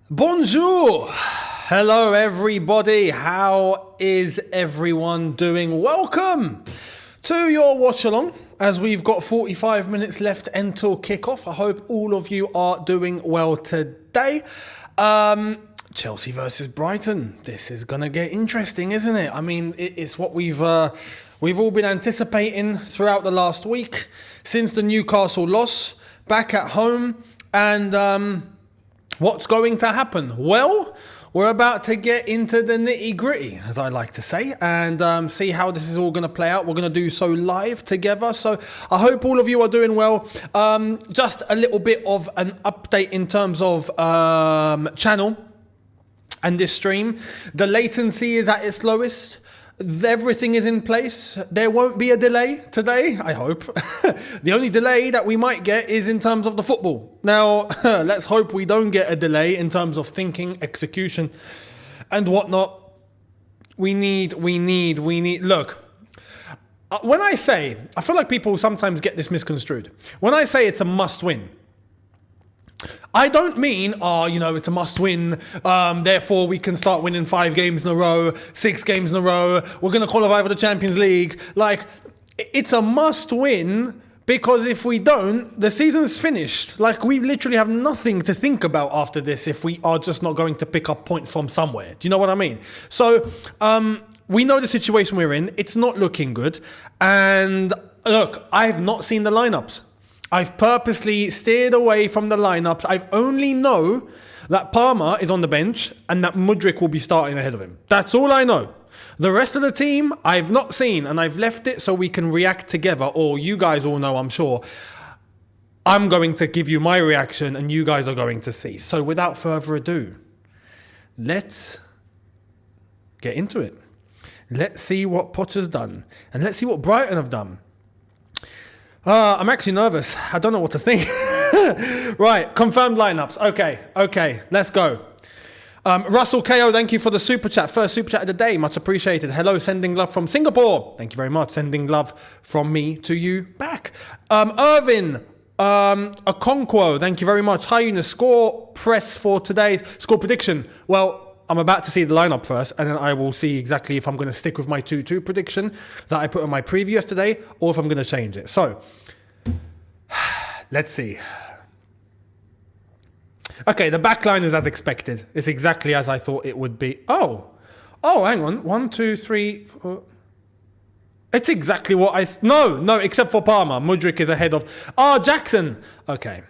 Bonjour! Hello everybody, how is everyone doing? Welcome to your watch along as we've got 45 minutes left until kickoff. I hope all of you are doing well today. Chelsea versus Brighton. This is going to get interesting, isn't it? I mean, it's what we've all been anticipating throughout the last week since the Newcastle loss back at home. And what's going to happen? Well, we're about to get into the nitty-gritty, as I like to say, and see how this is all going to play out. We're going to do so live together, so I hope all of you are doing well. Just a little bit of an update in terms of channel and this stream. The latency is at its lowest. Everything is in place. There won't be a delay today, I hope. The only delay that we might get is in terms of the football. Now, let's hope we don't get a delay in terms of thinking, execution, and whatnot. We need. Look, when I say, I feel like people sometimes get this misconstrued. When I say it's a must-win, I don't mean, it's a must-win, therefore we can start winning 5 games in a row, 6 games in a row, we're going to qualify for the Champions League. Like, it's a must-win because if we don't, the season's finished. Like, we literally have nothing to think about after this if we are just not going to pick up points from somewhere. Do you know what I mean? So, we know the situation we're in. It's not looking good. And look, I've not seen the lineups. I've purposely steered away from the lineups. I only know that Palmer is on the bench and that Mudryk will be starting ahead of him. That's all I know. The rest of the team, I've not seen, and I've left it so we can react together, or you guys all know, I'm sure. I'm going to give you my reaction and you guys are going to see. So without further ado, let's get into it. Let's see what Potter's done and let's see what Brighton have done. I'm actually nervous. I don't know what to think. Right, confirmed lineups. Okay, let's go. Russell KO, thank you for the super chat. First super chat of the day, much appreciated. Hello, sending love from Singapore. Thank you very much. Sending love from me to you back. Irvin Okonkwo, thank you very much. Hi, Younes. Score press for today's score prediction. Well, I'm about to see the lineup first, and then I will see exactly if I'm going to stick with my 2-2 prediction that I put on my preview yesterday, or if I'm going to change it. So, let's see. Okay, the back line is as expected. It's exactly as I thought it would be. Oh, hang on. 1, 2, 3, 4. It's exactly what I... No, except for Palmer. Mudryk is ahead of... Jackson. Okay.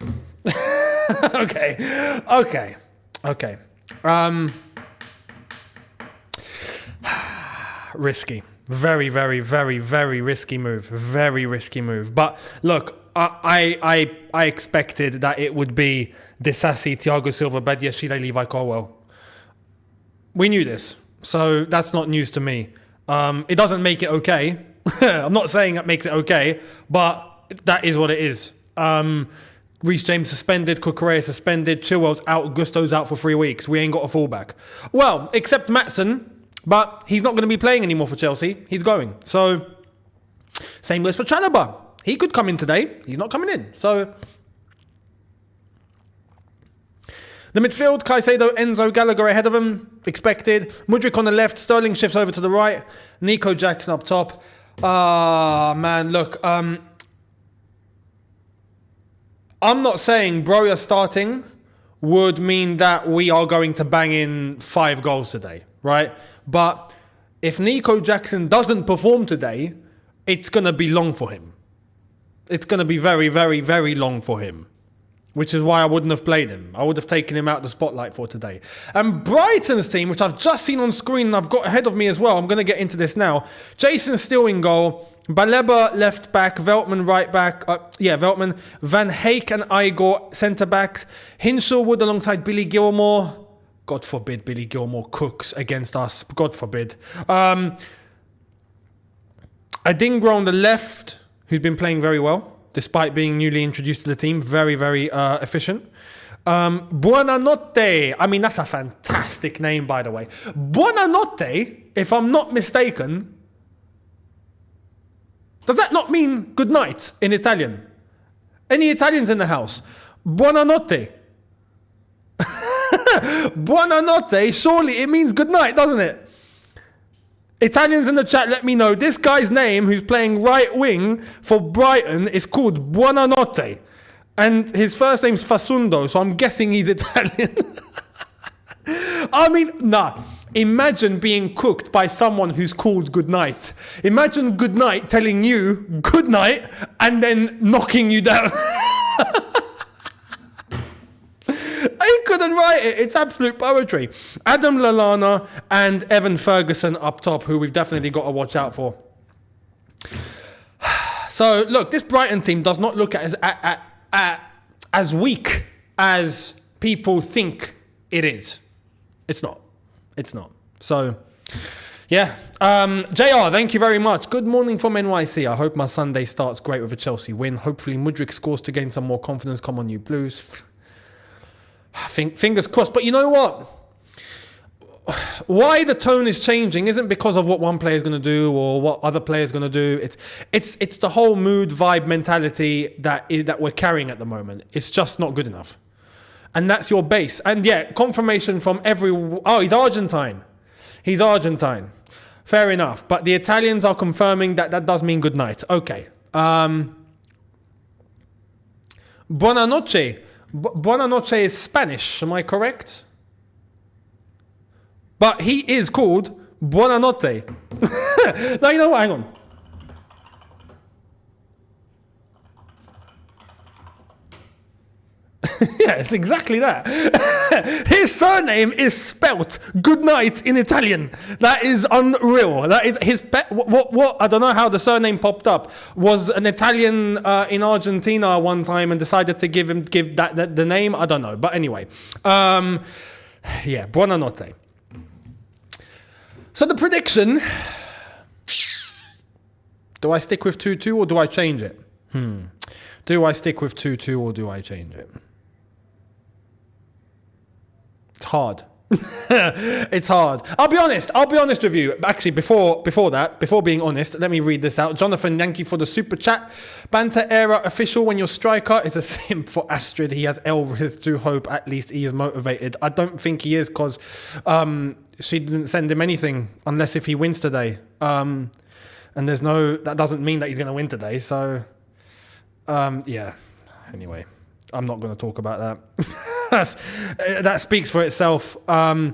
Okay. Risky. Very, very, very, very risky move. Very risky move. But look, I expected that it would be Disasi, Thiago Silva, Badiashile, Levi Colwell. We knew this. So that's not news to me. It doesn't make it okay. I'm not saying that makes it okay, but that is what it is. Reece James suspended, Kukurea suspended, Chilwell's out, Gusto's out for 3 weeks. We ain't got a fullback. Well, except Maatsen. But he's not going to be playing anymore for Chelsea. He's going. So, same list for Chalobah. He could come in today. He's not coming in. So, the midfield, Caicedo, Enzo, Gallagher ahead of him. Expected. Mudryk on the left. Sterling shifts over to the right. Nico Jackson up top. Man, look. I'm not saying Broja starting would mean that we are going to bang in 5 goals today, right? But if Nico Jackson doesn't perform today, it's going to be long for him. It's going to be very, very, very long for him, which is why I wouldn't have played him. I would have taken him out the spotlight for today. And Brighton's team, which I've just seen on screen and I've got ahead of me as well, I'm going to get into this now. Jason still in goal. Baleba left back, Veltman right back. Veltman, Van Heek and Igor centre backs. Hinshelwood alongside Billy Gilmore. God forbid Billy Gilmore cooks against us. God forbid. Adingra on the left, who's been playing very well, despite being newly introduced to the team. Very, very efficient. Buonanotte. I mean, that's a fantastic name, by the way. Buonanotte, if I'm not mistaken, does that not mean good night in Italian? Any Italians in the house? Buonanotte. Buonanotte, surely it means good night, doesn't it? Italians in the chat, let me know. This guy's name, who's playing right wing for Brighton, is called Buonanotte. And his first name's Fasundo, so I'm guessing he's Italian. I mean, nah. Imagine being cooked by someone who's called good night. Imagine good night telling you good night and then knocking you down. I couldn't write it. It's absolute poetry. Adam Lallana and Evan Ferguson up top, who we've definitely got to watch out for. So, look, this Brighton team does not look as weak as people think it is. It's not. It's not. So, yeah. JR, thank you very much. Good morning from NYC. I hope my Sunday starts great with a Chelsea win. Hopefully, Mudryk scores to gain some more confidence. Come on, you Blues. Fingers crossed. But you know what? Why the tone is changing isn't because of what one player is going to do or what other player is going to do. It's the whole mood, vibe, mentality that we're carrying at the moment. It's just not good enough. And that's your base. And yeah, confirmation from he's Argentine. He's Argentine. Fair enough. But the Italians are confirming that does mean good night. Okay. Buonanotte. Buonanotte is Spanish, am I correct? But he is called Buonanotte. No, you know what? Hang on. Yeah, it's exactly that. His surname is spelt good night in Italian. That is unreal. That is his what I don't know how the surname popped up. Was an Italian in Argentina one time and decided to give that the name. I don't know, but anyway, yeah, buonanotte. So the prediction: do I stick with 2-2 or do I change it? Do I stick with 2-2 or do I change it? It's hard. It's hard. I'll be honest with you. Actually, before being honest, let me read this out. Jonathan, thank you for the super chat. Banter era official, when your striker is a simp for Astrid, he has Elvis to hope at least he is motivated. I don't think he is because she didn't send him anything unless if he wins today. And that doesn't mean that he's going to win today. So, yeah. Anyway, I'm not going to talk about that. That speaks for itself. Graham,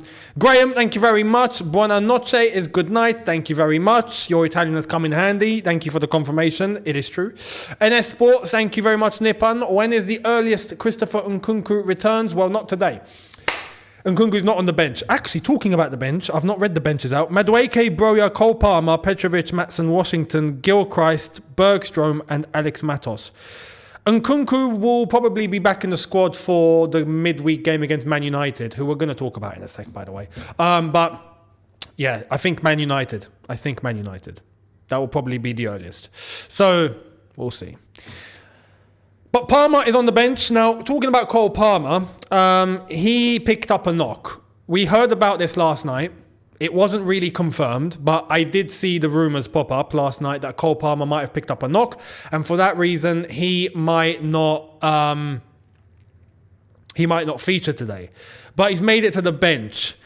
thank you very much. Buonanotte is good night. Thank you very much. Your Italian has come in handy. Thank you for the confirmation. It is true. NS Sports, thank you very much, Nippon. When is the earliest Christopher Nkunku returns? Well, not today. Nkunku's not on the bench. Actually, talking about the bench, I've not read the benches out. Madueke, Broja, Cole Palmer, Petrovic, Maatsen, Washington, Gilchrist, Bergstrom, and Alex Matos. Nkunku will probably be back in the squad for the midweek game against Man United, who we're going to talk about in a sec, by the way. But yeah, I think Man United. That will probably be the earliest. So we'll see. But Palmer is on the bench. Now, talking about Cole Palmer, he picked up a knock. We heard about this last night. It wasn't really confirmed, but I did see the rumours pop up last night that Cole Palmer might have picked up a knock, and for that reason, he might not feature today. But he's made it to the bench,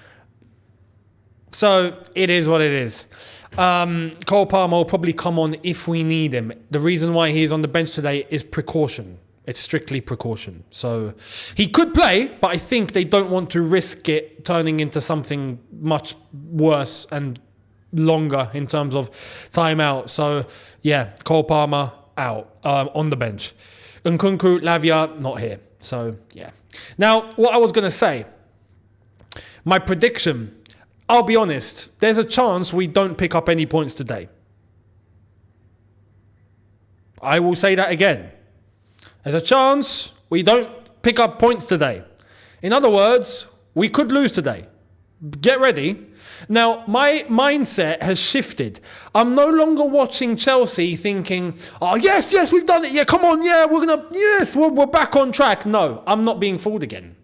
so it is what it is. Cole Palmer will probably come on if we need him. The reason why he's on the bench today is precaution. It's strictly precaution. So he could play, but I think they don't want to risk it turning into something much worse and longer in terms of time out. So yeah, Cole Palmer out on the bench. Nkunku, Lavia, not here. So yeah. Now, what I was going to say, my prediction, I'll be honest, there's a chance we don't pick up any points today. I will say that again. There's a chance we don't pick up points today. In other words, we could lose today. Get ready. Now, my mindset has shifted. I'm no longer watching Chelsea thinking, oh, yes, we've done it. Yeah, come on. Yeah, we're back on track. No, I'm not being fooled again.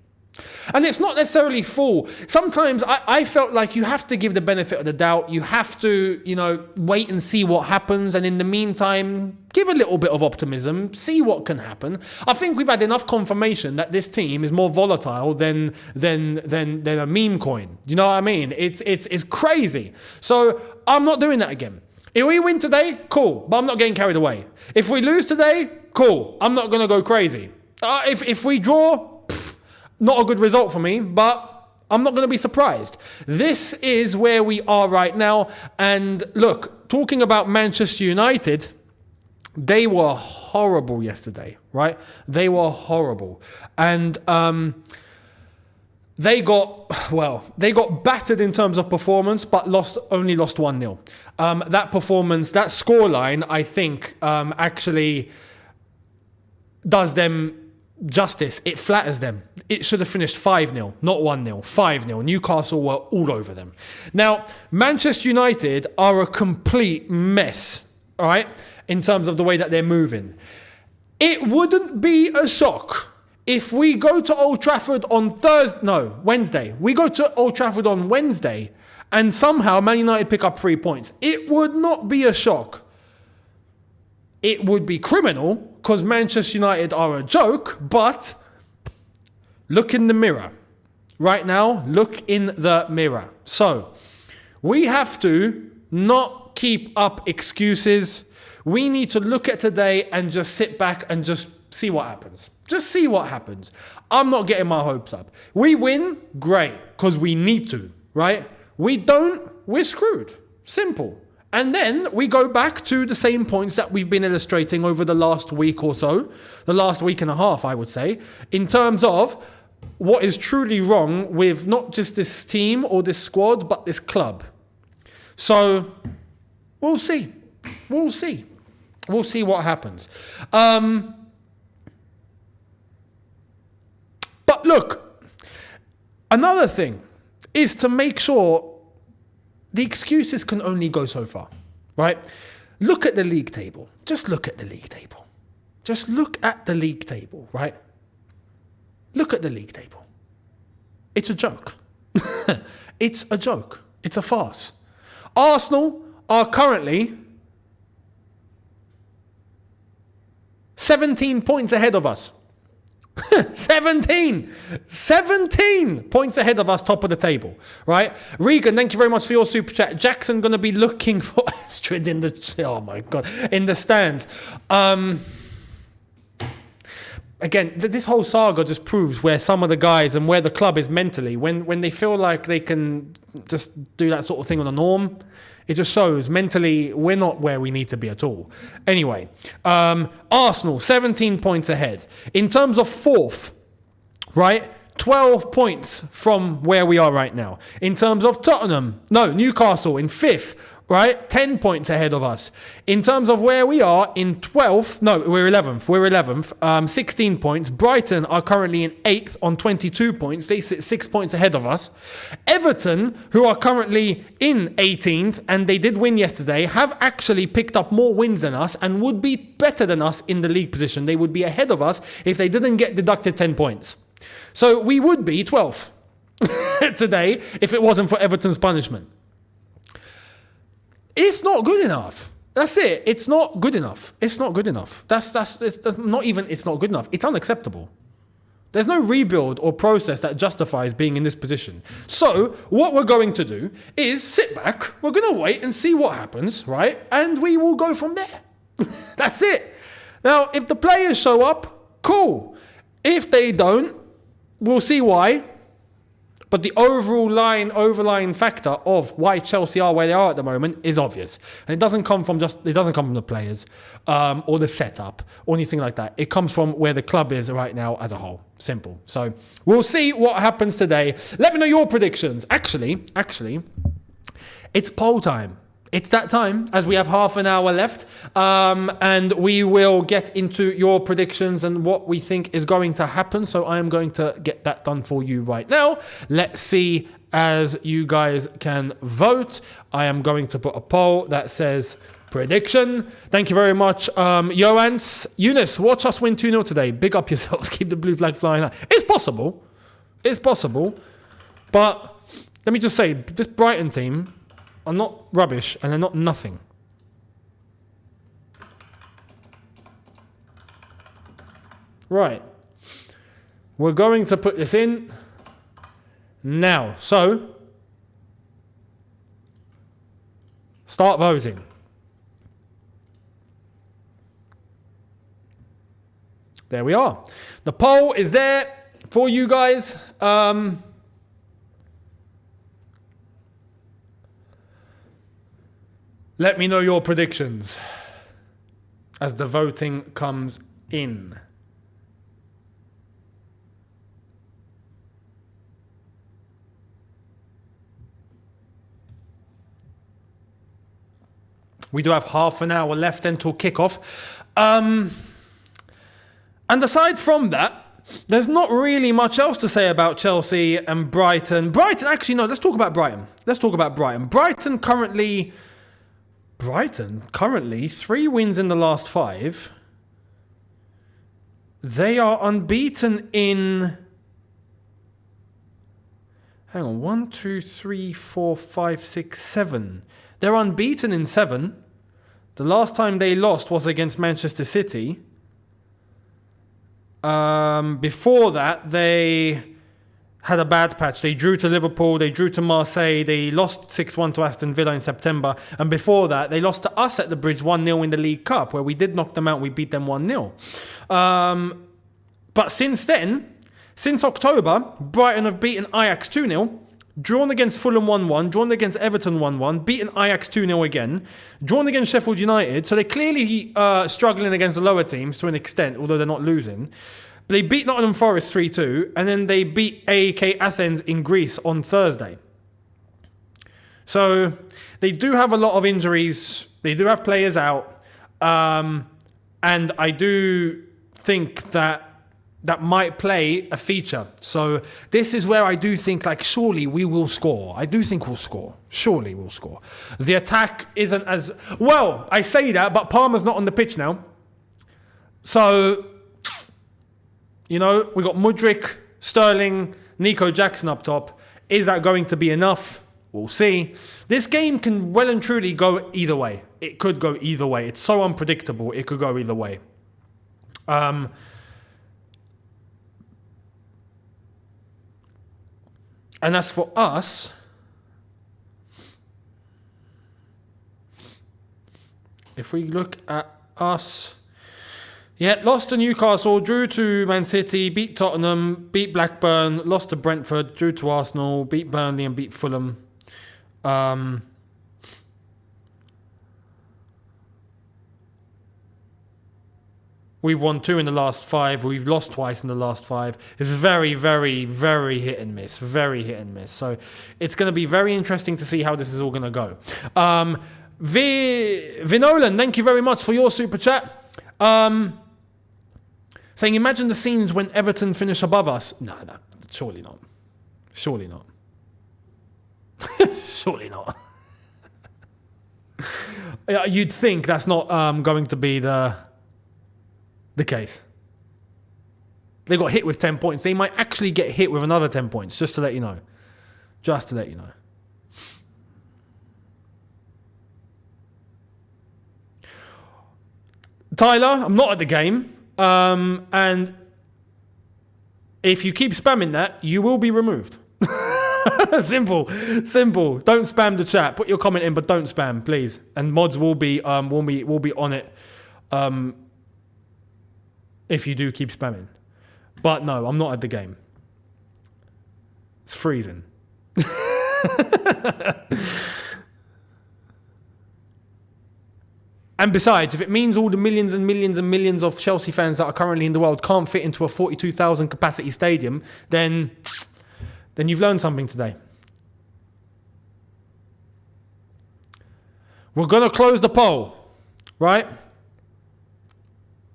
And it's not necessarily fool. Sometimes I felt like you have to give the benefit of the doubt. You have to, wait and see what happens. And in the meantime, Give a little bit of optimism, see what can happen. I think we've had enough confirmation that this team is more volatile than a meme coin. You know what I mean? It's crazy. So I'm not doing that again. If we win today, cool, but I'm not getting carried away. If we lose today, cool, I'm not going to go crazy. If we draw, not a good result for me, but I'm not going to be surprised. This is where we are right now. And look, talking about Manchester United, they were horrible yesterday, right? They were horrible. And they got battered in terms of performance, but only lost 1-0. That performance, that scoreline, I think, actually does them justice. It flatters them. It should have finished 5-0, not 1-0, 5-0. Newcastle were all over them. Now, Manchester United are a complete mess, all right, in terms of the way that they're moving. It wouldn't be a shock if we go to Old Trafford on Wednesday. We go to Old Trafford on Wednesday and somehow Man United pick up 3 points. It would not be a shock. It would be criminal because Manchester United are a joke, but look in the mirror. Right now, look in the mirror. So, we have to not keep up excuses. We need to look at today and just sit back and just see what happens. Just see what happens. I'm not getting my hopes up. We win, great, because we need to, right? We don't, we're screwed. Simple. And then we go back to the same points that we've been illustrating over the last week or so, the last week and a half, I would say, in terms of what is truly wrong with not just this team or this squad, but this club. So, we'll see. We'll see. We'll see what happens. But look, another thing is to make sure the excuses can only go so far, right? Look at the league table. Just look at the league table. Just look at the league table, right? Look at the league table. It's a joke. It's a joke. It's a farce. Arsenal are currently 17 points ahead of us. 17 points ahead of us, top of the table, right? Regan, thank you very much for your super chat. Jackson going to be looking for Astrid in the, oh my God, in the stands. Again, this whole saga just proves where some of the guys and where the club is mentally, when they feel like they can just do that sort of thing on a norm, it just shows mentally we're not where we need to be at all. Anyway, Arsenal, 17 points ahead. In terms of fourth, right? 12 points from where we are right now. In terms of Newcastle in fifth, right? 10 points ahead of us. In terms of where we are in 12th, we're 11th, 16 points. Brighton are currently in 8th on 22 points. They sit 6 points ahead of us. Everton, who are currently in 18th, and they did win yesterday, have actually picked up more wins than us and would be better than us in the league position. They would be ahead of us if they didn't get deducted 10 points. So we would be 12th today if it wasn't for Everton's punishment. It's not good enough. That's it. It's not good enough. It's not good enough. It's not even, it's not good enough. It's unacceptable. There's no rebuild or process that justifies being in this position. So what we're going to do is sit back. We're going to wait and see what happens, right? And we will go from there. That's it. Now, if the players show up, cool. If they don't, we'll see why. But the overlying factor of why Chelsea are where they are at the moment is obvious. And it doesn't come from the players or the setup or anything like that. It comes from where the club is right now as a whole. Simple. So we'll see what happens today. Let me know your predictions. Actually, it's poll time. It's that time, as we have half an hour left, and we will get into your predictions and what we think is going to happen. So I am going to get that done for you right now. Let's see as you guys can vote. I am going to put a poll that says prediction. Thank you very much, Younes, watch us win 2-0 today. Big up yourselves. Keep the blue flag flying high. It's possible. But let me just say, this Brighton team are not rubbish and they're not nothing. Right. We're going to put this in now. So, start voting. There we are. The poll is there for you guys. Let me know your predictions as the voting comes in. We do have half an hour left until kickoff. And aside from that, there's not really much else to say about Chelsea and Brighton. Actually, no, let's talk about Brighton. Brighton currently 3 wins in the last 5. They are unbeaten in... Hang on, 1, 2, 3, 4, 5, 6, 7. They're unbeaten in 7. The last time they lost was against Manchester City. Before that, they had a bad patch. They drew to Liverpool, they drew to Marseille, they lost 6-1 to Aston Villa in September. And before that, they lost to us at the Bridge 1-0 in the League Cup, where we did knock them out, we beat them 1-0. But since then, since October, Brighton have beaten Ajax 2-0, drawn against Fulham 1-1, drawn against Everton 1-1, beaten Ajax 2-0 again, drawn against Sheffield United. So they're clearly struggling against the lower teams to an extent, although they're not losing. They beat Nottingham Forest 3-2, and then they beat AEK Athens in Greece on Thursday. So they do have a lot of injuries. They do have players out. And I do think that might play a feature. So this is where I do think, like, surely we will score. I do think we'll score. Surely we'll score. The attack isn't as... Well, I say that, but Palmer's not on the pitch now. So... You know, we got Mudryk, Sterling, Nico Jackson up top. Is that going to be enough? We'll see. This game can well and truly go either way. It could go either way. It's so unpredictable. It could go either way. And as for us, if we look at us... Yeah, lost to Newcastle, drew to Man City, beat Tottenham, beat Blackburn, lost to Brentford, drew to Arsenal, beat Burnley and beat Fulham. We've won 2 in the last 5. We've lost twice in the last 5. It's very, very, very hit and miss. Very hit and miss. So it's going to be very interesting to see how this is all going to go. Vinolan, thank you very much for your super chat. Saying, imagine the scenes when Everton finish above us. No, surely not. Surely not. Surely not. You'd think that's not going to be the case. They got hit with 10 points. They might actually get hit with another 10 points, just to let you know. Just to let you know. Tyler, I'm not at the game. And if you keep spamming that, you will be removed. Simple. Don't spam the chat. Put your comment in, but don't spam, please. And mods will be on it if you do keep spamming. But no, I'm not at the game. It's freezing. And besides, if it means all the millions and millions and millions of Chelsea fans that are currently in the world can't fit into a 42,000 capacity stadium, then you've learned something today. We're going to close the poll, right?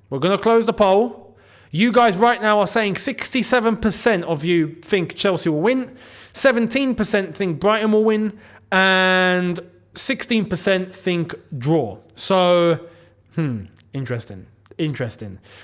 We're going to close the poll. You guys right now are saying 67% of you think Chelsea will win, 17% think Brighton will win, and 16% think draw. So, interesting.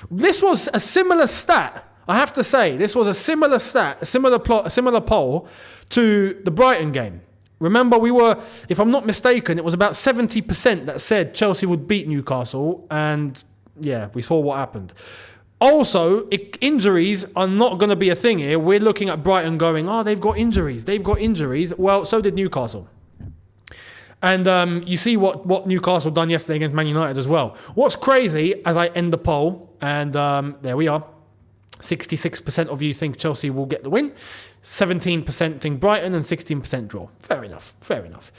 This was a similar stat. I have to say, this was a similar stat, a similar poll to the Brighton game. Remember, we were, if I'm not mistaken, it was about 70% that said Chelsea would beat Newcastle, and yeah, we saw what happened. Also, injuries are not going to be a thing here. We're looking at Brighton going, oh, they've got injuries. They've got injuries. Well, so did Newcastle. And you see what Newcastle done yesterday against Man United as well. What's crazy, as I end the poll, and there we are, 66% of you think Chelsea will get the win, 17% think Brighton, and 16% draw. Fair enough.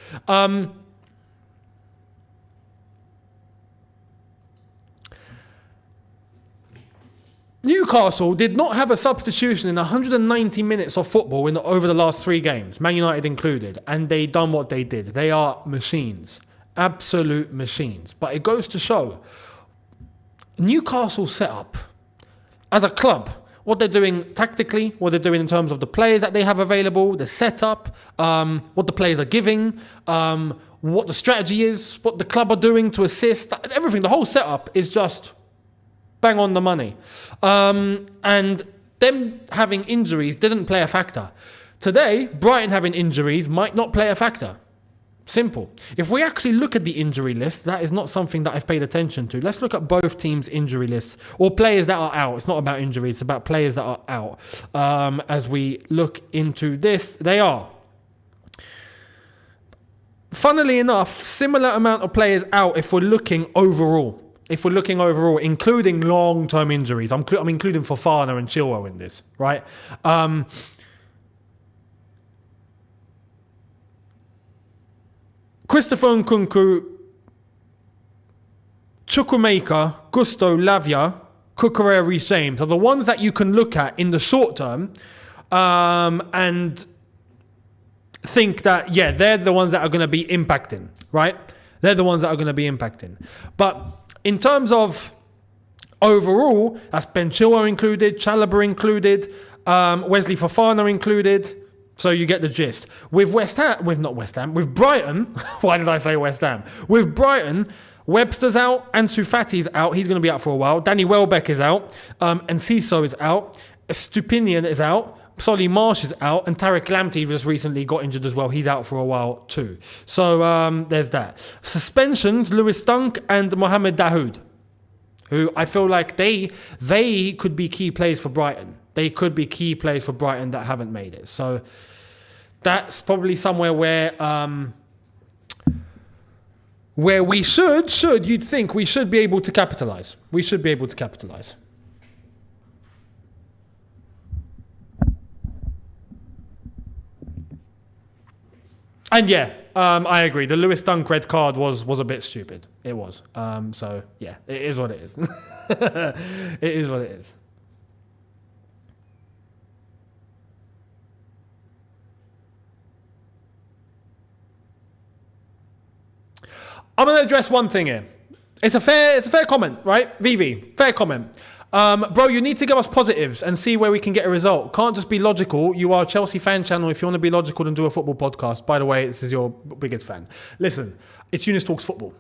Newcastle did not have a substitution in 190 minutes of football over the last 3 games, Man United included, and they done what they did. They are machines, absolute machines. But it goes to show, Newcastle set up as a club, what they're doing tactically, what they're doing in terms of the players that they have available, the setup, what the players are giving, what the strategy is, what the club are doing to assist, everything. The whole setup is just bang on the money. And them having injuries didn't play a factor. Today, Brighton having injuries might not play a factor. Simple. If we actually look at the injury list, that is not something that I've paid attention to. Let's look at both teams' injury lists, or players that are out. It's not about injuries, it's about players that are out. As we look into this, they are, funnily enough, similar amount of players out if we're looking overall. Including long-term injuries. I'm including Fofana and Chilwell in this, right? Christopher Nkunku, Chukwuemeka, Gusto, Lavia, Cucurella, Reece James are the ones that you can look at in the short term and think that, yeah, they're the ones that are going to be impacting, right? They're the ones that are going to be impacting. But in terms of overall, that's Ben Chilwell included, Chalobah included, Wesley Fofana included. So you get the gist. With Brighton, why did I say West Ham? With Brighton, Webster's out, Ansu Fati's out. He's going to be out for a while. Danny Welbeck is out, and Ciso is out. Stupinian is out. Solly Marsh is out, and Tariq Lamptey just recently got injured as well. He's out for a while too. So there's that. Suspensions, Lewis Dunk and Mohamed Dahoud, who I feel like they could be key players for Brighton. They could be key players for Brighton that haven't made it. So that's probably somewhere where we you'd think we should be able to capitalise. We should be able to capitalise. And yeah, I agree. The Lewis Dunk red card was a bit stupid. It was. So yeah, it is what it is. It is what it is. I'm going to address one thing here. It's a fair comment, right? VV, fair comment. Bro, you need to give us positives and see where we can get a result. Can't just be logical. You are a Chelsea fan channel. If you want to be logical, then do a football podcast. By the way, this is your biggest fan. Listen, it's Younes Talks Football.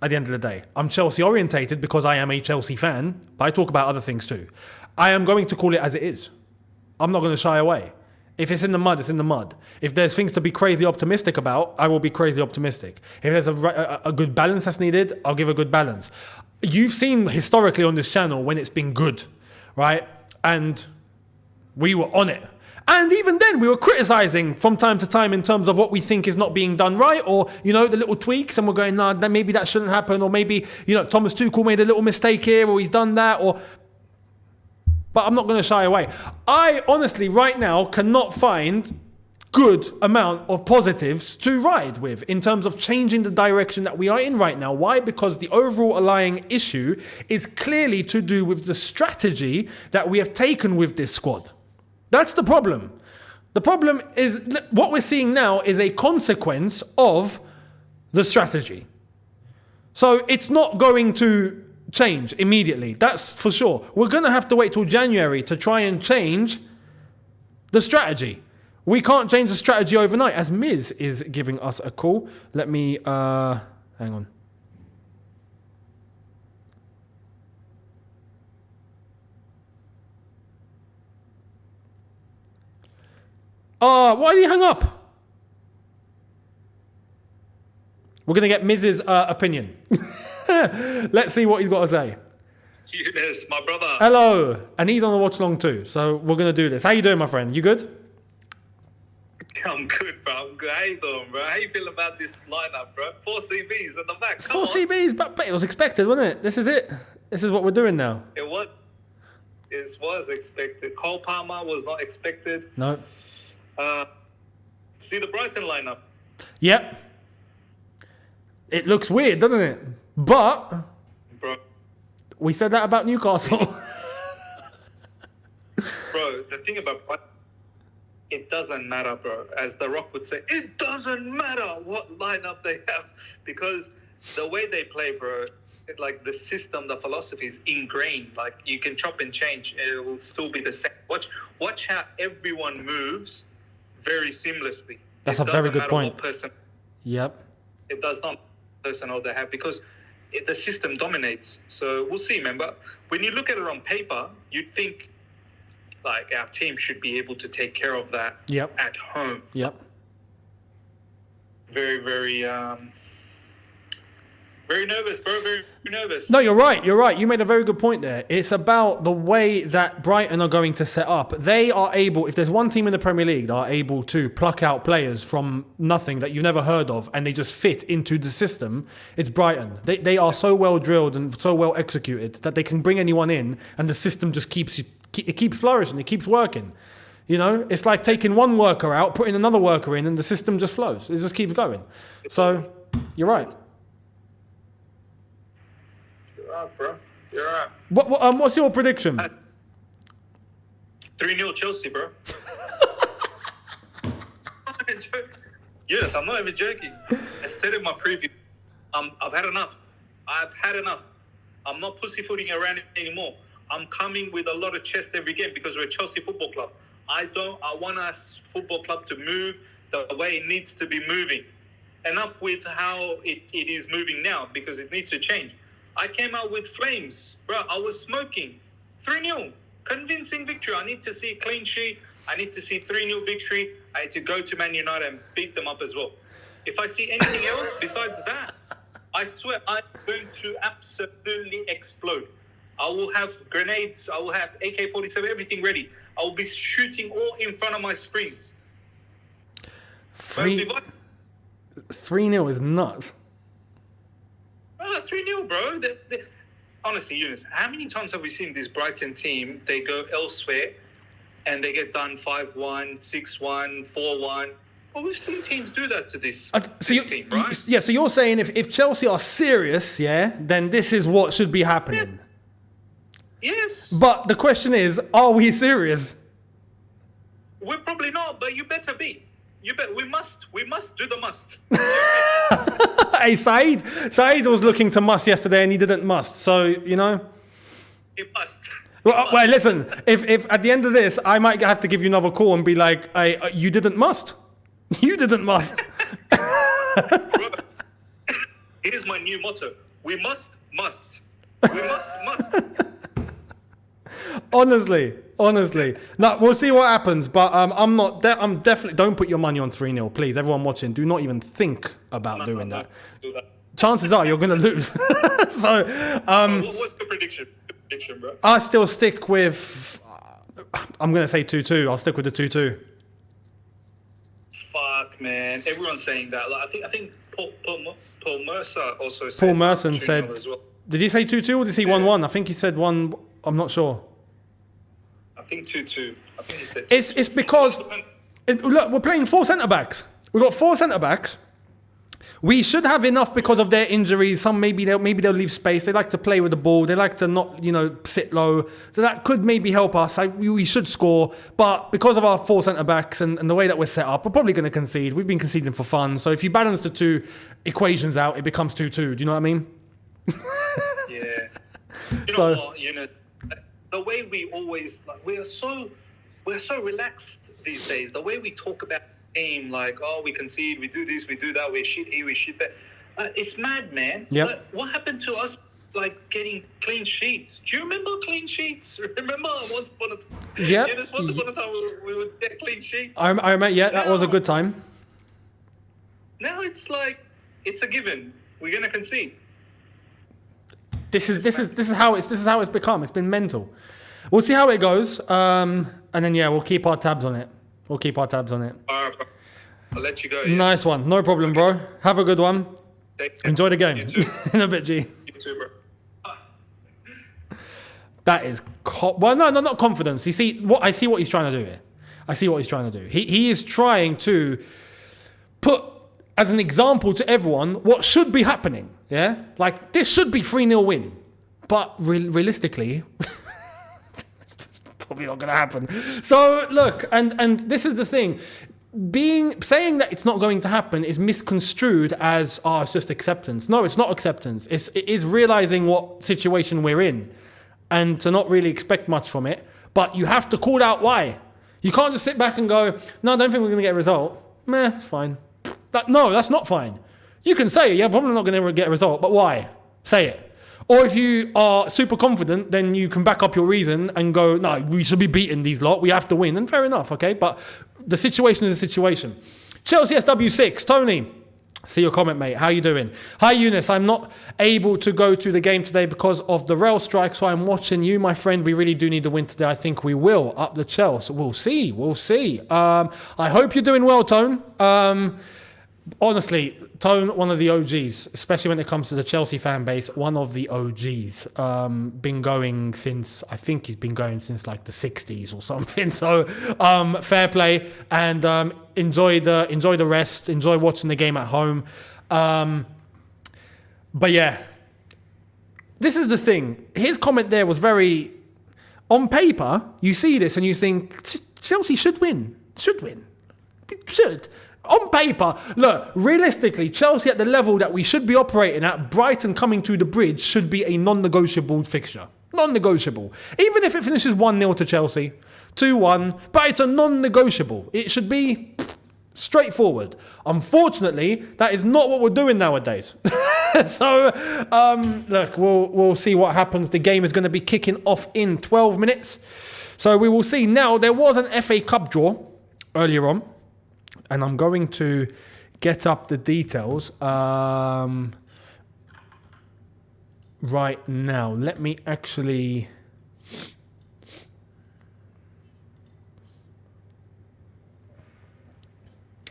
At the end of the day, I'm Chelsea orientated because I am a Chelsea fan, but I talk about other things too. I am going to call it as it is. I'm not going to shy away. If it's in the mud, it's in the mud. If there's things to be crazy optimistic about, I will be crazy optimistic. If there's a good balance that's needed, I'll give a good balance. You've seen historically on this channel when it's been good, right? And we were on it. And even then, we were criticizing from time to time in terms of what we think is not being done right, or, you know, the little tweaks, and we're going, nah, maybe that shouldn't happen, or maybe, you know, Thomas Tuchel made a little mistake here, or he's done that, or... But I'm not going to shy away. I honestly, right now, cannot find good amount of positives to ride with in terms of changing the direction that we are in right now. Why? Because the overall underlying issue is clearly to do with the strategy that we have taken with this squad. That's the problem. The problem is what we're seeing now is a consequence of the strategy. So it's not going to change immediately. That's for sure. We're going to have to wait till January to try and change the strategy. We can't change the strategy overnight, as Miz is giving us a call. Let me, hang on. Why did he hang up? We're going to get Miz's opinion. Let's see what he's got to say. You Younes, my brother. Hello. And he's on the watch along too. So we're going to do this. How you doing, my friend? You good? I'm good, bro. I'm good. How you doing, bro? How you feel about this lineup, bro? 4 CBs at the back. Four CBs, but it was expected, wasn't it? This is it. This is what we're doing now. It was expected. Cole Palmer was not expected. No. See the Brighton lineup. Yep. It looks weird, doesn't it? But Bro, we said that about Newcastle. bro, the thing about Brighton, it doesn't matter, bro. As The Rock would say, it doesn't matter what lineup they have because the way they play, bro, like the system, the philosophy is ingrained. Like you can chop and change, it will still be the same. Watch how everyone moves very seamlessly. That's a very good point. Yep. It does not matter what personnel they have because the system dominates. So we'll see. Remember, when you look at it on paper, you'd think like our team should be able to take care of that at home. Yep. Very, very nervous, bro. Very nervous. No, you're right. You're right. You made a very good point there. It's about the way that Brighton are going to set up. They are able, if there's one team in the Premier League that are able to pluck out players from nothing that you've never heard of and they just fit into the system, it's Brighton. They are so well drilled and so well executed that they can bring anyone in and the system just keeps flourishing. It keeps working. You know, it's like taking one worker out, putting another worker in and the system just flows. It just keeps going. So you're right. Bro. You're right. What's your prediction? 3-0 Chelsea, bro. Yes, I'm not even joking. I said in my preview, I've had enough. I've had enough. I'm not pussyfooting around it anymore. I'm coming with a lot of chest every game because we're a Chelsea Football Club. I want us football club to move the way it needs to be moving. Enough with how it is moving now because it needs to change. I came out with flames. Bro, I was smoking. 3-0. Convincing victory. I need to see a clean sheet. I need to see 3-0 victory. I need to go to Man United and beat them up as well. If I see anything else besides that, I swear I'm going to absolutely explode. I will have grenades. I will have AK-47, everything ready. I will be shooting all in front of my screens. 3-0 is nuts. 3-0, bro. Honestly, Younes, how many times have we seen this Brighton team? They go elsewhere and they get done 5-1, 6-1, 4-1. Well, we've seen teams do that to this team, right? Yeah, so you're saying if Chelsea are serious, then this is what should be happening. Yeah. Yes. But the question is, are we serious? We're probably not, but you better be. We must do the must. Hey, Saeed was looking to must yesterday and he didn't must. So, you know. He must. Well, listen, if at the end of this, I might have to give you another call and be like, hey, you didn't must. You didn't must. Bro, here's my new motto. We must. We must. Honestly. No, we'll see what happens. But I'm definitely. Don't put your money on 3-0, please. Everyone watching, do not even think about doing that. Do that. Chances are you're going to lose. So, what's the prediction, bro? I still stick with. I'm going to say 2-2. I'll stick with the 2-2. Fuck, man. Everyone's saying that. Like, I think Paul Mercer also said. Paul Merson said. As well. Did he say 2-2 or did he say 1-1? I think he said 1. I'm not sure. I think 2-2. I think he said 2-2. It's because look, we're playing 4 centre backs. We've got 4 centre backs. We should have enough because of their injuries. Some maybe they'll leave space. They like to play with the ball. They like to not, sit low. So that could maybe help us. We should score. But because of our 4 centre-backs and the way that we're set up, we're probably going to concede. We've been conceding for fun. So if you balance the 2 equations out, it becomes 2-2. Do you know what I mean? Yeah. You know what? The way we always, we're so relaxed these days. The way we talk about game, we concede, we do this, we do that, we're shit here, we shit there. It's mad, man. Yep. What happened to us, getting clean sheets? Do you remember clean sheets? Remember once upon a time? Yep. Once upon a time we would get clean sheets. I remember, that was a good time. Now it's it's a given. We're going to concede. This is how it's become. It's been mental. We'll see how it goes, and then we'll keep our tabs on it. All right, bro. I'll let you go. Yeah? Nice one, no problem, bro. Have a good one. Enjoy the game. You too. In a bit, G. You too, bro. That is not confidence. You see what he's trying to do here. I see what he's trying to do. He is trying to put as an example to everyone what should be happening. Yeah, like this should be 3-0 win, but realistically, it's probably not going to happen. So look, and this is the thing. Saying that it's not going to happen is misconstrued as it's just acceptance. No, it's not acceptance. It is realizing what situation we're in, and to not really expect much from it. But you have to call out why. You can't just sit back and go, no, I don't think we're going to get a result. Meh, it's fine. No, that's not fine. You can say, yeah, probably not going to get a result, but why? Say it. Or if you are super confident, then you can back up your reason and go, no, we should be beating these lot. We have to win. And fair enough, okay? But the situation is a situation. Chelsea SW6, Tony. See your comment, mate. How you doing? Hi, Younes. I'm not able to go to the game today because of the rail strike, so I'm watching you, my friend. We really do need to win today. I think we will. Up the Chelsea. We'll see. I hope you're doing well, Tone. Honestly, Tone, one of the OGs, especially when it comes to the Chelsea fan base, one of the OGs. Been going since, I think he's been going since like the 60s or something. So fair play, and enjoy the rest, enjoy watching the game at home. But yeah, this is the thing. His comment there was very, on paper, you see this and you think, Chelsea should win. On paper, look, realistically, Chelsea at the level that we should be operating at, Brighton coming to the bridge should be a non-negotiable fixture. Non-negotiable. Even if it finishes 1-0 to Chelsea, 2-1, but it's a non-negotiable. It should be straightforward. Unfortunately, that is not what we're doing nowadays. So, look, we'll see what happens. The game is going to be kicking off in 12 minutes. So we will see. Now, there was an FA Cup draw earlier on. And I'm going to get up the details right now. Let me actually...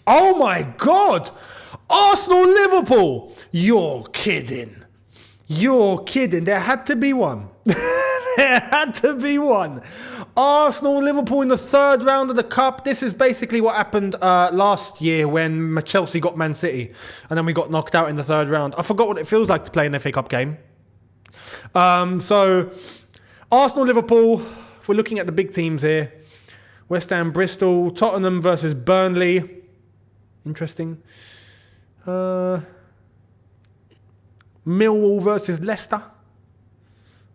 Oh my God! Arsenal-Liverpool! You're kidding. There had to be one. There had to be one. Arsenal-Liverpool in the third round of the Cup. This is basically what happened last year when Chelsea got Man City. And then we got knocked out in the third round. I forgot what it feels like to play an FA Cup game. So, Arsenal-Liverpool, if we're looking at the big teams here. West Ham, Bristol, Tottenham versus Burnley. Interesting. Millwall versus Leicester.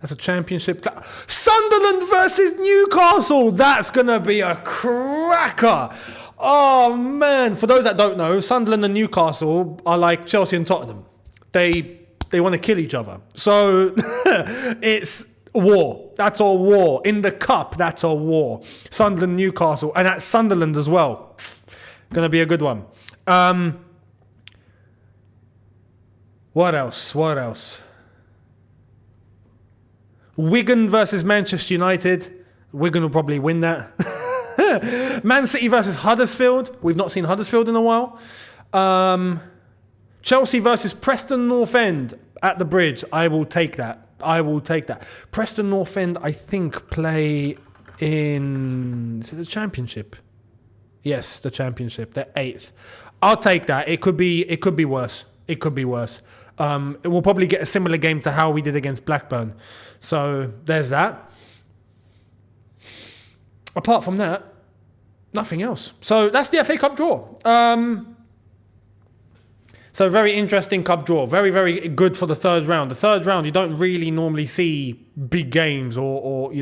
That's a championship. Sunderland versus Newcastle. That's going to be a cracker. Oh, man. For those that don't know, Sunderland and Newcastle are like Chelsea and Tottenham. They want to kill each other. So it's war. That's all war. In the cup, that's all war. Sunderland, Newcastle. And at Sunderland as well. Going to be a good one. What else? Wigan versus Manchester United. Wigan will probably win that. Man City versus Huddersfield. We've not seen Huddersfield in a while. Chelsea versus Preston North End at the Bridge. I will take that. Preston North End, I think, play in... Is it the Championship? Yes, the Championship. They're 8th. I'll take that. It could be worse. We'll probably get a similar game to how we did against Blackburn. So there's that. Apart from that, nothing else. So that's the FA Cup draw. So very interesting cup draw. Very, very good for the third round. The third round, you don't really normally see big games or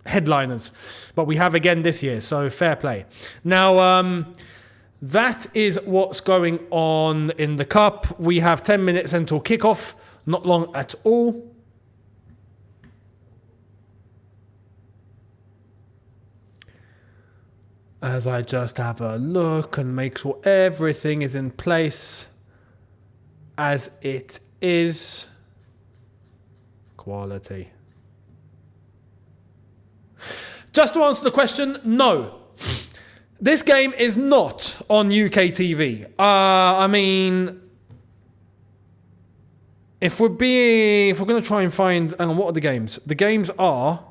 headliners. But we have again this year, so fair play. Now, that is what's going on in the cup. We have 10 minutes until kickoff. Not long at all. As I just have a look and make sure everything is in place as it is. quality. Just to answer the question, no. This game is not on UK TV. I mean, if we're going to try and find, hang on, what are the games? The games are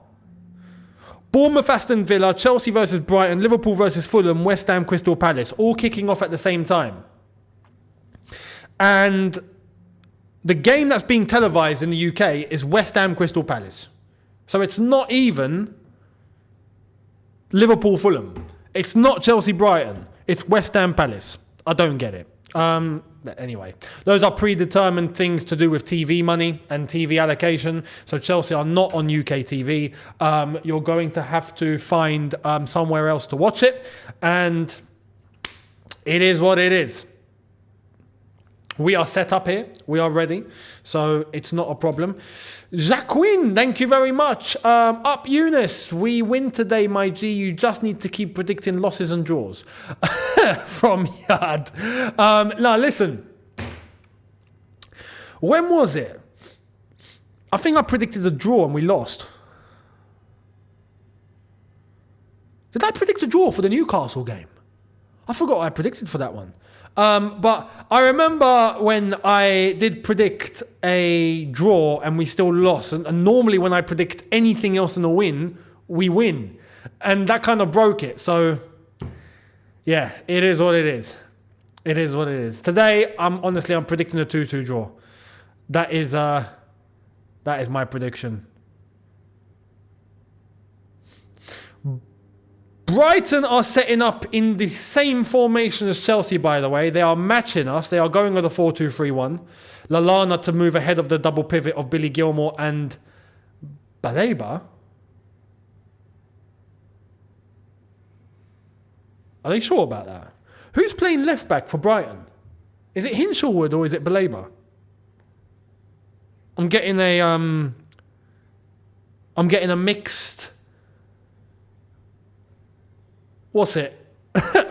Bournemouth, Aston Villa, Chelsea versus Brighton, Liverpool versus Fulham, West Ham, Crystal Palace, all kicking off at the same time. And the game that's being televised in the UK is West Ham, Crystal Palace. So it's not even Liverpool, Fulham. It's not Chelsea, Brighton. It's West Ham, Palace. I don't get it. Anyway, those are predetermined things to do with TV money and TV allocation. So Chelsea are not on UK TV. You're going to have to find somewhere else to watch it. And it is what it is. We are set up here. We are ready. So it's not a problem. Jacqueline, thank you very much. Up Younes, we win today, my G. You just need to keep predicting losses and draws. From Yard. Now, listen. When was it? I think I predicted a draw and we lost. Did I predict a draw for the Newcastle game? I forgot what I predicted for that one. But I remember when I did predict a draw and we still lost. And normally when I predict anything else in a win, we win. And that kind of broke it. So, yeah, it is what it is. It is what it is. Today, I'm predicting a 2-2 draw. That is my prediction. Brighton are setting up in the same formation as Chelsea, by the way. They are matching us. They are going with a 4-2-3-1. Lallana to move ahead of the double pivot of Billy Gilmore and Baleba. Are they sure about that? Who's playing left back for Brighton? Is it Hinshelwood or is it Baleba? I'm getting a mixed... What's it?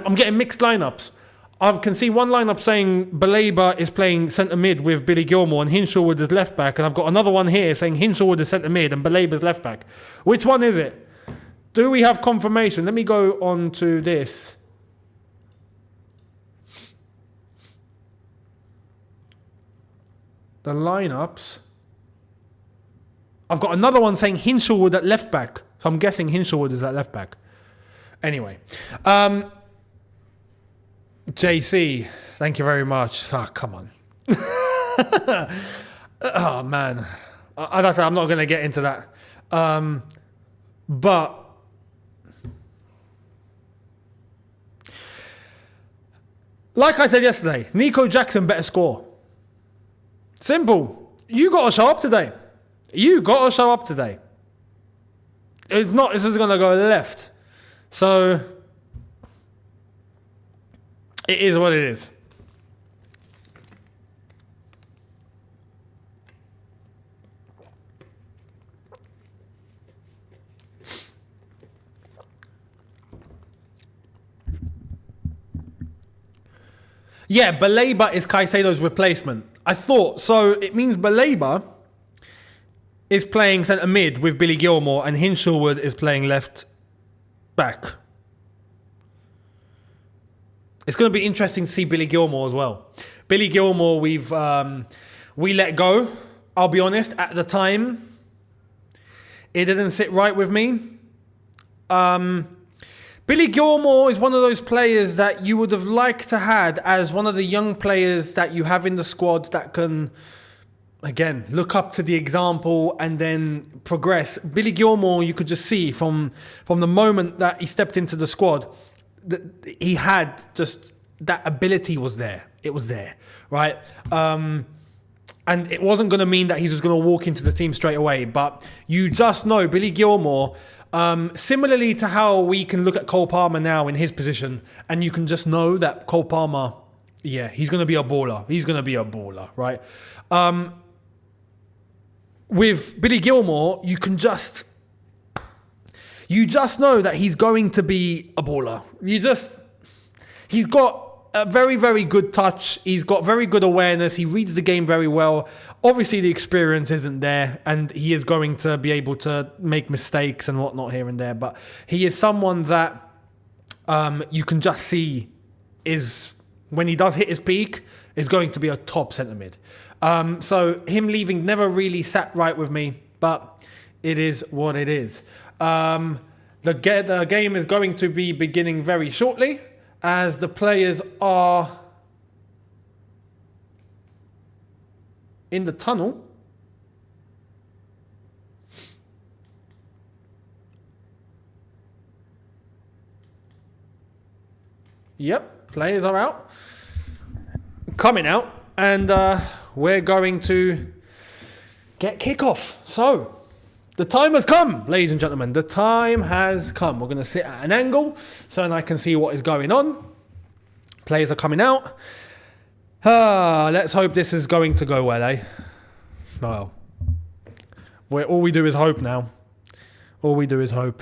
I'm getting mixed lineups. I can see one lineup saying Baleba is playing centre mid with Billy Gilmore and Hinshelwood is left back, and I've got another one here saying Hinshelwood is centre mid and Baleba is left back. Which one is it? Do we have confirmation? Let me go on to this. The lineups. I've got another one saying Hinshelwood at left back, so I'm guessing Hinshelwood is at left back. Anyway, JC, thank you very much. Oh, come on. Oh, man. As I said, I'm not going to get into that. But like I said yesterday, Nico Jackson better score. Simple. You got to show up today. It's not, this is going to go left. So, it is what it is. Yeah, Baleba is Caicedo's replacement. I thought, so it means Baleba is playing centre mid with Billy Gilmore and Hinshelwood is playing left back. It's going to be interesting to see Billy Gilmore as well. Billy Gilmore, we let go. I'll be honest, at the time, it didn't sit right with me. Billy Gilmore is one of those players that you would have liked to had as one of the young players that you have in the squad that can, again, look up to the example and then progress. Billy Gilmore, you could just see from the moment that he stepped into the squad, that he had just, that ability was there. It was there, right? And it wasn't going to mean that he's just going to walk into the team straight away. But you just know Billy Gilmore, similarly to how we can look at Cole Palmer now in his position, and you can just know that Cole Palmer, yeah, he's going to be a baller. He's going to be a baller, right? With Billy Gilmore, you just know that he's going to be a baller. He's got a very, very good touch. He's got very good awareness. He reads the game very well. Obviously, the experience isn't there, and he is going to be able to make mistakes and whatnot here and there. But he is someone that you can just see is, when he does hit his peak, is going to be a top centre mid. So him leaving never really sat right with me, but it is what it is. The game is going to be beginning very shortly, as the players are in the tunnel. Yep, players are out, coming out, and we're going to get kickoff. So the time has come, ladies and gentlemen. The time has come. We're going to sit at an angle so that I can see what is going on. Players are coming out. Let's hope this is going to go well, eh? Well, all we do is hope now. All we do is hope.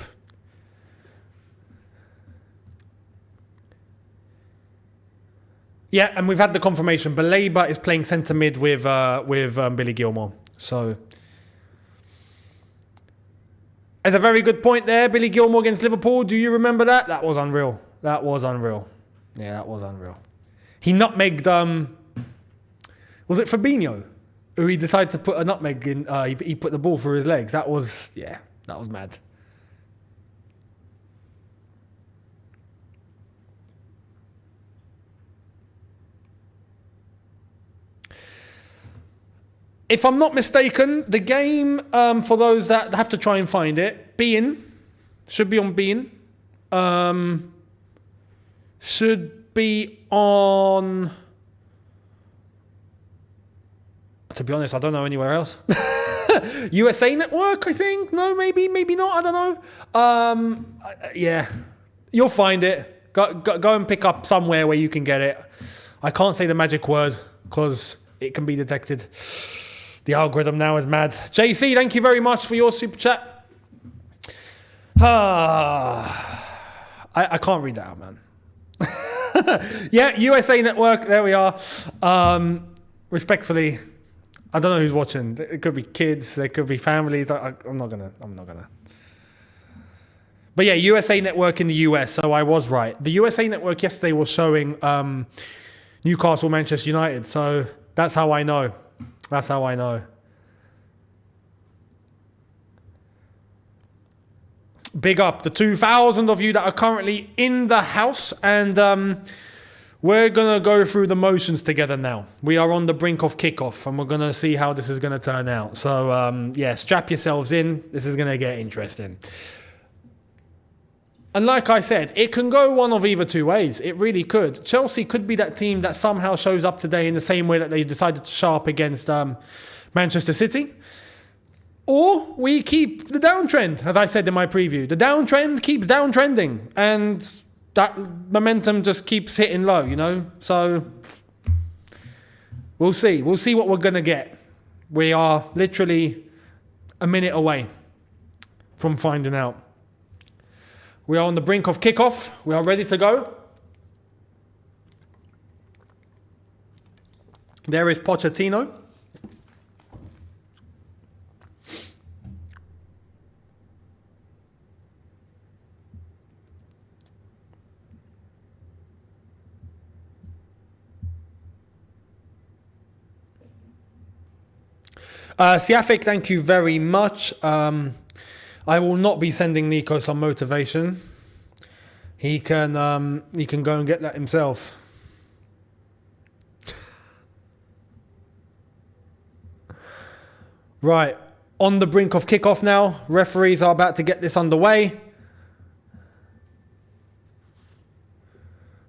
Yeah, and we've had the confirmation. Baleba is playing centre mid with Billy Gilmore. So, as a very good point there, Billy Gilmore against Liverpool. Do you remember that? That was unreal. That was unreal. Yeah, that was unreal. He nutmegged, was it Fabinho? Who he decided to put a nutmeg in, he put the ball through his legs. That was mad. If I'm not mistaken, the game, for those that have to try and find it, Bein, should be on Bein. Should be on... To be honest, I don't know anywhere else. USA Network, I think. No, maybe not. I don't know. Yeah, you'll find it. Go and pick up somewhere where you can get it. I can't say the magic word because it can be detected. The algorithm now is mad. JC, thank you very much for your super chat. I can't read that out, man. Yeah, USA Network. There we are. Respectfully, I don't know who's watching. It could be kids. There could be families. I'm not gonna. But yeah, USA Network in the US. So I was right. The USA Network yesterday was showing Newcastle, Manchester United. So that's how I know. That's how I know. Big up the 2,000 of you that are currently in the house, and we're going to go through the motions together now. We are on the brink of kickoff, and we're going to see how this is going to turn out. So, yeah, strap yourselves in. This is going to get interesting. And like I said, it can go one of either two ways. It really could. Chelsea could be that team that somehow shows up today in the same way that they decided to show up against Manchester City. Or we keep the downtrend, as I said in my preview. The downtrend keeps downtrending, and that momentum just keeps hitting low, you know? So we'll see. We'll see what we're going to get. We are literally a minute away from finding out. We are on the brink of kickoff. We are ready to go. There is Pochettino. Siafik, thank you very much. I will not be sending Nico some motivation. He can go and get that himself. Right, on the brink of kickoff now. Referees are about to get this underway.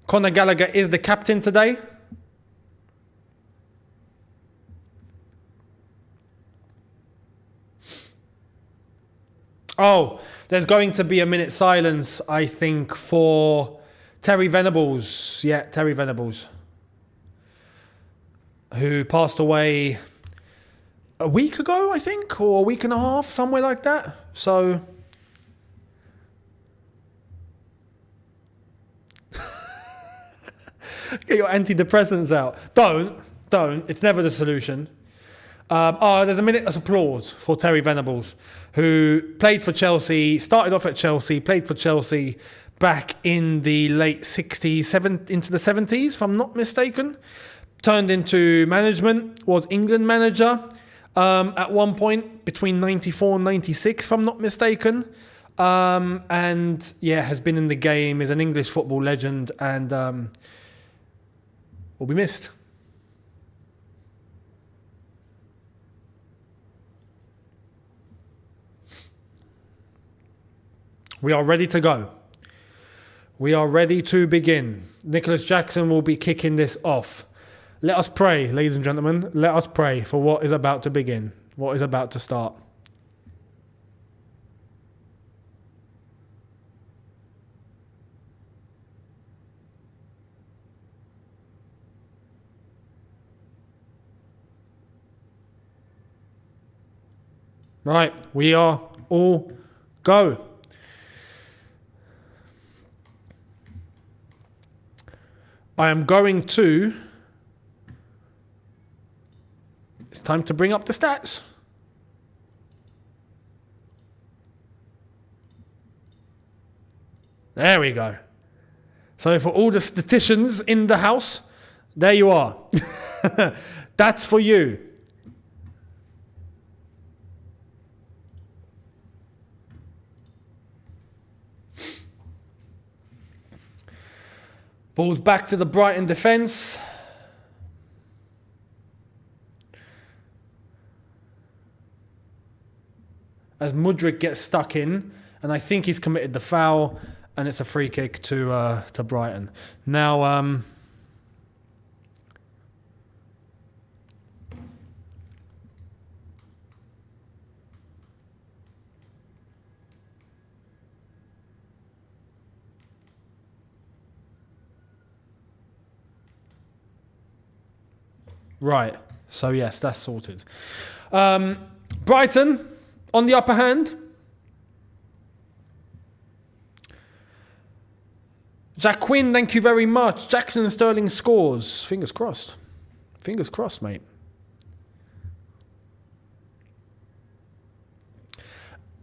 Conor Gallagher is the captain today. Oh, there's going to be a minute silence, I think, for Terry Venables. Yeah, Terry Venables, who passed away a week ago, I think, or a week and a half, somewhere like that. So Get your antidepressants out. Don't. It's never the solution. There's a minute's applause for Terry Venables, who played for Chelsea, started off at Chelsea, played for Chelsea back in the late 60s, into the 70s, if I'm not mistaken. Turned into management, was England manager at one point between 94 and 96, if I'm not mistaken. And yeah, has been in the game, is an English football legend, and will be missed. We are ready to go. We are ready to begin. Nicholas Jackson will be kicking this off. Let us pray, ladies and gentlemen. Let us pray for what is about to begin, what is about to start. Right, we are all go. I am going to... It's time to bring up the stats. There we go. So for all the statisticians in the house, there you are. That's for you. Ball's back to the Brighton defence. As Mudryk gets stuck in, and I think he's committed the foul, and it's a free kick to Brighton. Now, right, so yes, that's sorted. Brighton on the upper hand. Jack Quinn, thank you very much. Jackson Sterling scores. Fingers crossed. Fingers crossed, mate.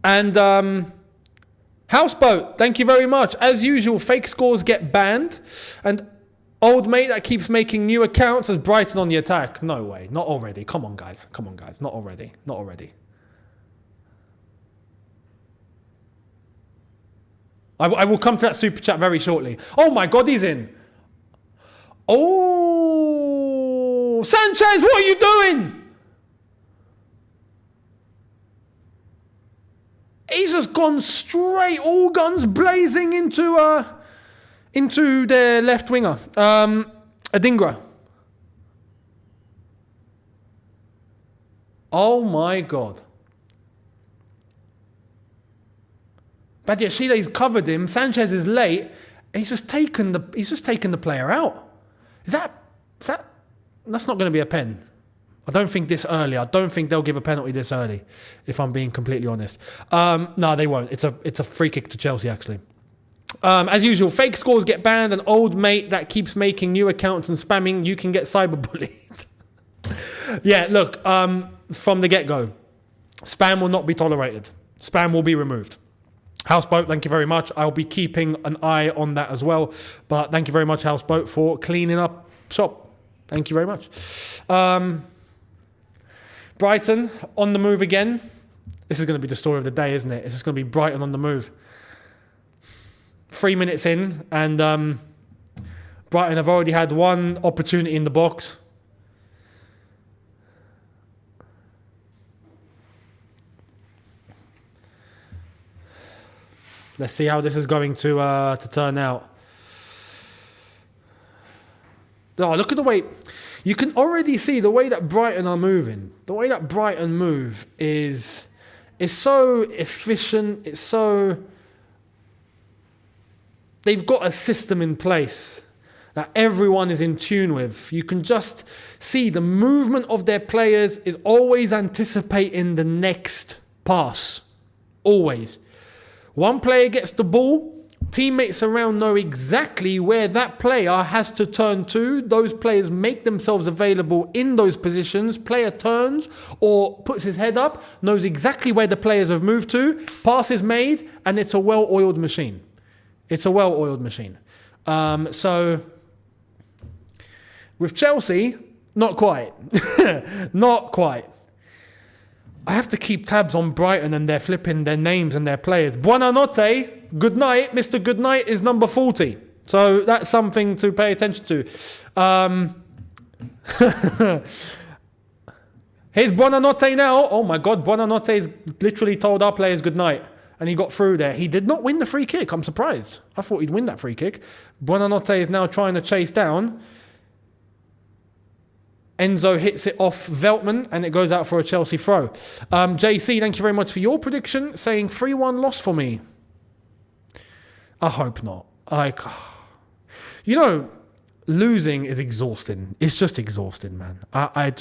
And Houseboat, thank you very much. As usual, fake scores get banned. And old mate that keeps making new accounts as Brighton on the attack. No way. Not already. Come on, guys. Come on, guys. Not already. Not already. I will come to that super chat very shortly. Oh my God, he's in. Oh, Sanchez, what are you doing? He's just gone straight, all guns blazing into their left winger, Adingra. Oh my God. Badiashile's covered him. Sanchez is late. He's just taken the player out. That's not going to be a pen. I don't think this early. I don't think they'll give a penalty this early, if I'm being completely honest. No, they won't. It's a free kick to Chelsea, actually. As usual, fake scores get banned. An old mate that keeps making new accounts and spamming, you can get cyberbullied. Yeah, look, from the get-go, spam will not be tolerated. Spam will be removed. Houseboat, thank you very much. I'll be keeping an eye on that as well. But thank you very much, Houseboat, for cleaning up shop. Thank you very much. Brighton on the move again. This is going to be the story of the day, isn't it? It's just going to be Brighton on the move. 3 minutes in, and Brighton have already had one opportunity in the box. Let's see how this is going to turn out. Oh, look at the way... You can already see the way that Brighton are moving. The way that Brighton move is so efficient. It's so... They've got a system in place that everyone is in tune with. You can just see the movement of their players is always anticipating the next pass. Always. One player gets the ball, Teammates around know exactly where that player has to turn to. Those players make themselves available in those positions. Player turns or puts his head up, knows exactly where the players have moved to. Pass is made, and it's a well-oiled machine. It's a well-oiled machine. So with Chelsea, not quite. Not quite. I have to keep tabs on Brighton and they're flipping their names and their players. Buonanotte, good night. Mr. Goodnight is number 40. So that's something to pay attention to. Here's Buonanotte now. Oh my God, Buonanotte's literally told our players good night. And he got through there. He did not win the free kick. I'm surprised. I thought he'd win that free kick. Buonanotte is now trying to chase down. Enzo hits it off Veltman and it goes out for a Chelsea throw. JC, thank you very much for your prediction, saying 3-1 loss for me. I hope not. Losing is exhausting. It's just exhausting, man. I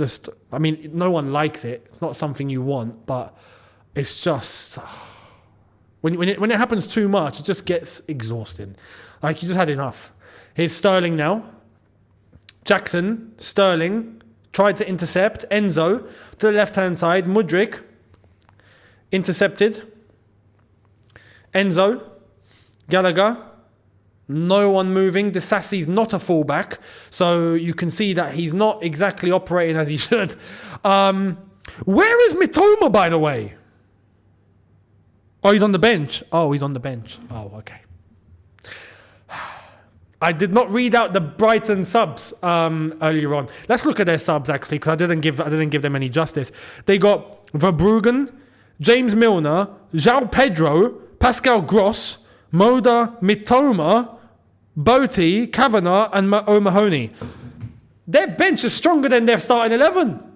mean, no one likes it. It's not something you want, but it's just... When it happens too much, it just gets exhausting. Like, you just had enough. Here's Sterling now. Jackson, Sterling, tried to intercept. Enzo, to the left-hand side. Mudryk, intercepted. Enzo, Gallagher, no one moving. Disasi's not a fullback, so you can see that he's not exactly operating as he should. Where is Mitoma, by the way? Oh, he's on the bench. Oh, okay. I did not read out the Brighton subs earlier on. Let's look at their subs actually, because I didn't give them any justice. They got Verbruggen, James Milner, João Pedro, Pascal Gross, Moda, Mitoma, Botti, Kavanagh, and O'Mahony. Their bench is stronger than their starting 11.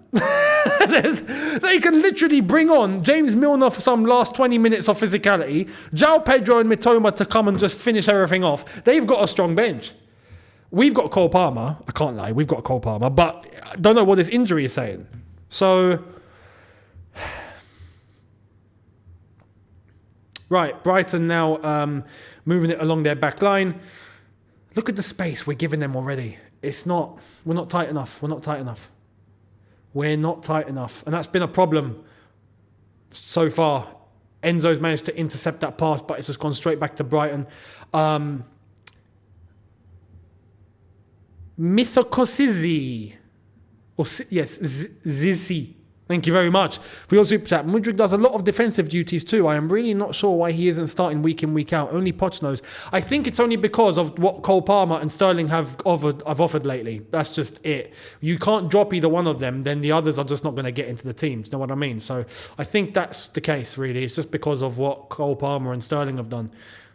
They can literally bring on James Milner for some last 20 minutes of physicality, João Pedro and Mitoma to come and just finish everything off. They've got a strong bench. We've got Cole Palmer. I can't lie, we've got Cole Palmer, but I don't know what this injury is saying. So, right, Brighton now moving it along their back line. Look at the space we're giving them already. We're not tight enough. We're not tight enough. And that's been a problem so far. Enzo's managed to intercept that pass, but it's just gone straight back to Brighton. Mythokosizi. Zizi. Thank you very much for your super chat. Mudryk does a lot of defensive duties too. I am really not sure why he isn't starting week in, week out. Only Poch knows. I think it's only because of what Cole Palmer and Sterling have offered lately. That's just it. You can't drop either one of them, then the others are just not going to get into the team. Do you know what I mean? So I think that's the case, really. It's just because of what Cole Palmer and Sterling have done.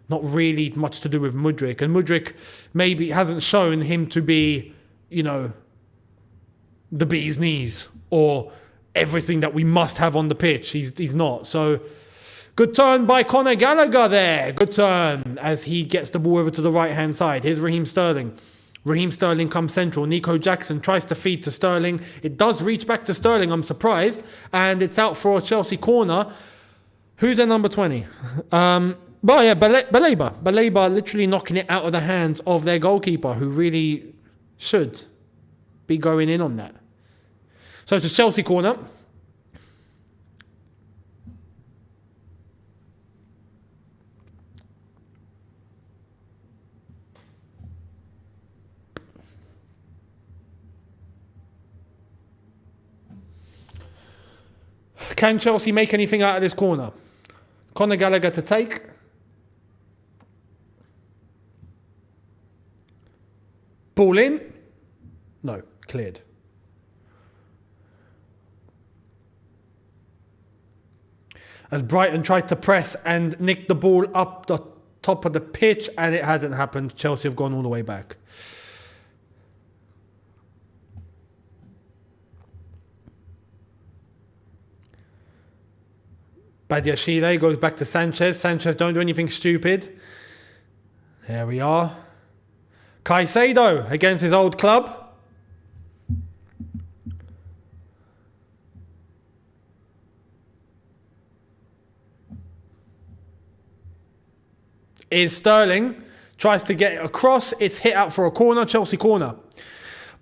Not really much to do with Mudryk. And Mudryk maybe hasn't shown him to be, the bee's knees or everything that we must have on the pitch. He's not. So good turn by Conor Gallagher there. Good turn as he gets the ball over to the right-hand side. Here's Raheem Sterling. Raheem Sterling comes central. Nico Jackson tries to feed to Sterling. It does reach back to Sterling, I'm surprised. And it's out for a Chelsea corner. Who's their number 20? Baleba literally knocking it out of the hands of their goalkeeper, who really should be going in on that. So it's a Chelsea corner. Can Chelsea make anything out of this corner? Conor Gallagher to take. Ball in. No, cleared. As Brighton tried to press and nick the ball up the top of the pitch, and it hasn't happened. Chelsea have gone all the way back. Badiashile goes back to Sanchez. Sanchez, don't do anything stupid. There we are. Caicedo against his old club. is Sterling. Tries to get it across. It's hit out for a corner. Chelsea corner.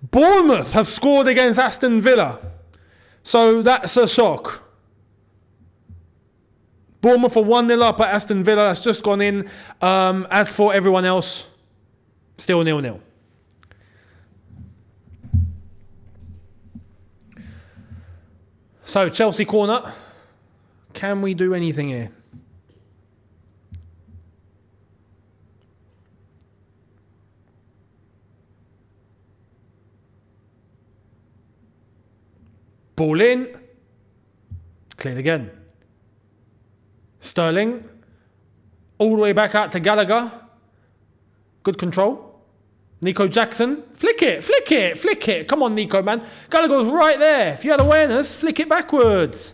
Bournemouth have scored against Aston Villa. So that's a shock. Bournemouth are 1-0 up at Aston Villa. That's just gone in. As for everyone else, still 0-0. So, Chelsea corner. Can we do anything here? Ball in. Cleared again. Sterling. All the way back out to Gallagher. Good control. Nico Jackson. Flick it, flick it, flick it. Come on, Nico, man. Gallagher's right there. If you had awareness, flick it backwards.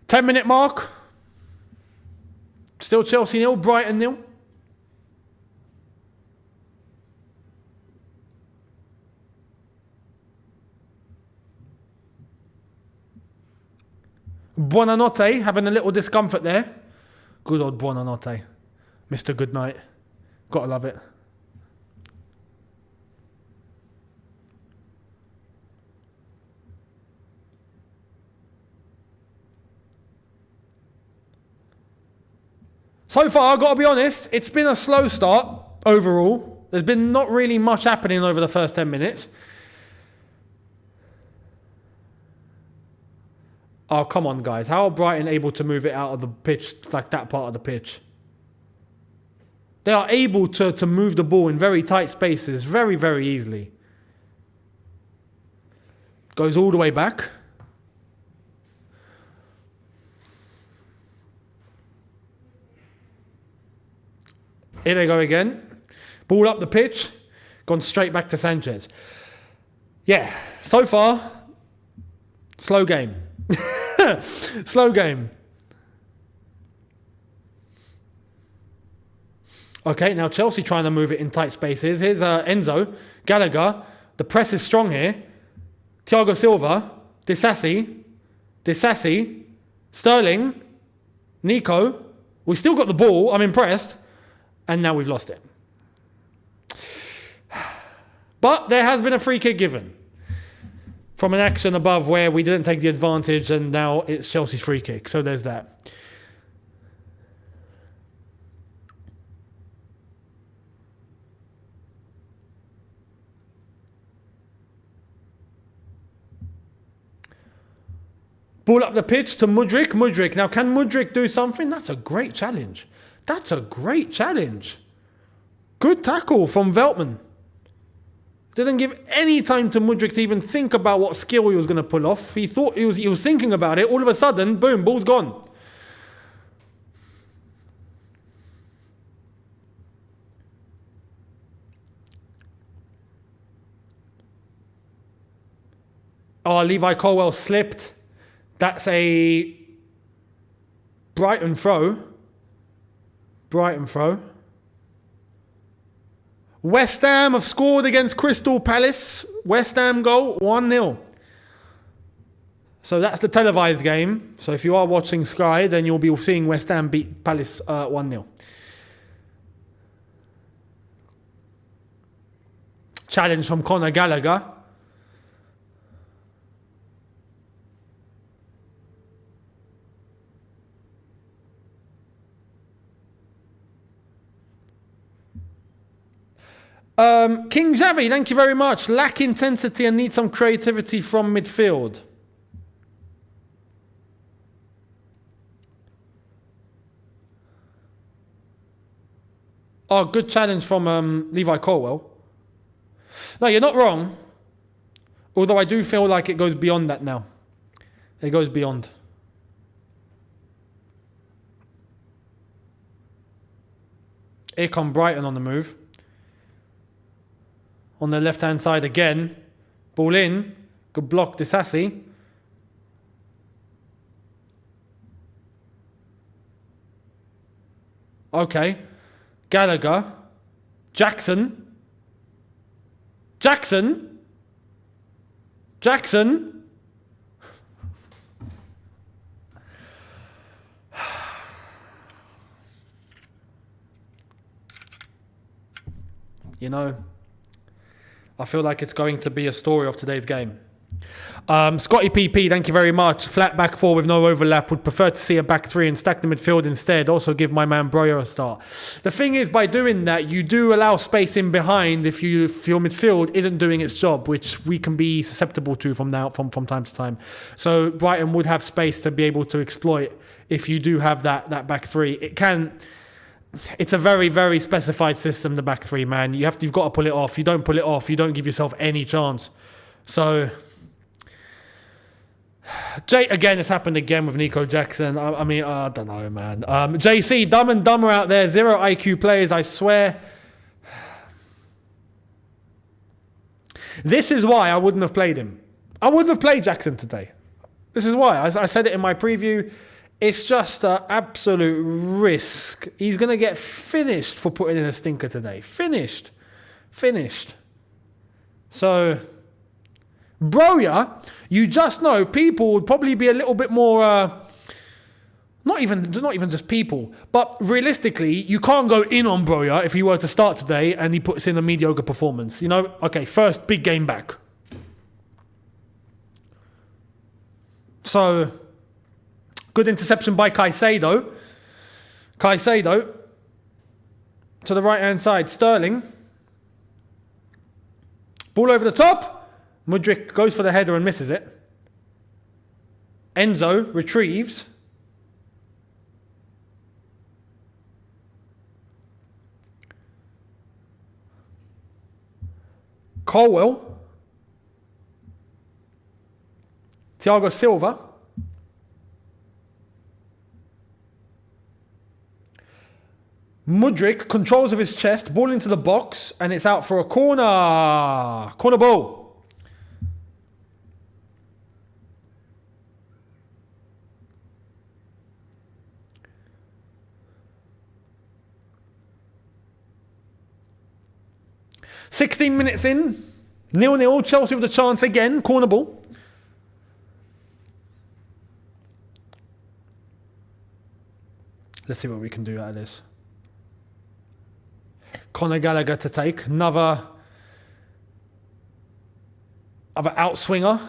Ten-minute mark. Still Chelsea 0, Brighton 0. Buonanotte having a little discomfort there. Good old Buonanotte. Mr. Goodnight. Gotta love it. So far, I've got to be honest, it's been a slow start overall. There's been not really much happening over the first 10 minutes. Oh, come on, guys. How are Brighton able to move it out of the pitch, like that part of the pitch? They are able to move the ball in very tight spaces very, very easily. Goes all the way back. Here they go again. Ball up the pitch. Gone straight back to Sanchez. Yeah, so far, slow game. Slow game. Okay, now Chelsea trying to move it in tight spaces. Here's Enzo. Gallagher. The press is strong here. Thiago Silva. Disassi. Sterling. Nico. We still got the ball. I'm impressed. And now we've lost it. But there has been a free kick given from an action above where we didn't take the advantage, and now it's Chelsea's free kick. So there's that. Ball up the pitch to Mudryk. Mudryk. Now, can Mudryk do something? That's a great challenge. That's a great challenge. Good tackle from Veltman. Didn't give any time to Mudryk to even think about what skill he was going to pull off. He thought he was thinking about it. All of a sudden, boom, ball's gone. Oh, Levi Colwell slipped. That's a Brighton throw. Brighton throw. West Ham have scored against Crystal Palace. West Ham goal, 1-0. So that's the televised game. So if you are watching Sky, then you'll be seeing West Ham beat Palace 1-0. Challenge from Conor Gallagher. King Javi, thank you very much. Lack intensity and need some creativity from midfield. Oh, good challenge from Levi Colwell. No, you're not wrong. Although I do feel like it goes beyond that now. It goes beyond. Here come Brighton on the move. On the left-hand side again. Ball in. Good block, Disassi. Okay. Gallagher. Jackson. Jackson. You know, I feel like it's going to be a story of today's game. Scotty PP, thank you very much. Flat back four with no overlap. Would prefer to see a back three and stack the midfield instead. Also give my man Broyo a start. The thing is, by doing that, you do allow space in behind if your midfield isn't doing its job, which we can be susceptible to from time to time. So Brighton would have space to be able to exploit if you do have that back three. It's a very, very specified system, the back three, man. You've got to pull it off. You don't pull it off, you don't give yourself any chance. So, it's happened again with Nico Jackson. I don't know, man. JC, dumb and dumber out there. 0 IQ players, I swear. This is why I wouldn't have played him. I wouldn't have played Jackson today. This is why. I said it in my preview. It's just an absolute risk. He's going to get finished for putting in a stinker today. Finished. So, Broya, you just know people would probably be a little bit more... not even just people, but realistically, you can't go in on Broya if he were to start today and he puts in a mediocre performance. You know, okay, first big game back. So... good interception by Caicedo. To the right-hand side. Sterling. Ball over the top. Mudryk goes for the header and misses it. Enzo retrieves. Colwell. Thiago Silva. Mudryk controls of his chest, ball into the box, and it's out for a corner. Corner ball. "16 minutes in, 0-0, Chelsea with a chance again, corner ball. Let's see what we can do out of this. Conor Gallagher to take. Another outswinger.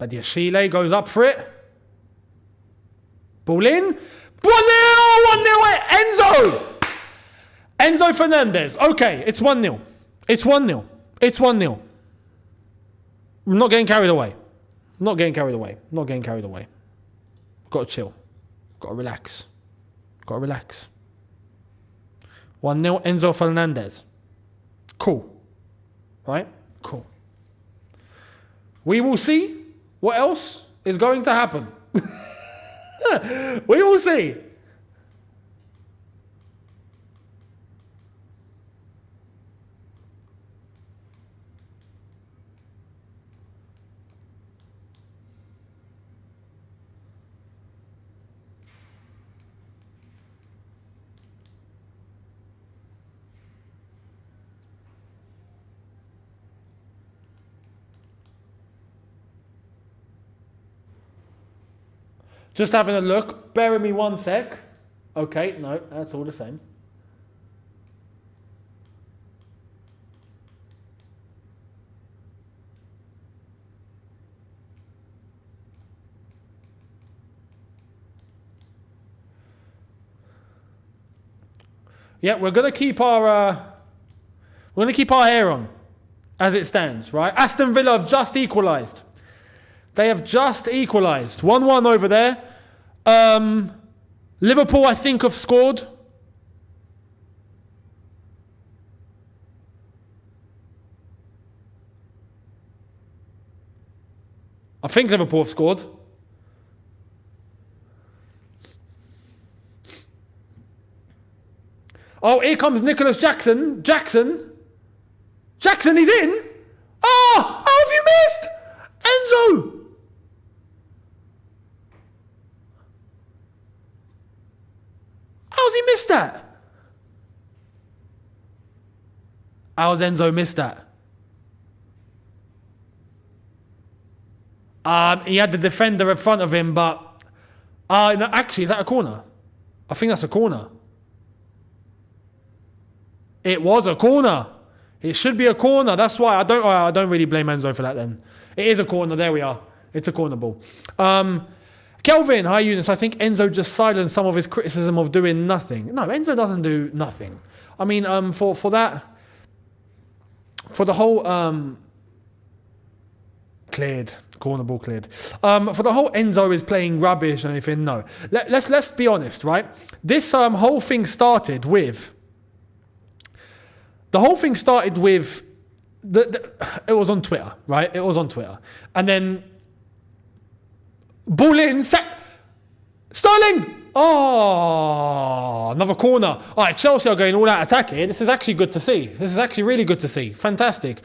Badiashile goes up for it. Ball in. 1-0! 1-0! Enzo! Enzo Fernandez. Okay, it's 1-0. It's 1-0. I'm not getting carried away. Got to chill. Got to relax. 1-0, Enzo Fernandez. Cool. Right? Cool. We will see what else is going to happen. We will see. Just having a look. Bear with me one sec. Okay, no, that's all the same. Yeah, we're gonna keep our hair on as it stands, right? Aston Villa have just equalised. They have just equalised. 1-1 over there. Liverpool, I think, have scored. I think Liverpool have scored. Oh, here comes Nicholas Jackson. Jackson, he's in. Oh, how have you missed? Enzo! How's he missed that? How's Enzo missed that? He had the defender in front of him, but... no, actually, is that a corner? I think that's a corner. It was a corner. It should be a corner. That's why I don't really blame Enzo for that then. It is a corner. There we are. It's a corner ball. Kelvin, hi Younes. I think Enzo just silenced some of his criticism of doing nothing. No, Enzo doesn't do nothing. I mean, for the whole cleared. Corner ball cleared. For the whole Enzo is playing rubbish and anything, no. Let's be honest, right? This whole thing started with... The whole thing started with... it was on Twitter, right? It was on Twitter. And then... Ball in, Sterling! Oh, another corner. All right, Chelsea are going all out attack here. This is actually good to see. This is actually really good to see. Fantastic.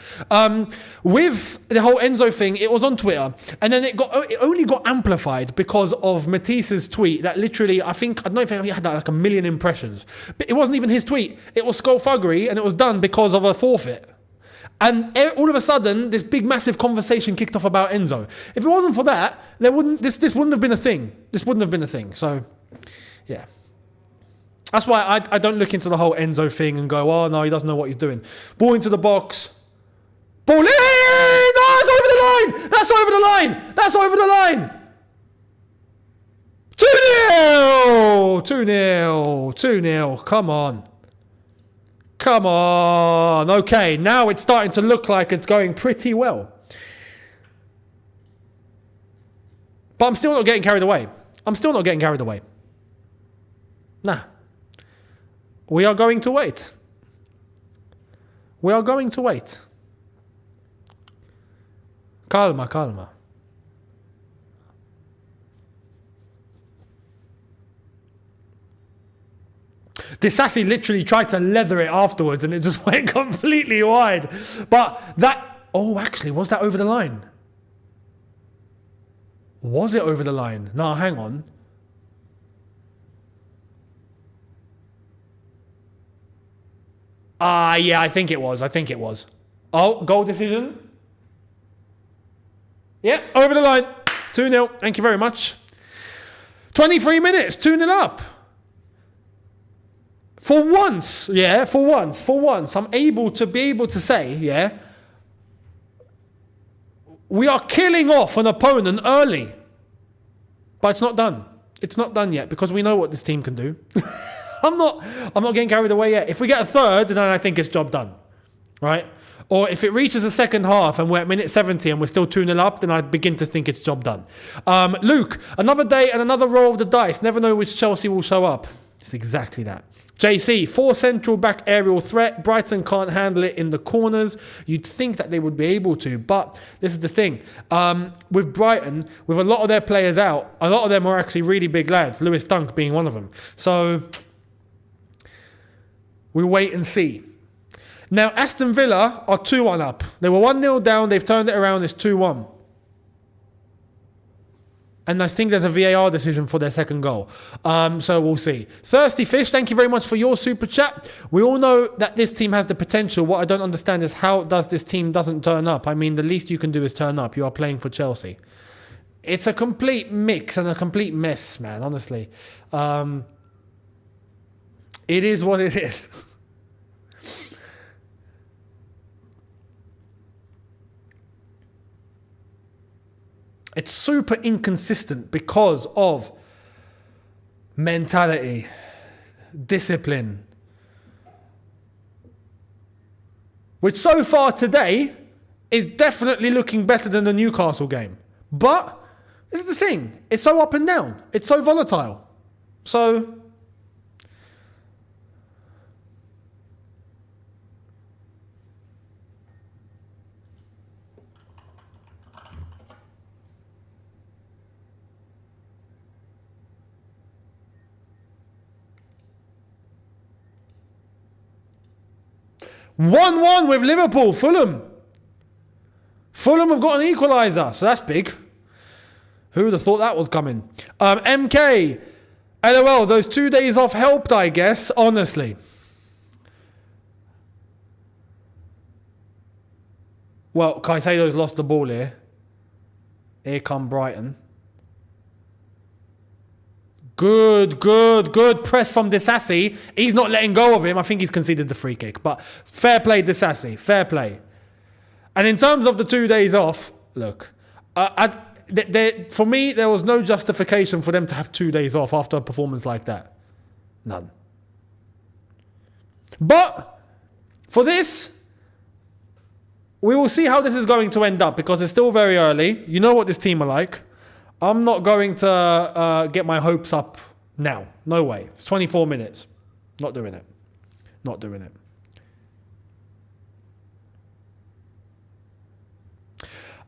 With the whole Enzo thing, it was on Twitter, and then it only got amplified because of Matisse's tweet that literally, I don't know if he had like 1 million impressions, but it wasn't even his tweet. It was skullfuggery, and it was done because of a forfeit. And all of a sudden, this big, massive conversation kicked off about Enzo. If it wasn't for that, this wouldn't have been a thing. This wouldn't have been a thing. So, yeah. That's why I don't look into the whole Enzo thing and go, oh, no, he doesn't know what he's doing. Ball into the box. Ball in! No, that's over the line! That's over the line! That's over the line! 2-0! 2-0. 2-0. Come on. Come on. Okay, now it's starting to look like it's going pretty well. But I'm still not getting carried away. Nah. We are going to wait. Calma. Disassi literally tried to leather it afterwards and it just went completely wide. But that... Oh, actually, was that over the line? Was it over the line? No, hang on. Yeah, I think it was. Oh, goal decision. Yeah, over the line. 2-0. Thank you very much. 23 minutes. 2-0 up. For once, I'm able to say, yeah, we are killing off an opponent early. But it's not done. It's not done yet because we know what this team can do. I'm not getting carried away yet. If we get a third, then I think it's job done. Right? Or if it reaches the second half and we're at minute 70 and we're still 2-0 up, then I begin to think it's job done. Luke, another day and another roll of the dice. Never know which Chelsea will show up. It's exactly that. JC, 4 central back aerial threat. Brighton can't handle it in the corners. You'd think that they would be able to, but this is the thing. With Brighton, with a lot of their players out, a lot of them are actually really big lads, Lewis Dunk being one of them. So, we wait and see. Now, Aston Villa are 2-1 up. They were 1-0 down, they've turned it around, it's 2-1. And I think there's a VAR decision for their second goal. So we'll see. Thirsty Fish, thank you very much for your super chat. We all know that this team has the potential. What I don't understand is how does this team doesn't turn up? I mean, the least you can do is turn up. You are playing for Chelsea. It's a complete mix and a complete mess, man, honestly. It is what it is. It's super inconsistent because of mentality, discipline, which so far today is definitely looking better than the Newcastle game. But this is the thing. It's so up and down. It's so volatile. So... 1-1 with Liverpool, Fulham. Fulham have got an equaliser, so that's big. Who would have thought that was coming? MK, LOL, those 2 days off helped, I guess, honestly. Well, Caicedo's lost the ball here. Here come Brighton. Good press from Disasi. He's not letting go of him. I think he's conceded the free kick. But fair play, Disasi. Fair play. And in terms of the 2 days off, look, for me, there was no justification for them to have 2 days off after a performance like that. None. But for this, we will see how this is going to end up because it's still very early. You know what this team are like. I'm not going to get my hopes up now. No way. It's 24 minutes. Not doing it. Not doing it.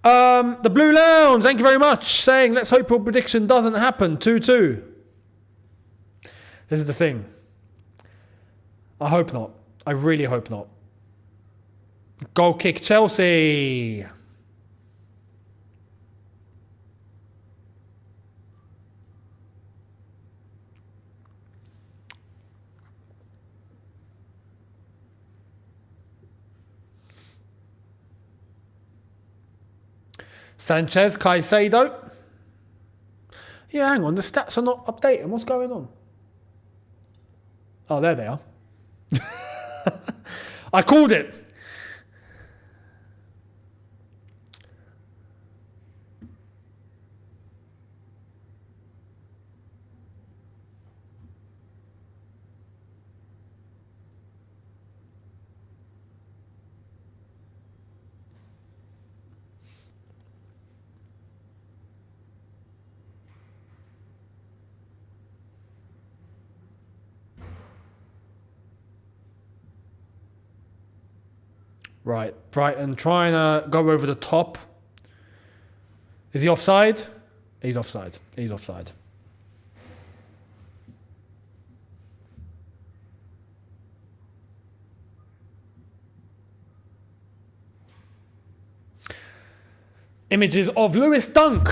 The Blue Lounge, thank you very much. Saying, let's hope your prediction doesn't happen. 2-2. This is the thing. I hope not. I really hope not. Goal kick Chelsea. Sanchez, Caicedo. Yeah, hang on. The stats are not updating. What's going on? Oh, there they are. I called it. Right, Brighton trying to go over the top. Is he offside? He's offside. He's offside. Images of Lewis Dunk.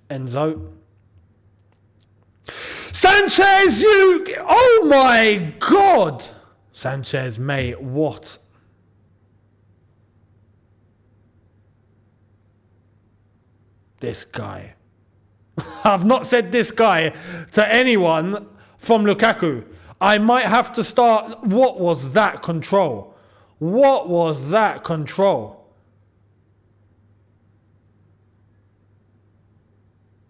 Enzo. Sanchez, you... Oh my God! Sanchez, mate, what? This guy. I've not said this guy to anyone from Lukaku. I might have to start... What was that control? What was that control?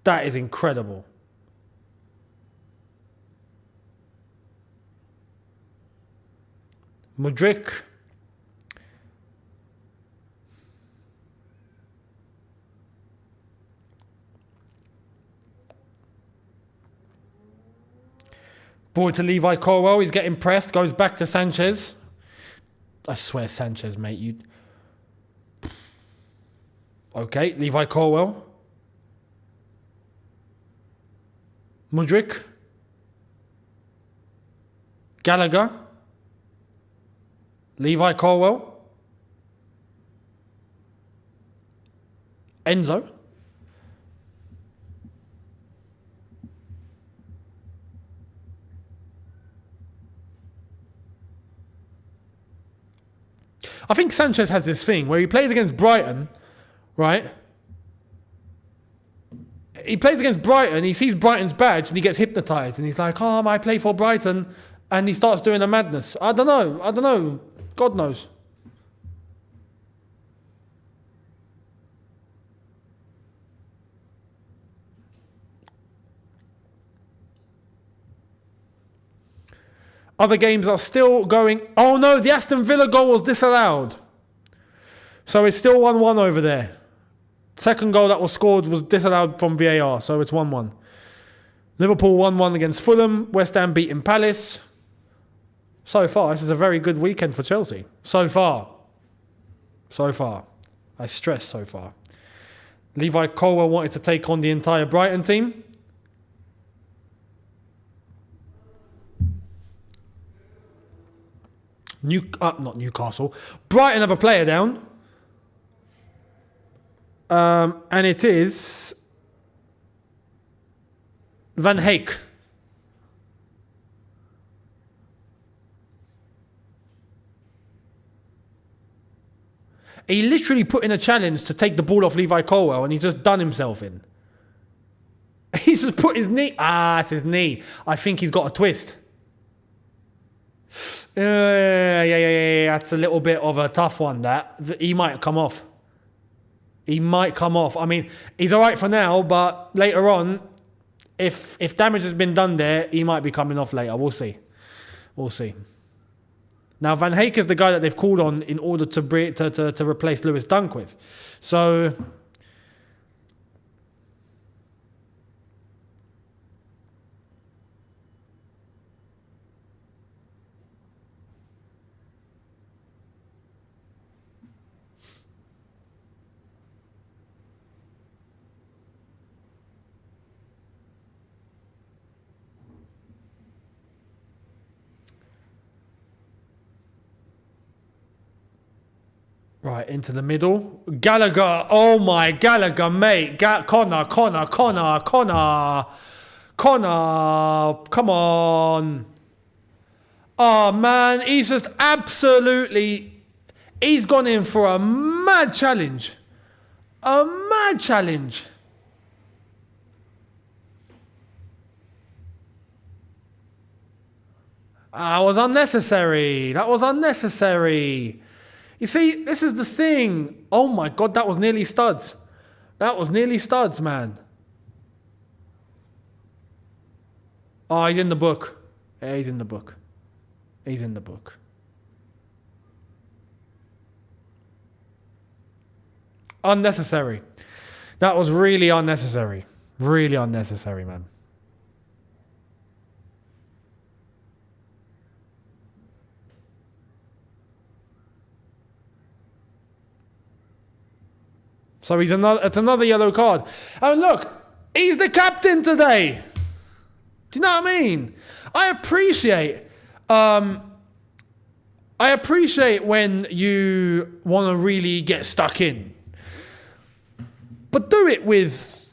That is incredible. Mudryk. Ball to Levi Colwell. He's getting pressed. Goes back to Sanchez. I swear, Sanchez, mate. You. Okay, Levi Colwell. Mudryk. Gallagher. Levi Colwell. Enzo. I think Sanchez has this thing where he plays against Brighton, right? He plays against Brighton, he sees Brighton's badge and he gets hypnotised and he's like, oh, I play for Brighton, and he starts doing a madness. I don't know. God knows. Other games are still going. Oh no, the Aston Villa goal was disallowed. So it's still 1-1 over there. Second goal that was scored was disallowed from VAR, so it's 1-1. Liverpool 1-1 against Fulham. West Ham beating Palace. So far, this is a very good weekend for Chelsea. So far. I stress so far. Levi Colwell wanted to take on the entire Brighton team. Not Newcastle. Brighton have a player down. And it is Van Heek. He literally put in a challenge to take the ball off Levi Colwill, and he's just done himself in. He's just put his knee. It's his knee. I think he's got a twist. Yeah. That's a little bit of a tough one, that. He might come off. He might come off. I mean, he's all right for now, but later on, if damage has been done there, he might be coming off later. We'll see. Now, Van Heek is the guy that they've called on in order to replace Lewis Dunk with. So, right, into the middle. Gallagher. Oh my, Gallagher, mate. Connor. Come on. Oh, man. He's just absolutely... He's gone in for a mad challenge. That was unnecessary. You see, this is the thing. Oh my God, that was nearly studs. Man. Oh, he's in the book. Yeah, he's in the book. Unnecessary. That was really unnecessary. Really unnecessary, man. So it's another yellow card. And look, he's the captain today. Do you know what I mean? I appreciate when you want to really get stuck in. But do it with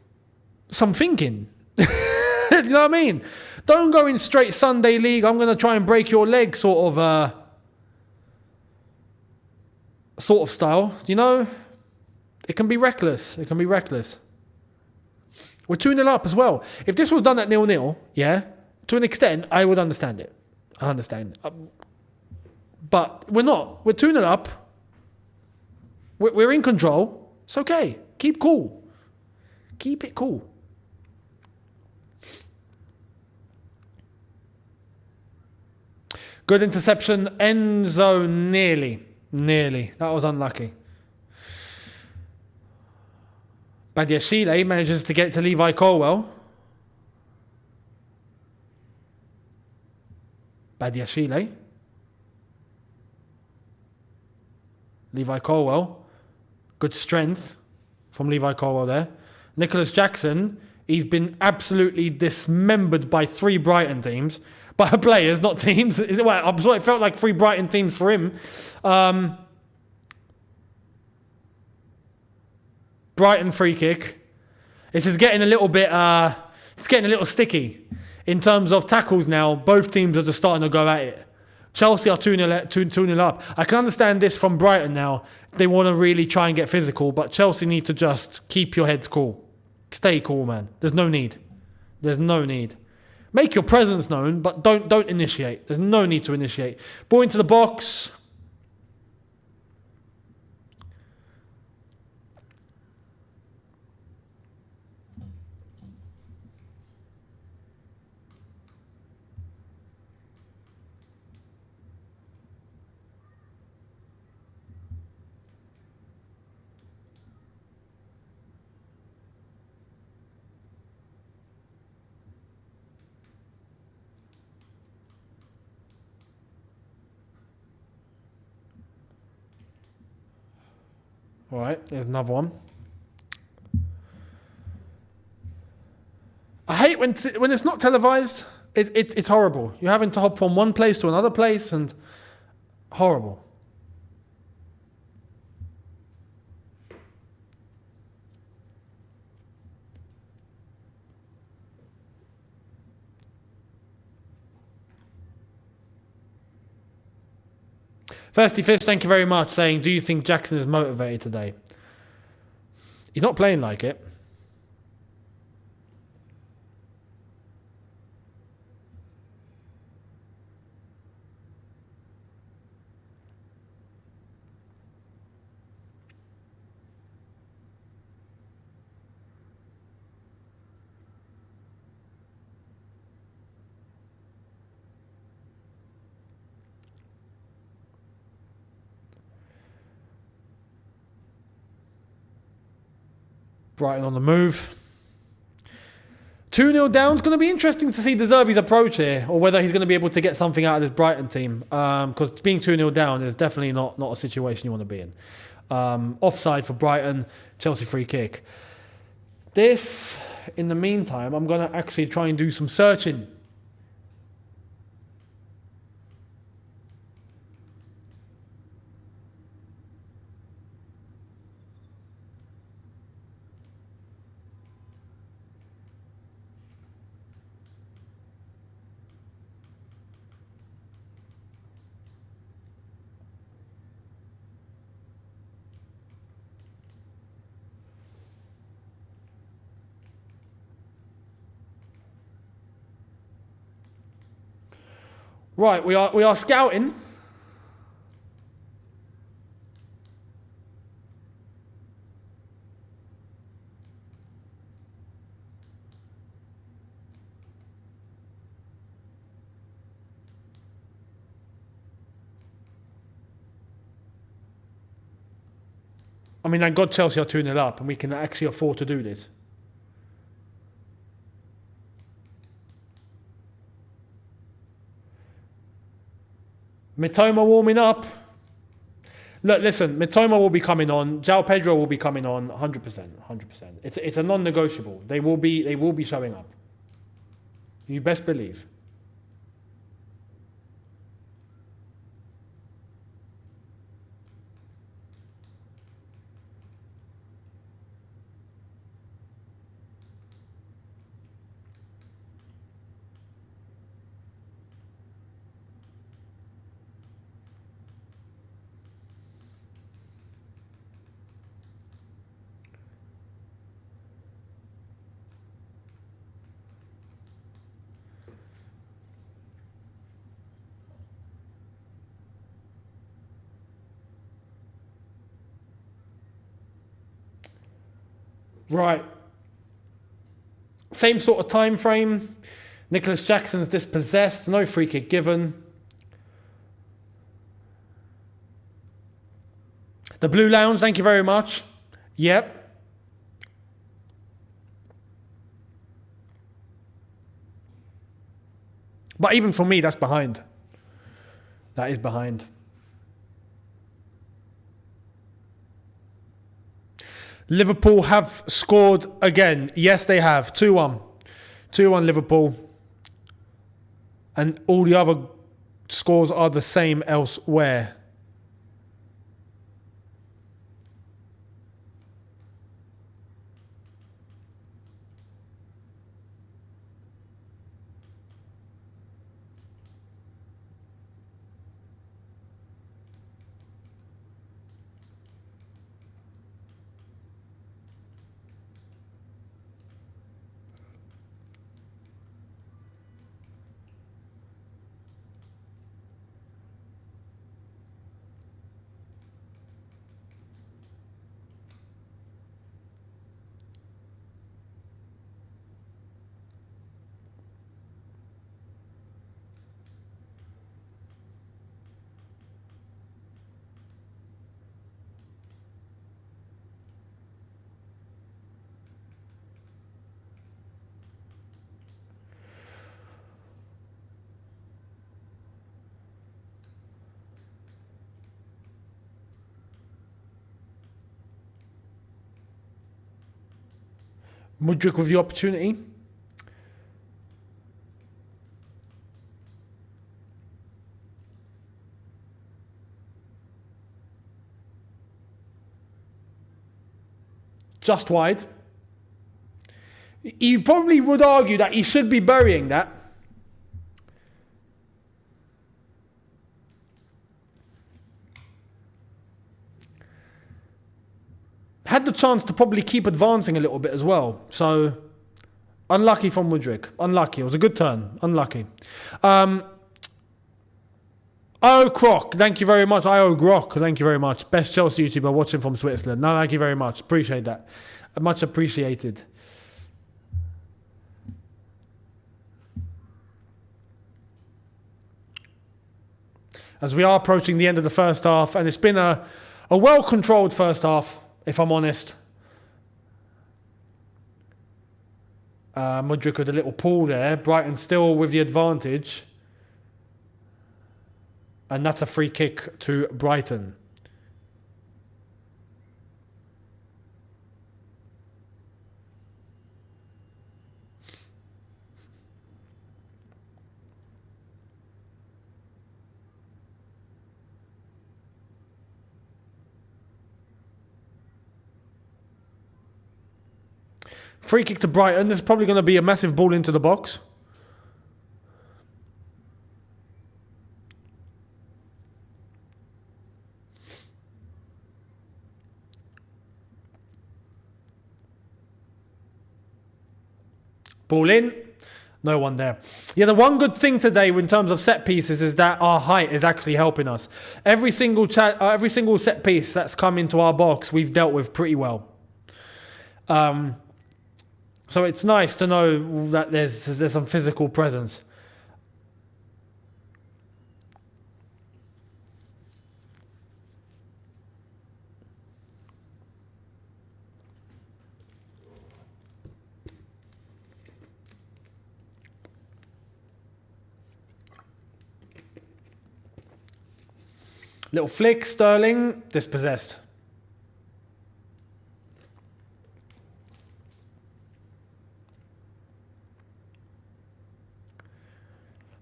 some thinking. Do you know what I mean? Don't go in straight Sunday league, I'm going to try and break your leg sort of style. You know? It can be reckless. We're 2-0 up as well. If this was done at 0-0, yeah, to an extent, I would understand it. I understand. But we're not. We're 2-0 up. We're in control. It's okay. Keep cool. Keep it cool. Good interception. Enzo nearly. That was unlucky. Badiashile manages to get to Levi Colwill. Levi Colwill. Good strength from Levi Colwill there. Nicholas Jackson, he's been absolutely dismembered by 3 Brighton teams. By players, not teams. I'm sure it felt like 3 Brighton teams for him. Brighton free kick. This is getting a little bit, it's getting a little sticky in terms of tackles now. Both teams are just starting to go at it. Chelsea are 2-0 up. I can understand this from Brighton now. They want to really try and get physical, but Chelsea need to just keep your heads cool. Stay cool, man. There's no need. Make your presence known, but don't initiate. There's no need to initiate. Ball into the box. All right, there's another one. I hate when it's not televised. It's horrible. You're having to hop from one place to another place, and horrible. Thirsty Fish, thank you very much, saying, do you think Jackson is motivated today? He's not playing like it. Brighton on the move. 2-0 down. It's going to be interesting to see De Zerbi's approach here, or whether he's going to be able to get something out of this Brighton team. Because being 2-0 down is definitely not a situation you want to be in. Offside for Brighton. Chelsea free kick. This, in the meantime, I'm going to actually try and do some searching. Right, we are scouting. I mean, thank God Chelsea are 2-0 up and we can actually afford to do this. Mitoma warming up. Look, listen, Mitoma will be coming on. João Pedro will be coming on 100%. 100%. It's a non-negotiable. They will be showing up. You best believe. Right. Same sort of time frame. Nicholas Jackson's dispossessed. No free kick given. The Blue Lounge, thank you very much. Yep. But even for me, that's behind. That is behind. Liverpool have scored again. Yes, they have. 2-1. 2-1 Liverpool. And all the other scores are the same elsewhere. Mudryk with the opportunity. Just wide. You probably would argue that he should be burying that. chance to probably keep advancing a little bit as well. So, unlucky from Mudryk. Unlucky. It was a good turn. Unlucky. Croc, thank you very much. Grok, thank you very much. Best Chelsea YouTuber watching from Switzerland. No, thank you very much. Appreciate that. Much appreciated. As we are approaching the end of the first half, and it's been a well-controlled first half, if I'm honest. Mudryk with a little pull there. Brighton still with the advantage. And that's a free kick to Brighton. Free kick to Brighton. This is probably going to be a massive ball into the box. Ball in. No one there. Yeah, the one good thing today in terms of set pieces is that our height is actually helping us. Every single set piece that's come into our box, we've dealt with pretty well. So it's nice to know that there's some physical presence. Little flick, Sterling, dispossessed.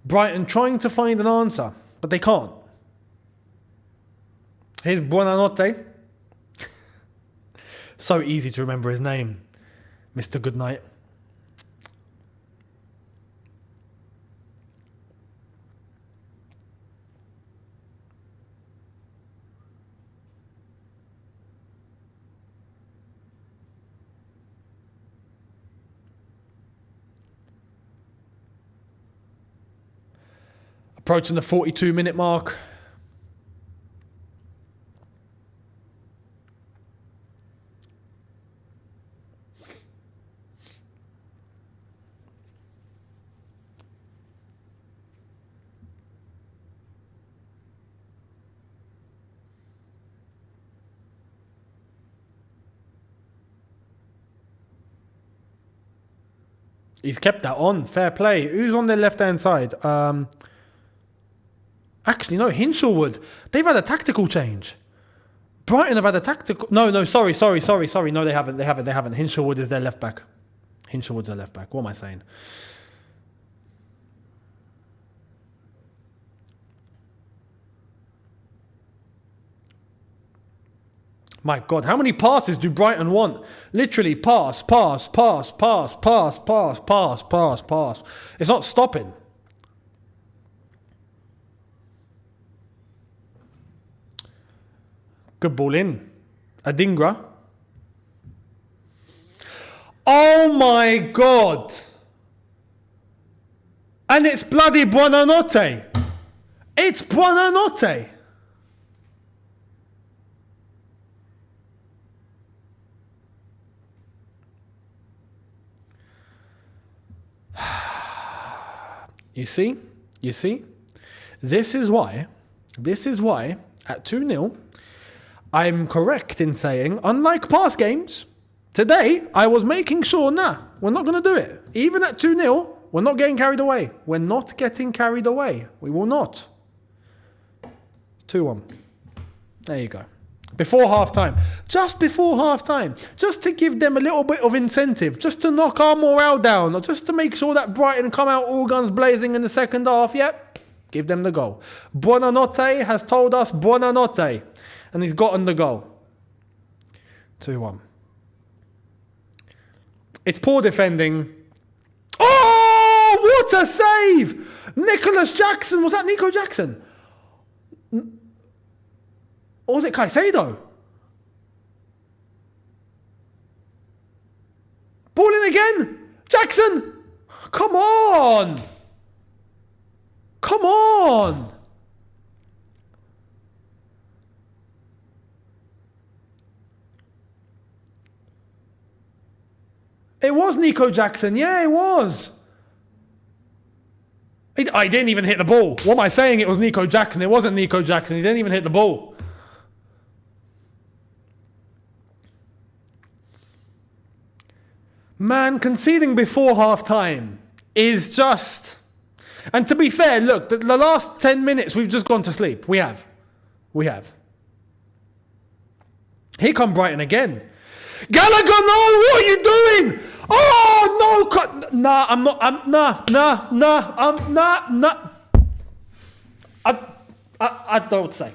Brighton trying to find an answer, but they can't. Here's Buonanotte. So easy to remember his name. Mr. Goodnight. Approaching the 42-minute mark. He's kept that on. Fair play. Who's on their left-hand side? Actually, no, Hinshelwood. They've had a tactical change. Brighton have had a tactical... No, sorry. No, they haven't. Hinshelwood is their left back. Hinshelwood's their left back. What am I saying? My God, how many passes do Brighton want? Literally pass. It's not stopping. Good ball in. Adingra. Oh my God. And it's bloody Buonanotte. It's Buonanotte. You see? This is why at 2-0, I'm correct in saying, unlike past games, today I was making sure, we're not going to do it. Even at 2-0, we're not getting carried away. We're not getting carried away. We will not. 2-1. There you go. Before half-time. Just before half-time. Just to give them a little bit of incentive. Just to knock our morale down. Or just to make sure that Brighton come out all guns blazing in the second half. Yep. Give them the goal. Buonanotte has told us Buonanotte. And he's gotten the goal. 2-1. It's poor defending. Oh, what a save! Nicholas Jackson. Was that Nico Jackson? Or was it Caicedo? Ball in again. Jackson. Come on. Come on. It was Nico Jackson. Yeah, it was. I didn't even hit the ball. What am I saying? It was Nico Jackson. It wasn't Nico Jackson. He didn't even hit the ball. Man, conceding before half-time is just... And to be fair, look, the last 10 minutes, we've just gone to sleep. We have. Here come Brighton again. Gallagher, no! What are you doing? Oh, no! Nah, I'm not... I don't say.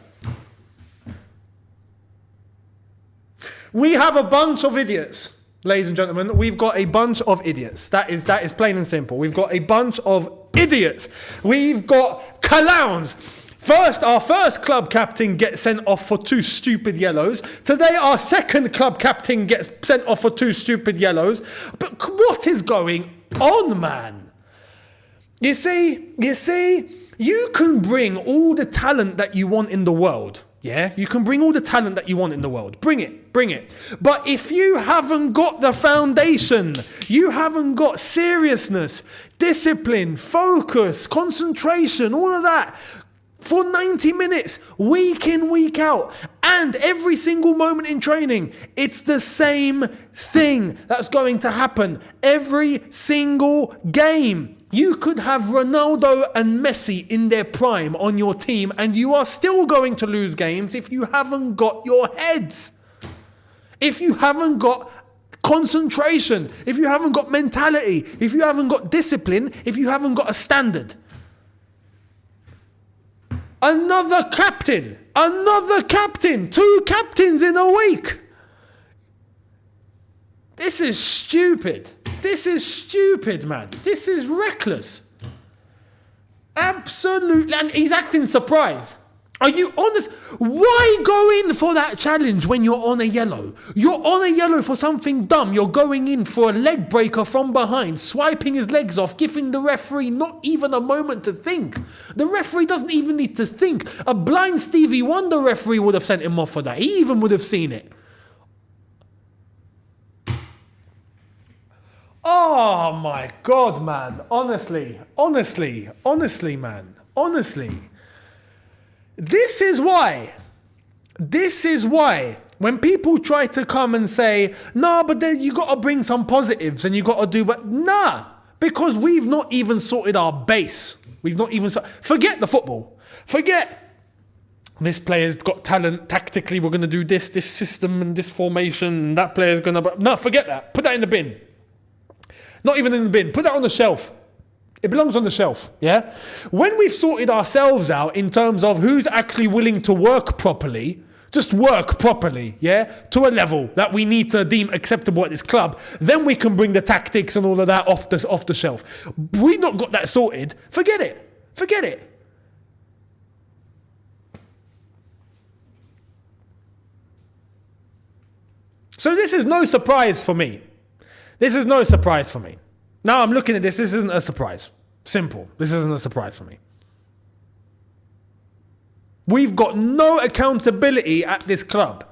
We have a bunch of idiots. Ladies and gentlemen, we've got a bunch of idiots. That is plain and simple. We've got a bunch of idiots. We've got clowns. Our first club captain gets sent off for 2 stupid yellows. Today, our second club captain gets sent off for 2 stupid yellows. But what is going on, man? You see, you can bring all the talent that you want in the world. Yeah, you can bring all the talent that you want in the world. Bring it. But if you haven't got the foundation, you haven't got seriousness, discipline, focus, concentration, all of that, for 90 minutes, week in, week out, and every single moment in training, it's the same thing that's going to happen every single game. You could have Ronaldo and Messi in their prime on your team, and you are still going to lose games if you haven't got your heads. If you haven't got concentration, if you haven't got mentality, if you haven't got discipline, if you haven't got a standard. Another captain, 2 captains in a week. This is stupid. Man. This is reckless. Absolutely. And he's acting surprised. Are you honest? Why go in for that challenge when you're on a yellow? You're on a yellow for something dumb. You're going in for a leg breaker from behind, swiping his legs off, giving the referee not even a moment to think. The referee doesn't even need to think. A blind Stevie Wonder referee would have sent him off for that. He even would have seen it. Oh my God, man. Honestly, man. Honestly. This is why when people try to come and say, nah, but then you got to bring some positives and you got to do, but nah, because we've not even sorted our base. Forget the football. Forget this player's got talent. Tactically, we're going to do this system and this formation. And that player's going to, no, forget that. Put that in the bin. Not even in the bin. Put that on the shelf. It belongs on the shelf, yeah? When we've sorted ourselves out in terms of who's actually willing to work properly, just work properly, yeah, to a level that we need to deem acceptable at this club, then we can bring the tactics and all of that off the shelf. We've not got that sorted. Forget it. So this is no surprise for me. Now I'm looking at this isn't a surprise. Simple. This isn't a surprise for me. We've got no accountability at this club.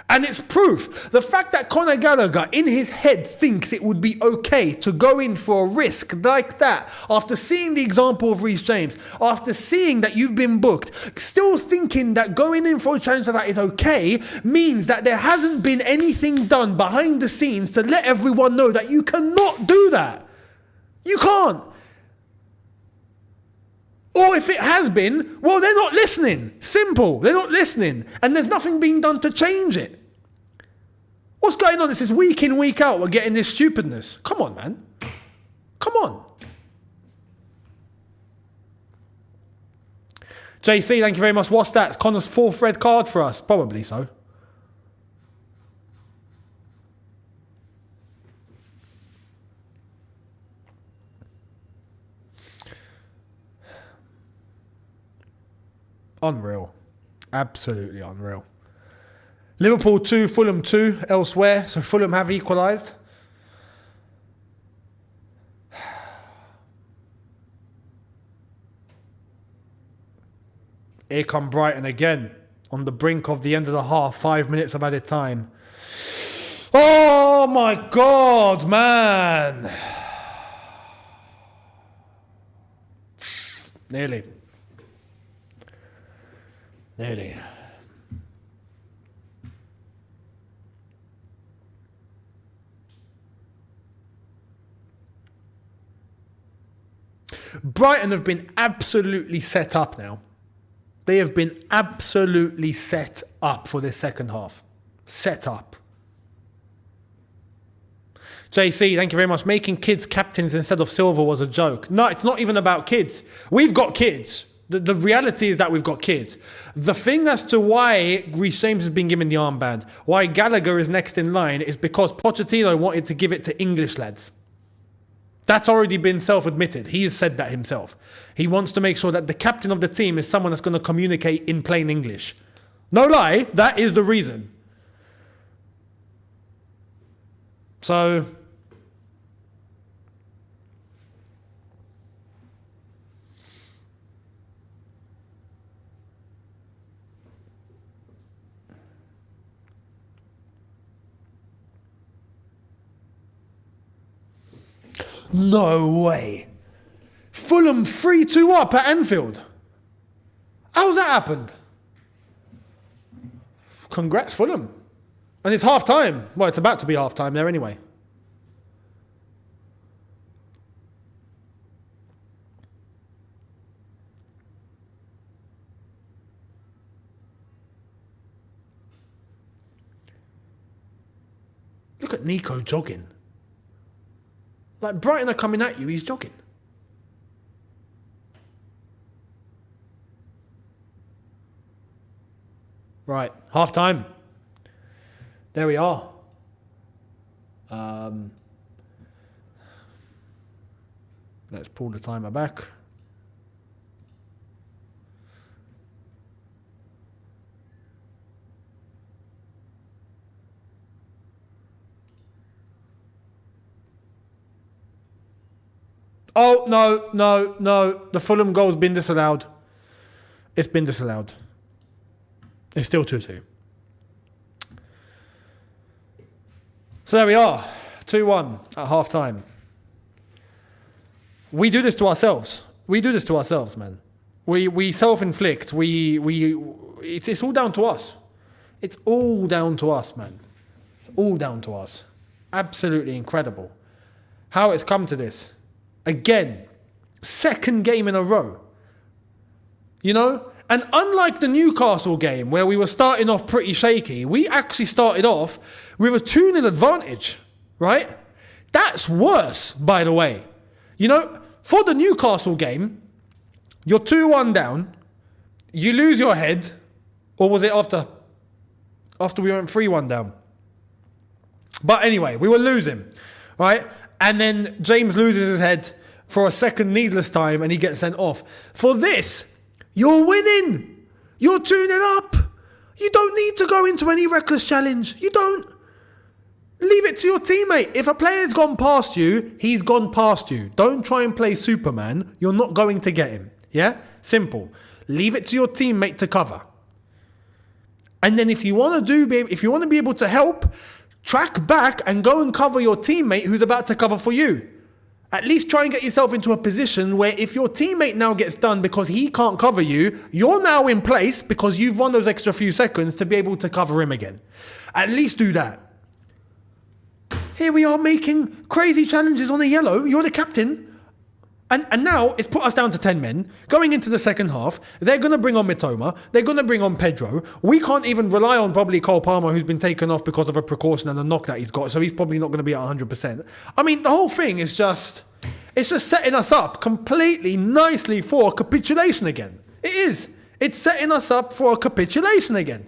And it's proof. The fact that Conor Gallagher in his head thinks it would be okay to go in for a risk like that, after seeing the example of Reece James, after seeing that you've been booked, still thinking that going in for a challenge like that is okay, means that there hasn't been anything done behind the scenes to let everyone know that you cannot do that. You can't. Or if it has been, well, they're not listening. Simple. They're not listening. And there's nothing being done to change it. What's going on? This is week in, week out. We're getting this stupidness. Come on, man. Come on. JC, thank you very much. What's that? It's Connor's 4th red card for us. Probably so. Unreal. Absolutely unreal. Liverpool 2, Fulham 2 elsewhere. So Fulham have equalised. Here come Brighton again on the brink of the end of the half, 5 minutes of added time. Oh my God, man. Nearly. Brighton have been absolutely set up now. They have been absolutely set up for this second half. Set up. JC, thank you very much. Making kids captains instead of Silva was a joke. No, it's not even about kids. We've got kids. The reality is that we've got kids. The thing as to why Reece James has been given the armband, why Gallagher is next in line, is because Pochettino wanted to give it to English lads. That's already been self-admitted. He has said that himself. He wants to make sure that the captain of the team is someone that's going to communicate in plain English. No lie, that is the reason. So, no way. Fulham 3-2 up at Anfield. How's that happened? Congrats, Fulham. And it's half time. Well, it's about to be half time there anyway. Look at Nico jogging. Like Brighton are coming at you, he's jogging. Right, half time. There we are. Let's pull the timer back. Oh, no. The Fulham goal's been disallowed. It's been disallowed. It's still 2-2. So there we are. 2-1 at half time. We do this to ourselves. Man. We self-inflict. It's all down to us. It's all down to us, man. It's all down to us. Absolutely incredible. How it's come to this. Again, second game in a row. You know? And unlike the Newcastle game, where we were starting off pretty shaky, we actually started off with a 2-0 advantage, right? That's worse, by the way. You know, for the Newcastle game, you're 2-1 down, you lose your head, or was it after we went 3-1 down? But anyway, we were losing, right? And then James loses his head for a second needless time and he gets sent off. For this, you're winning. You're 2-0 up. You don't need to go into any reckless challenge. You don't. Leave it to your teammate. If a player's gone past you, he's gone past you. Don't try and play Superman. You're not going to get him. Yeah? Simple. Leave it to your teammate to cover. And then if you want to be able to help, track back and go and cover your teammate who's about to cover for you. At least try and get yourself into a position where if your teammate now gets done because he can't cover you, you're now in place because you've won those extra few seconds to be able to cover him again. At least do that. Here we are making crazy challenges on a yellow. You're the captain. And now it's put us down to 10 men. Going into the second half, they're going to bring on Mitoma. They're going to bring on Pedro. We can't even rely on probably Cole Palmer, who's been taken off because of a precaution and a knock that he's got. So he's probably not going to be at 100%. I mean, the whole thing is it's just setting us up completely nicely for capitulation again. It is. It's setting us up for a capitulation again.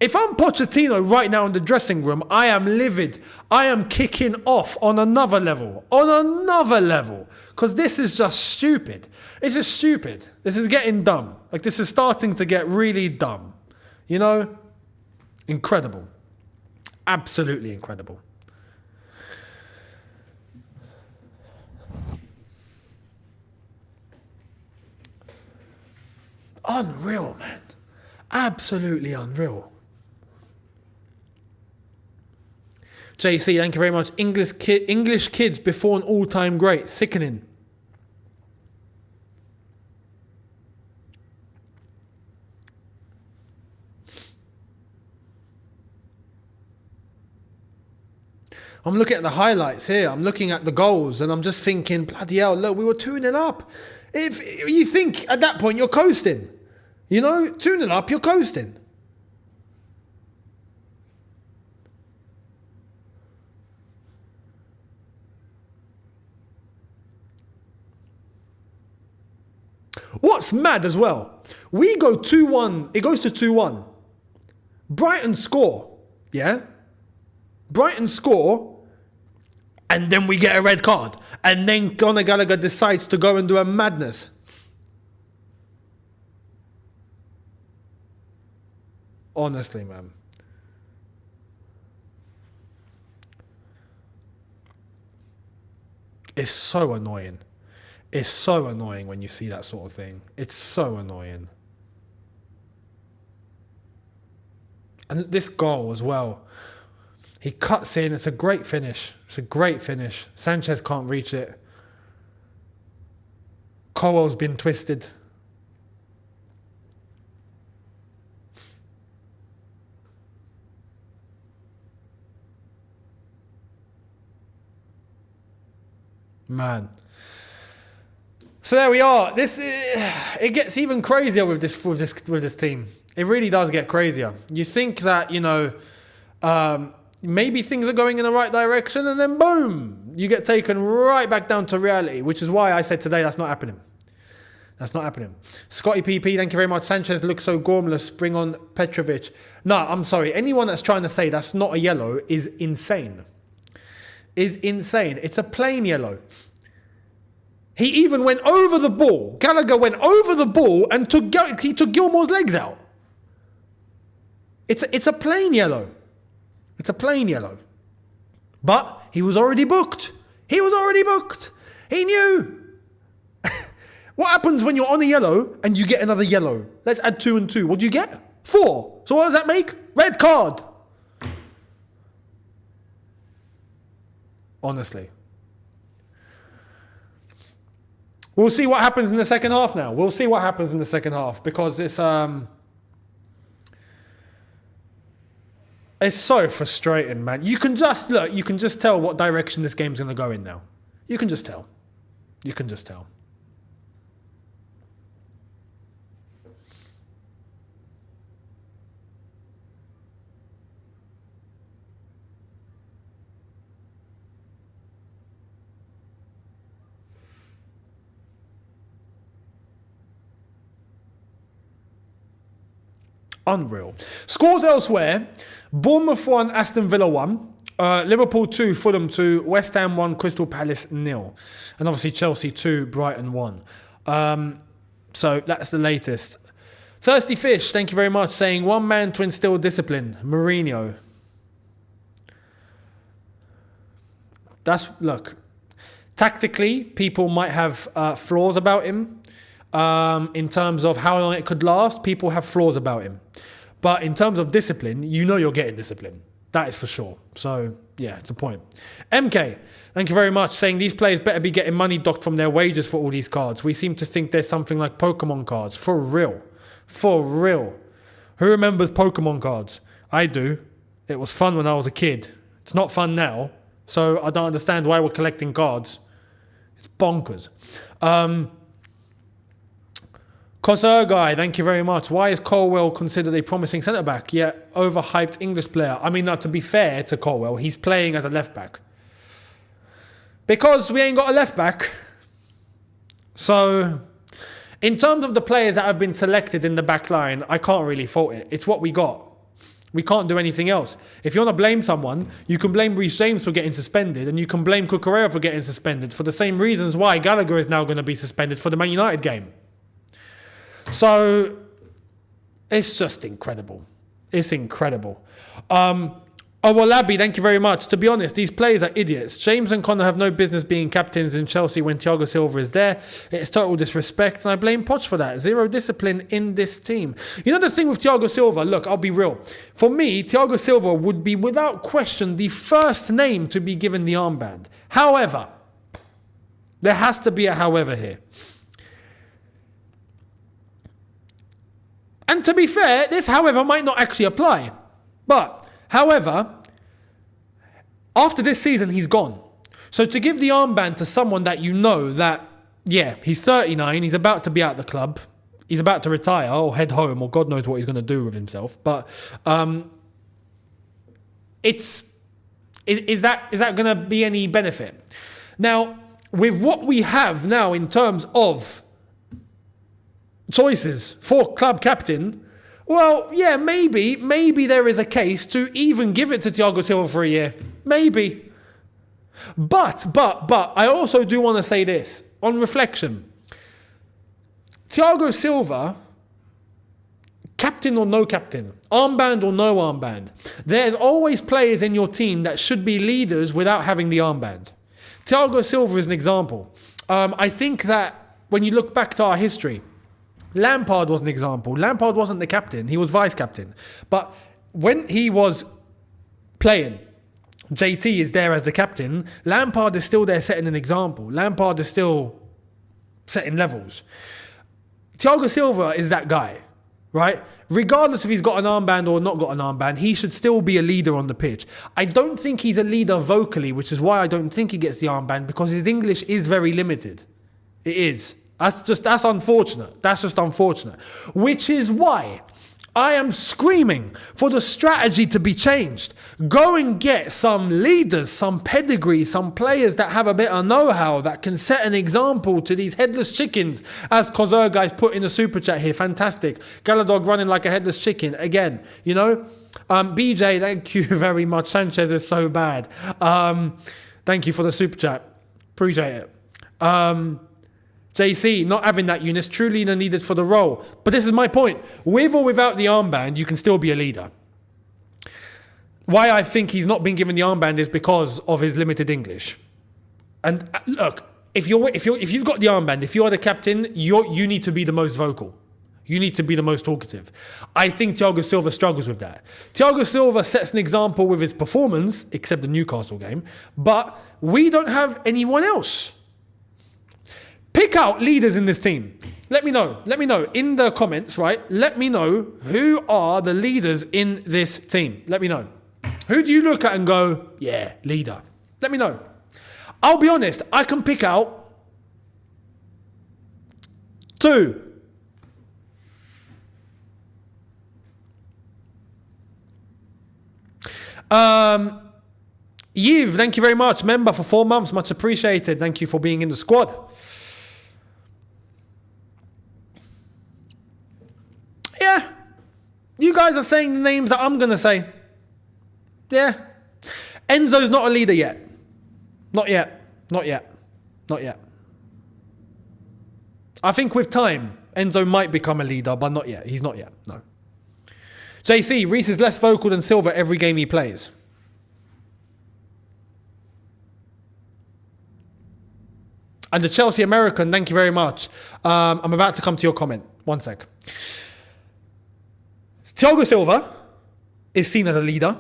If I'm Pochettino right now in the dressing room, I am livid. I am kicking off on another level. Because this is just stupid. This is stupid. This is getting dumb. Like, this is starting to get really dumb. You know? Incredible. Absolutely incredible. Unreal, man. Absolutely unreal. JC, thank you very much. English kids before an all-time great. Sickening. I'm looking at the highlights here. I'm looking at the goals and I'm just thinking, bloody hell, look, we were 2-0 up. If you think at that point you're coasting, 2-0 up, you're coasting. What's mad as well, we go 2-1, it goes to 2-1. Brighton score, yeah? Brighton score, and then we get a red card. And then Conor Gallagher decides to go and do a madness. Honestly, man. It's so annoying. It's so annoying when you see that sort of thing. It's so annoying. And this goal as well. He cuts in. It's a great finish. It's a great finish. Sanchez can't reach it. Colwell's been twisted. Man. So there we are. It gets even crazier with this team. It really does get crazier. You think that, maybe things are going in the right direction, and then boom, you get taken right back down to reality, which is why I said today that's not happening. That's not happening. Scotty PP, thank you very much. Sanchez looks so gormless. Bring on Petrovic. No, I'm sorry. Anyone that's trying to say that's not a yellow is insane. It's a plain yellow. He even went over the ball. Gallagher went over the ball and he took Gilmore's legs out. It's a plain yellow. It's a plain yellow. But he was already booked. He knew. What happens when you're on a yellow and you get another yellow? Let's add 2 and 2. What do you get? 4. So what does that make? Red card. Honestly. We'll see what happens in the second half now. We'll see what happens in the second half because it's so frustrating, man. You can just tell what direction this game's going to go in now. You can just tell. Unreal. Scores elsewhere. Bournemouth 1, Aston Villa 1. Liverpool 2, Fulham 2. West Ham 1, Crystal Palace 0. And obviously Chelsea 2, Brighton 1. So that's the latest. Thirsty Fish, thank you very much, saying one man to instill discipline. Mourinho. Look, tactically, people might have flaws about him. In terms of how long it could last, people have flaws about him. But in terms of discipline, you're getting discipline. That is for sure. So, yeah, it's a point. MK, thank you very much, saying these players better be getting money docked from their wages for all these cards. We seem to think there's something like Pokemon cards. For real. Who remembers Pokemon cards? I do. It was fun when I was a kid. It's not fun now. So I don't understand why we're collecting cards. It's bonkers. Cosser guy, thank you very much. Why is Colwell considered a promising centre-back, yet overhyped English player? I mean, to be fair to Colwell, he's playing as a left-back. Because we ain't got a left-back. So, in terms of the players that have been selected in the back line, I can't really fault it. It's what we got. We can't do anything else. If you want to blame someone, you can blame Reece James for getting suspended, and you can blame Cucurella for getting suspended, for the same reasons why Gallagher is now going to be suspended for the Man United game. So, it's just incredible. It's incredible. Oh, well, Labby, thank you very much. To be honest, these players are idiots. James and Connor have no business being captains in Chelsea when Thiago Silva is there. It's total disrespect, and I blame Poch for that. Zero discipline in this team. You know the thing with Thiago Silva? Look, I'll be real. For me, Thiago Silva would be, without question, the first name to be given the armband. However, there has to be a however here. And to be fair, this however might not actually apply. But... however, after this season, he's gone. So to give the armband to someone that you know that, yeah, he's 39, he's about to be out of the club, he's about to retire or head home, or God knows what he's going to do with himself. But is that going to be any benefit? Now, with what we have now in terms of choices for club captain, well, yeah, maybe there is a case to even give it to Thiago Silva for a year. Maybe. But, I also do want to say this, on reflection. Thiago Silva, captain or no captain, armband or no armband, there's always players in your team that should be leaders without having the armband. Thiago Silva is an example. I think that when you look back to our history, Lampard was an example. Lampard wasn't the captain. He was vice-captain. But when he was playing, JT is there as the captain. Lampard is still there setting an example. Lampard is still setting levels. Thiago Silva is that guy, right? Regardless if he's got an armband or not got an armband, he should still be a leader on the pitch. I don't think he's a leader vocally, which is why I don't think he gets the armband, because his English is very limited. It is. That's unfortunate. That's just unfortunate. Which is why I am screaming for the strategy to be changed. Go and get some leaders, some pedigree, some players that have a bit of know-how, that can set an example to these headless chickens, as Kozur guys put in the super chat here. Fantastic. Galadog running like a headless chicken. Again, you know. BJ, thank you very much. Sanchez is so bad. Thank you for the super chat. Appreciate it. JC, not having that Younes, true leader needed for the role. But this is my point. With or without the armband, you can still be a leader. Why I think he's not been given the armband is because of his limited English. And look, if you've got the armband, if you are the captain, you need to be the most vocal. You need to be the most talkative. I think Thiago Silva struggles with that. Thiago Silva sets an example with his performance, except the Newcastle game, but we don't have anyone else. Pick out leaders in this team. Let me know. Let me know in the comments, right? Let me know who are the leaders in this team. Let me know. Who do you look at and go, yeah, leader? Let me know. I'll be honest, I can pick out 2. Yiv, thank you very much. Member for 4 months. Much appreciated. Thank you for being in the squad. Yeah, you guys are saying the names that I'm going to say. Yeah. Enzo's not a leader yet. Not yet. Not yet. Not yet. I think with time, Enzo might become a leader, but not yet. He's not yet. No. JC, Reece is less vocal than Silva every game he plays. And the Chelsea American, thank you very much. I'm about to come to your comment. One sec. Thiago Silva is seen as a leader,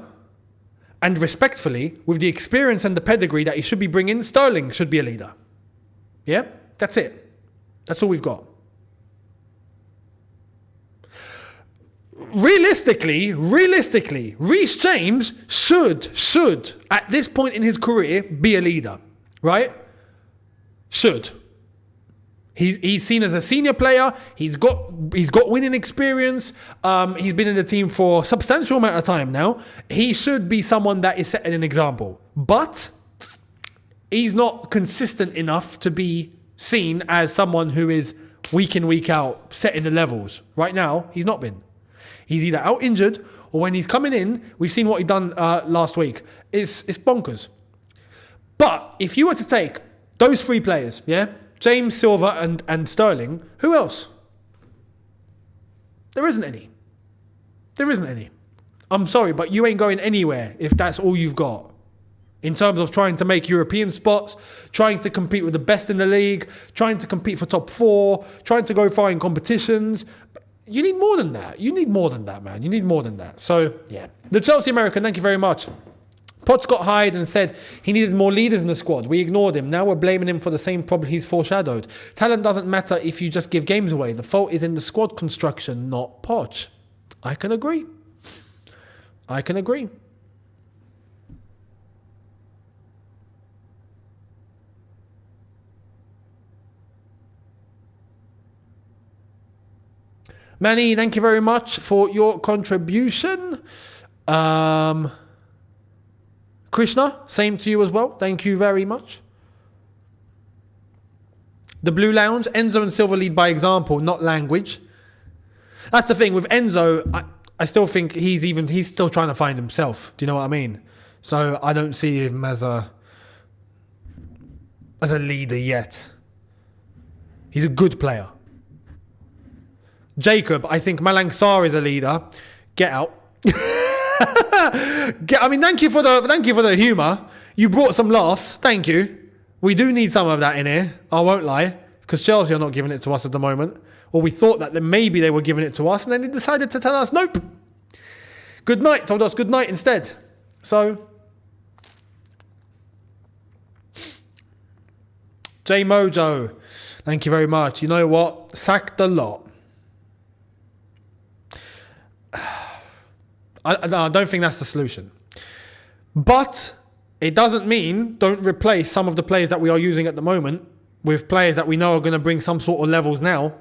and respectfully, with the experience and the pedigree that he should be bringing, Sterling should be a leader. Yeah? That's it. That's all we've got. Realistically, Reece James should, at this point in his career, be a leader. Right? Should. He's seen as a senior player. He's got winning experience. He's been in the team for a substantial amount of time now. He should be someone that is setting an example. But he's not consistent enough to be seen as someone who is week in, week out setting the levels. Right now, he's not been. He's either out injured or when he's coming in, we've seen what he done last week. It's bonkers. But if you were to take those 3 players, yeah, James, Silva and Sterling, who else? There isn't any. I'm sorry, but you ain't going anywhere if that's all you've got. In terms of trying to make European spots, trying to compete with the best in the league, trying to compete for top 4, trying to go far in competitions. You need more than that. You need more than that, man. You need more than that. So, yeah. The Chelsea American, thank you very much. Potts got hired and said he needed more leaders in the squad. We ignored him. Now we're blaming him for the same problem he's foreshadowed. Talent doesn't matter if you just give games away. The fault is in the squad construction, not Poch. I can agree. I can agree. Manny, thank you very much for your contribution. Krishna, same to you as well. Thank you very much. The Blue Lounge, Enzo and Silva lead by example, not language. That's the thing with Enzo. I still think he's still trying to find himself. Do you know what I mean? So I don't see him as a leader yet. He's a good player. Jacob, I think Malang Sarr is a leader. Get out. Thank you for the humour. You brought some laughs. Thank you. We do need some of that in here. I won't lie, because Chelsea are not giving it to us at the moment. Or we thought that maybe they were giving it to us, and then they decided to tell us nope. Good night. Told us good night instead. So, J Mojo, thank you very much. You know what? Sack the lot. I don't think that's the solution. But it doesn't mean don't replace some of the players that we are using at the moment with players that we know are going to bring some sort of levels now.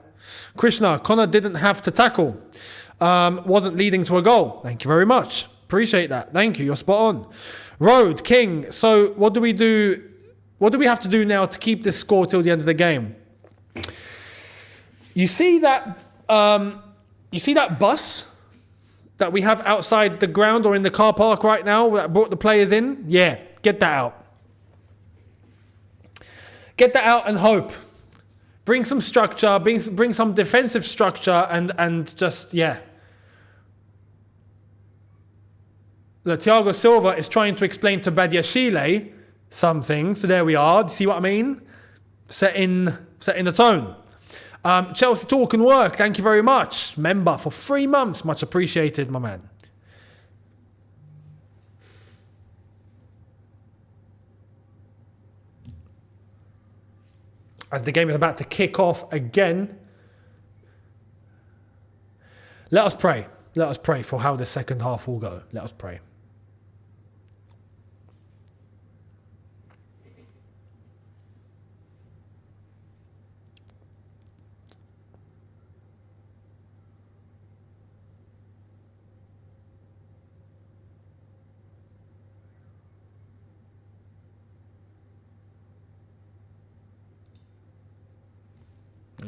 Krishna, Connor didn't have to tackle. Wasn't leading to a goal. Thank you very much. Appreciate that. Thank you. You're spot on. Road, King. So what do we do? What do we have to do now to keep this score till the end of the game? You see that bus that we have outside the ground or in the car park right now that brought the players in? Yeah, get that out. Get that out and hope. Bring some structure, bring some defensive structure and just, yeah. Look, Thiago Silva is trying to explain to Badiashile something. So there we are. Do you see what I mean? Setting the tone. Chelsea Talk and Work, thank you very much. Member for 3 months. Much appreciated, my man. As the game is about to kick off again, let us pray. Let us pray for how the second half will go. Let us pray.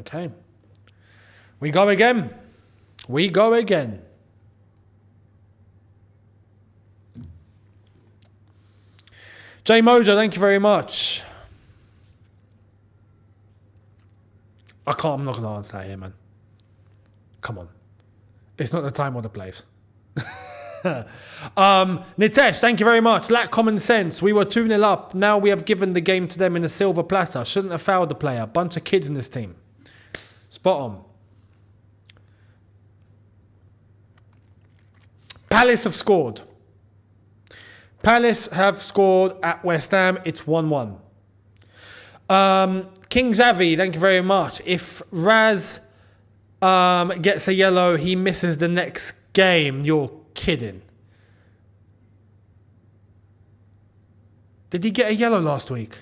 Okay. We go again. We go again. J Mojo, thank you very much. I'm not going to answer that here, man. Come on. It's not the time or the place. Nitesh, thank you very much. Lack common sense. We were 2-0 up. Now we have given the game to them in a silver platter. Shouldn't have fouled the player. Bunch of kids in this team. Spot on. Palace have scored. Palace have scored at West Ham. It's 1-1. King Xavi, thank you very much. If Raz gets a yellow, he misses the next game. You're kidding. Did he get a yellow last week?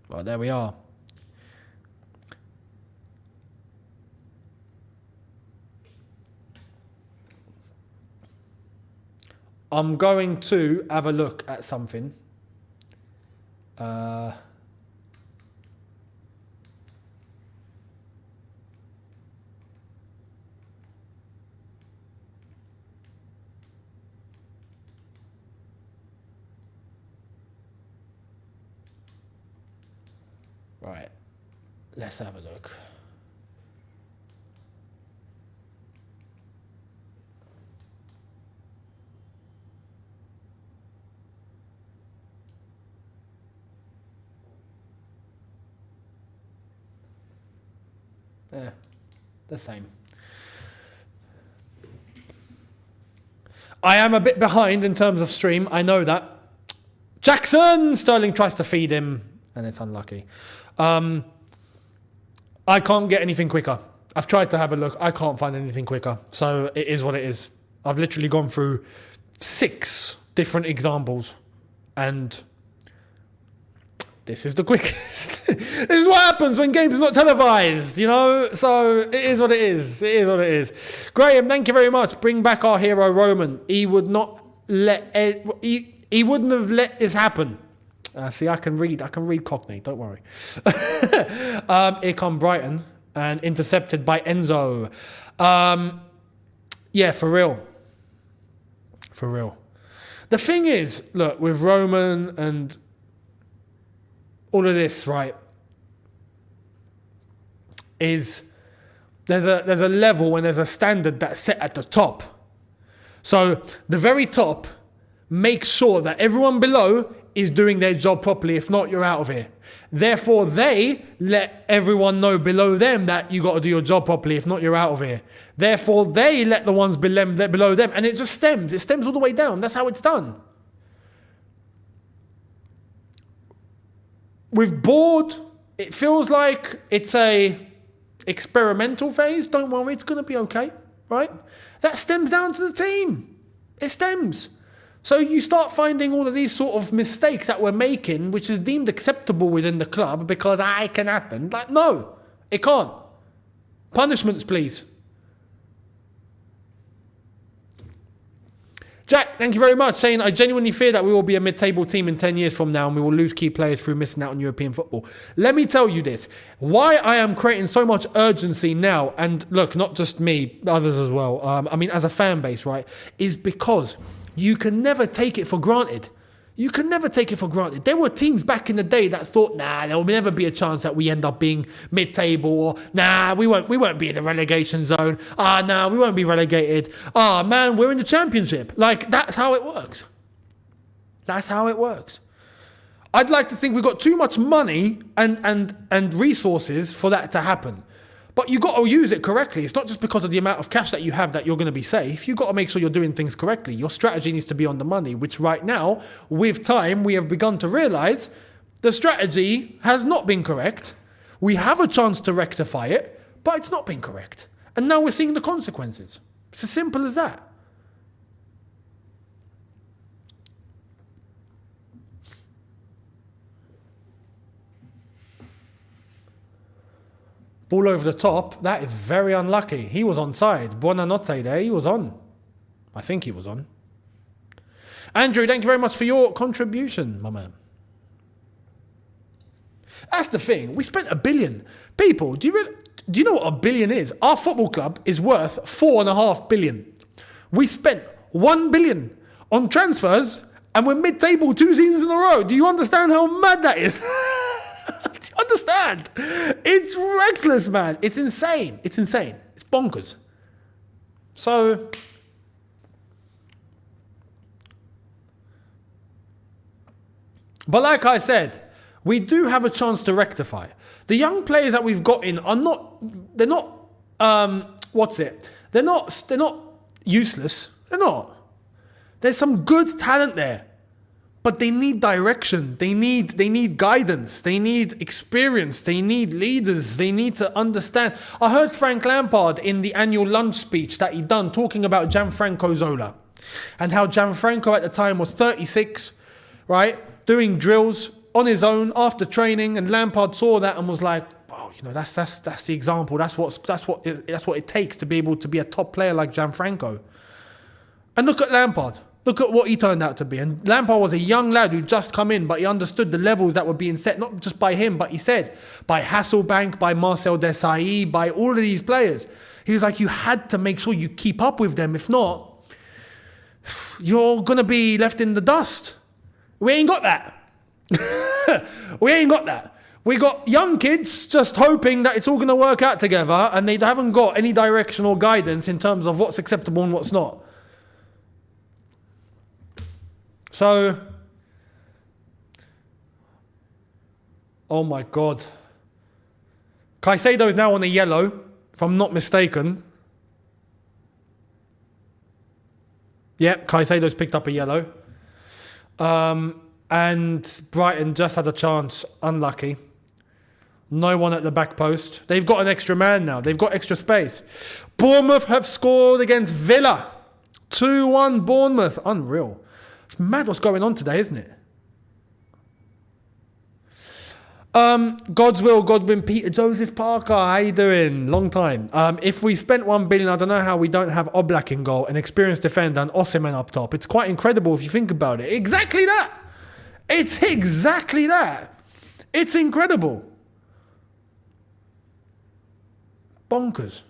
Well, there we are. I'm going to have a look at something. Right. Let's have a look. the same. I am a bit behind in terms of stream. I know that. Jackson! Sterling tries to feed him, and it's unlucky. I can't get anything quicker. I've tried to have a look. I can't find anything quicker. So it is what it is. I've literally gone through 6 different examples, and this is the quickest. This is what happens when games are not televised, you know? So it is what it is. It is what it is. Graham, thank you very much. Bring back our hero Roman. He would not let... He wouldn't have let this happen. See, I can read Cockney. Don't worry. Here come Brighton. And intercepted by Enzo. Yeah, for real. For real. The thing is, look, with Roman and all of this, right, is there's a level and there's a standard that's set at the top. So the very top makes sure that everyone below is doing their job properly. If not, you're out of here. Therefore, they let everyone know below them that you got to do your job properly. If not, you're out of here. Therefore, they let the ones below them. And it just stems. It stems all the way down. That's how it's done. With board, it feels like it's a experimental phase. Don't worry, it's going to be okay, right? That stems down to the team. It stems. So you start finding all of these sort of mistakes that we're making, which is deemed acceptable within the club because it can happen. Like, no, it can't. Punishments, please. Jack, thank you very much, saying, I genuinely fear that we will be a mid-table team in 10 years from now and we will lose key players through missing out on European football. Let me tell you this. Why I am creating so much urgency now, and look, not just me, others as well, I mean, as a fan base, right, is because you can never take it for granted. You can never take it for granted. There were teams back in the day that thought, nah, there will never be a chance that we end up being mid-table, or nah, we won't be in the relegation zone. Nah, we won't be relegated. Man, we're in the championship. Like, that's how it works. That's how it works. I'd like to think we've got too much money and resources for that to happen. But you've got to use it correctly. It's not just because of the amount of cash that you have that you're going to be safe. You've got to make sure you're doing things correctly. Your strategy needs to be on the money, which right now, with time, we have begun to realize the strategy has not been correct. We have a chance to rectify it, but it's not been correct. And now we're seeing the consequences. It's as simple as that. Ball over the top, that is very unlucky. He was onside. Buonanotte there, he was on. I think he was on. Andrew, thank you very much for your contribution, my man. That's the thing. We spent $1 billion. People, do you know what $1 billion is? Our football club is worth $4.5 billion. We spent $1 billion on transfers and we're mid-table 2 seasons in a row. Do you understand how mad that is? Do you understand? It's reckless, man. It's insane. It's insane. It's bonkers. So, but like I said, we do have a chance to rectify. The young players that we've got in are not, they're not, They're not useless. They're not. There's some good talent there. But they need direction. They need guidance. They need experience. They need leaders. They need to understand. I heard Frank Lampard in the annual lunch speech that he done talking about Gianfranco Zola and how Gianfranco at the time was 36, right, doing drills on his own after training, and Lampard saw that and was like, "Wow, you know, that's the example. That's what it takes to be able to be a top player like Gianfranco." And look at Lampard. Look at what he turned out to be. And Lampard was a young lad who just come in, but he understood the levels that were being set, not just by him, but he said by Hasselbank, by Marcel Desailly, by all of these players. He was like, you had to make sure you keep up with them. If not, you're going to be left in the dust. We ain't got that. We ain't got that. We got young kids just hoping that it's all going to work out together, and they haven't got any direction or guidance in terms of what's acceptable and what's not. So, oh my God. Caicedo is now on a yellow, if I'm not mistaken. Yep, Caicedo's picked up a yellow. And Brighton just had a chance. Unlucky. No one at the back post. They've got an extra man now. They've got extra space. Bournemouth have scored against Villa. 2-1 Bournemouth. Unreal. It's mad what's going on today, isn't it? God's will, Godwin, Peter, Joseph Parker. How you doing? Long time. If we spent 1 billion, I don't know how we don't have Oblak in goal, an experienced defender, and Osimhen up top. It's quite incredible if you think about it. Exactly that. It's exactly that. It's incredible. Bonkers.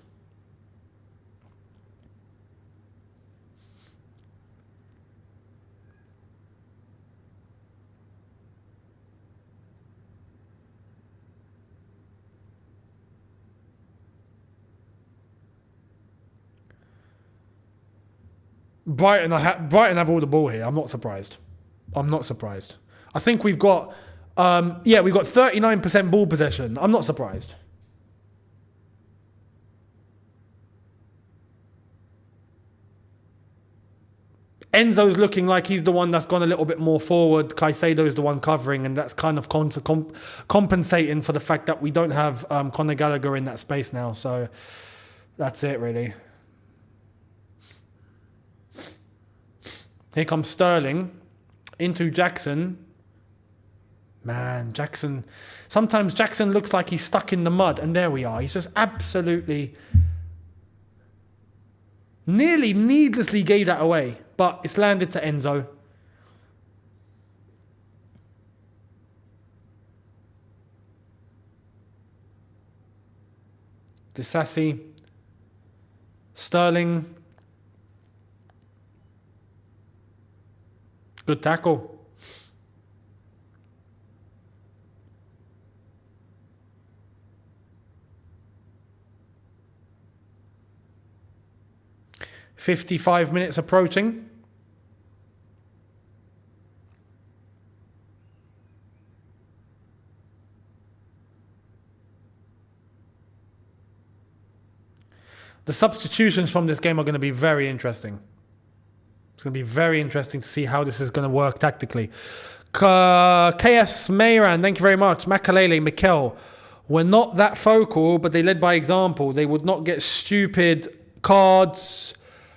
Brighton have all the ball here. I'm not surprised. I think we've got, we've got 39% ball possession. I'm not surprised. Enzo's looking like he's the one that's gone a little bit more forward. Caicedo is the one covering, and that's kind of compensating for the fact that we don't have Conor Gallagher in that space now. So that's it, really. Here comes Sterling into Jackson. Man, Jackson. Sometimes Jackson looks like he's stuck in the mud, and there we are. He's just absolutely, nearly needlessly gave that away, but it's landed to Enzo. Disassi. Sterling. Good tackle. "55 minutes approaching. The substitutions from this game are going to be very interesting. It's going to be very interesting to see how this is going to work tactically. KS Mayran, thank you very much. Makalele, Mikel were not that focal, but they led by example. They would not get stupid cards.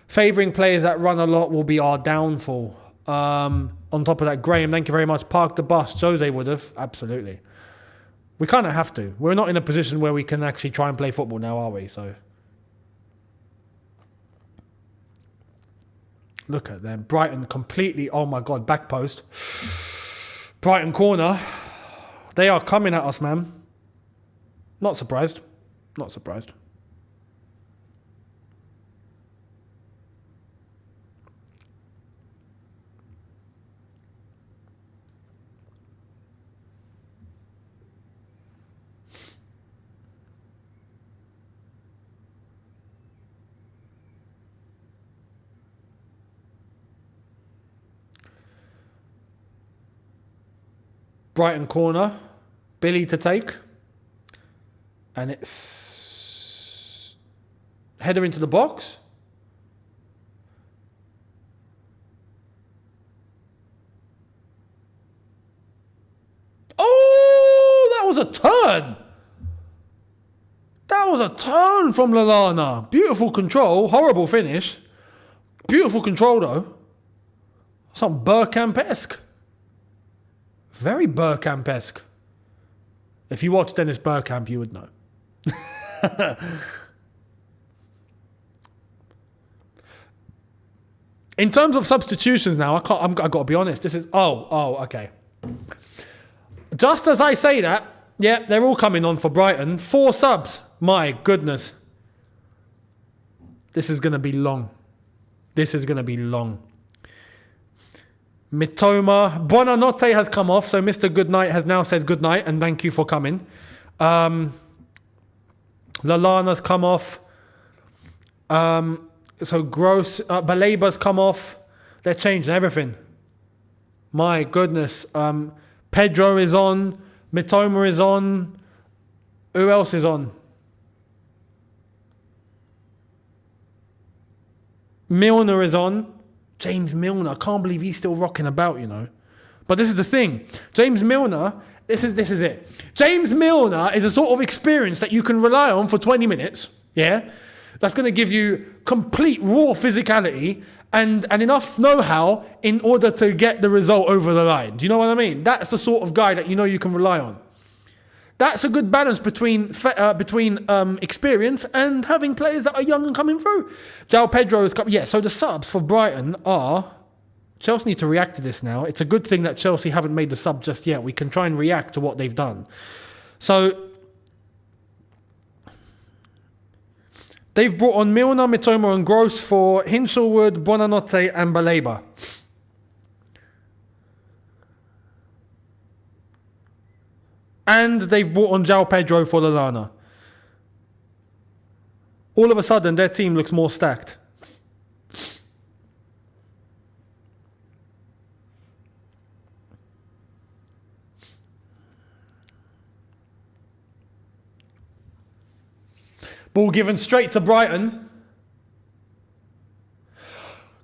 Favouring players that run a lot will be our downfall. On top of that, Graham, thank you very much. Park the bus. Jose would have. Absolutely. We kind of have to. We're not in a position where we can actually try and play football now, are we? So look at them. Brighton completely, oh my God, back post. Brighton corner. They are coming at us, man. Not surprised. Not surprised. Brighton corner, Billy to take, and it's header into the box. Oh, that was a turn. That was a turn from Lallana. Beautiful control, horrible finish. Beautiful control though. Some Bergkamp-esque. Very Bergkamp-esque. If you watch Dennis Bergkamp, you would know. In terms of substitutions now, I've got to be honest. This is... okay. Just as I say that, yeah, they're all coming on for Brighton. 4 subs. My goodness. This is going to be long. This is going to be long. Mitoma, Buonanotte has come off, so Mr. Goodnight has now said goodnight and thank you for coming. Lallana's come off. So Gross, Baleba's come off. They're changing everything. My goodness. Pedro is on. Mitoma is on. Who else is on? Milner is on. James Milner. I can't believe he's still rocking about, you know. But this is the thing. James Milner, this is it. James Milner is a sort of experience that you can rely on for 20 minutes. Yeah? That's going to give you complete raw physicality and enough know-how in order to get the result over the line. Do you know what I mean? That's the sort of guy that you know you can rely on. That's a good balance between experience and having players that are young and coming through. João Pedro is coming. Yeah, so the subs for Brighton are... Chelsea need to react to this now. It's a good thing that Chelsea haven't made the sub just yet. We can try and react to what they've done. So... they've brought on Milner, Mitoma and Gross for Hinshelwood, Buonanotte and Baleba. And they've brought on João Pedro for Lallana. All of a sudden, their team looks more stacked. Ball given straight to Brighton.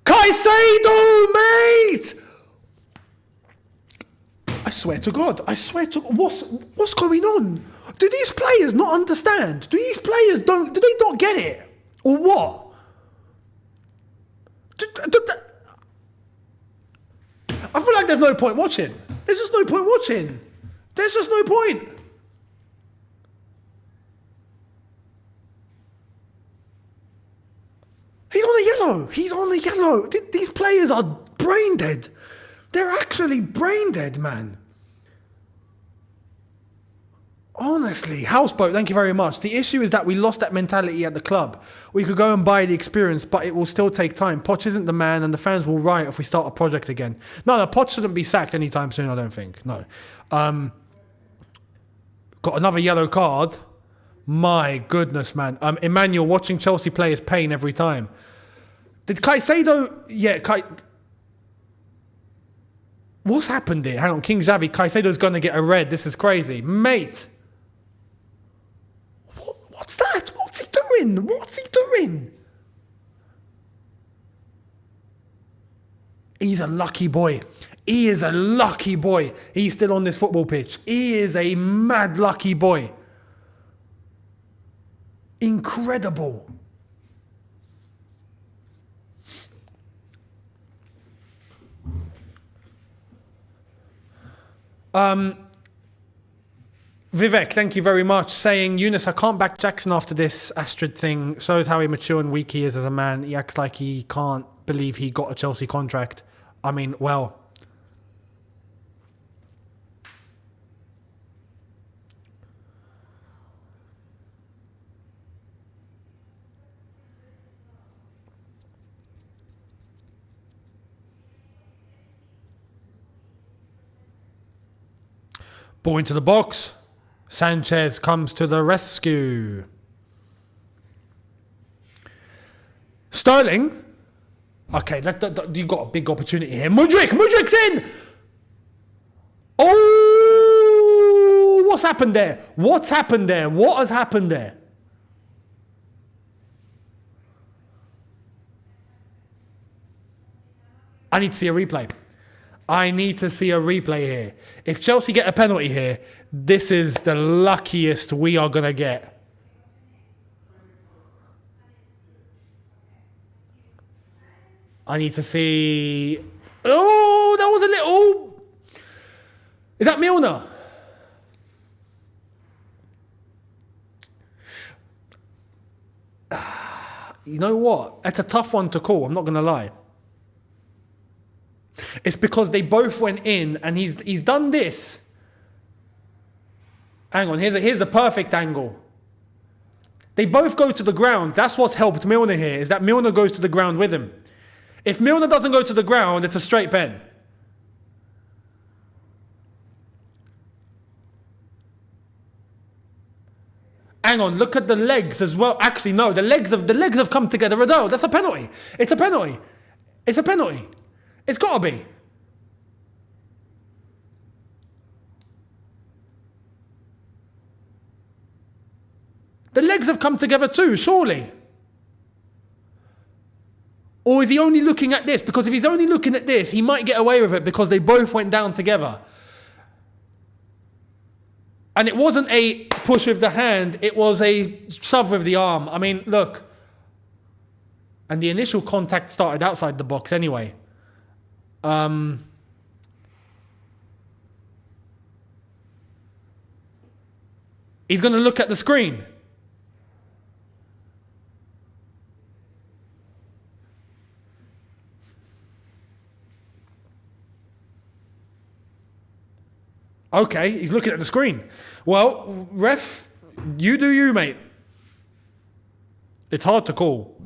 Caicedo, mate! I swear to God, what's going on? Do these players not understand? Do these players do they not get it? Or what? I feel like there's no point watching. There's just no point watching. There's just no point. He's on a yellow. He's on a yellow. These players are brain dead. They're actually brain dead, man. Honestly, Houseboat, thank you very much. The issue is that we lost that mentality at the club. We could go and buy the experience, but it will still take time. Poch isn't the man, and the fans will riot if we start a project again. No, Poch shouldn't be sacked anytime soon, I don't think. No. Got another yellow card. My goodness, man. Emmanuel, watching Chelsea play is pain every time. Did Caicedo... Yeah, what's happened here? Hang on, King Xavi. Caicedo's going to get a red. This is crazy. Mate. What's that? What's he doing? What's he doing? He's a lucky boy. He is a lucky boy. He's still on this football pitch. He is a mad lucky boy. Incredible. Vivek, thank you very much, saying, Younes, I can't back Jackson after this Astrid thing. Shows how immature and weak he is as a man. He acts like he can't believe he got a Chelsea contract. I mean, well... Ball into the box. Sanchez comes to the rescue. Sterling. Okay, you got a big opportunity here. Mudrik's in. Oh, what's happened there? What has happened there? I need to see a replay. Here. If Chelsea get a penalty here, this is the luckiest we are going to get. I need to see... Oh, that was a little... Is that Milner? You know what? That's a tough one to call, I'm not going to lie. It's because they both went in and he's done this. Hang on, here's the perfect angle. They both go to the ground. That's what's helped Milner here, is that Milner goes to the ground with him. If Milner doesn't go to the ground, it's a straight pen. Hang on, look at the legs as well. Actually, no, the legs have come together. No, that's a penalty. It's a penalty. It's got to be. The legs have come together too, surely. Or is he only looking at this? Because if he's only looking at this, he might get away with it because they both went down together. And it wasn't a push with the hand, it was a shove with the arm. I mean, look. And the initial contact started outside the box anyway. He's going to look at the screen. Okay, he's looking at the screen. Well, ref, you do you, mate. It's hard to call.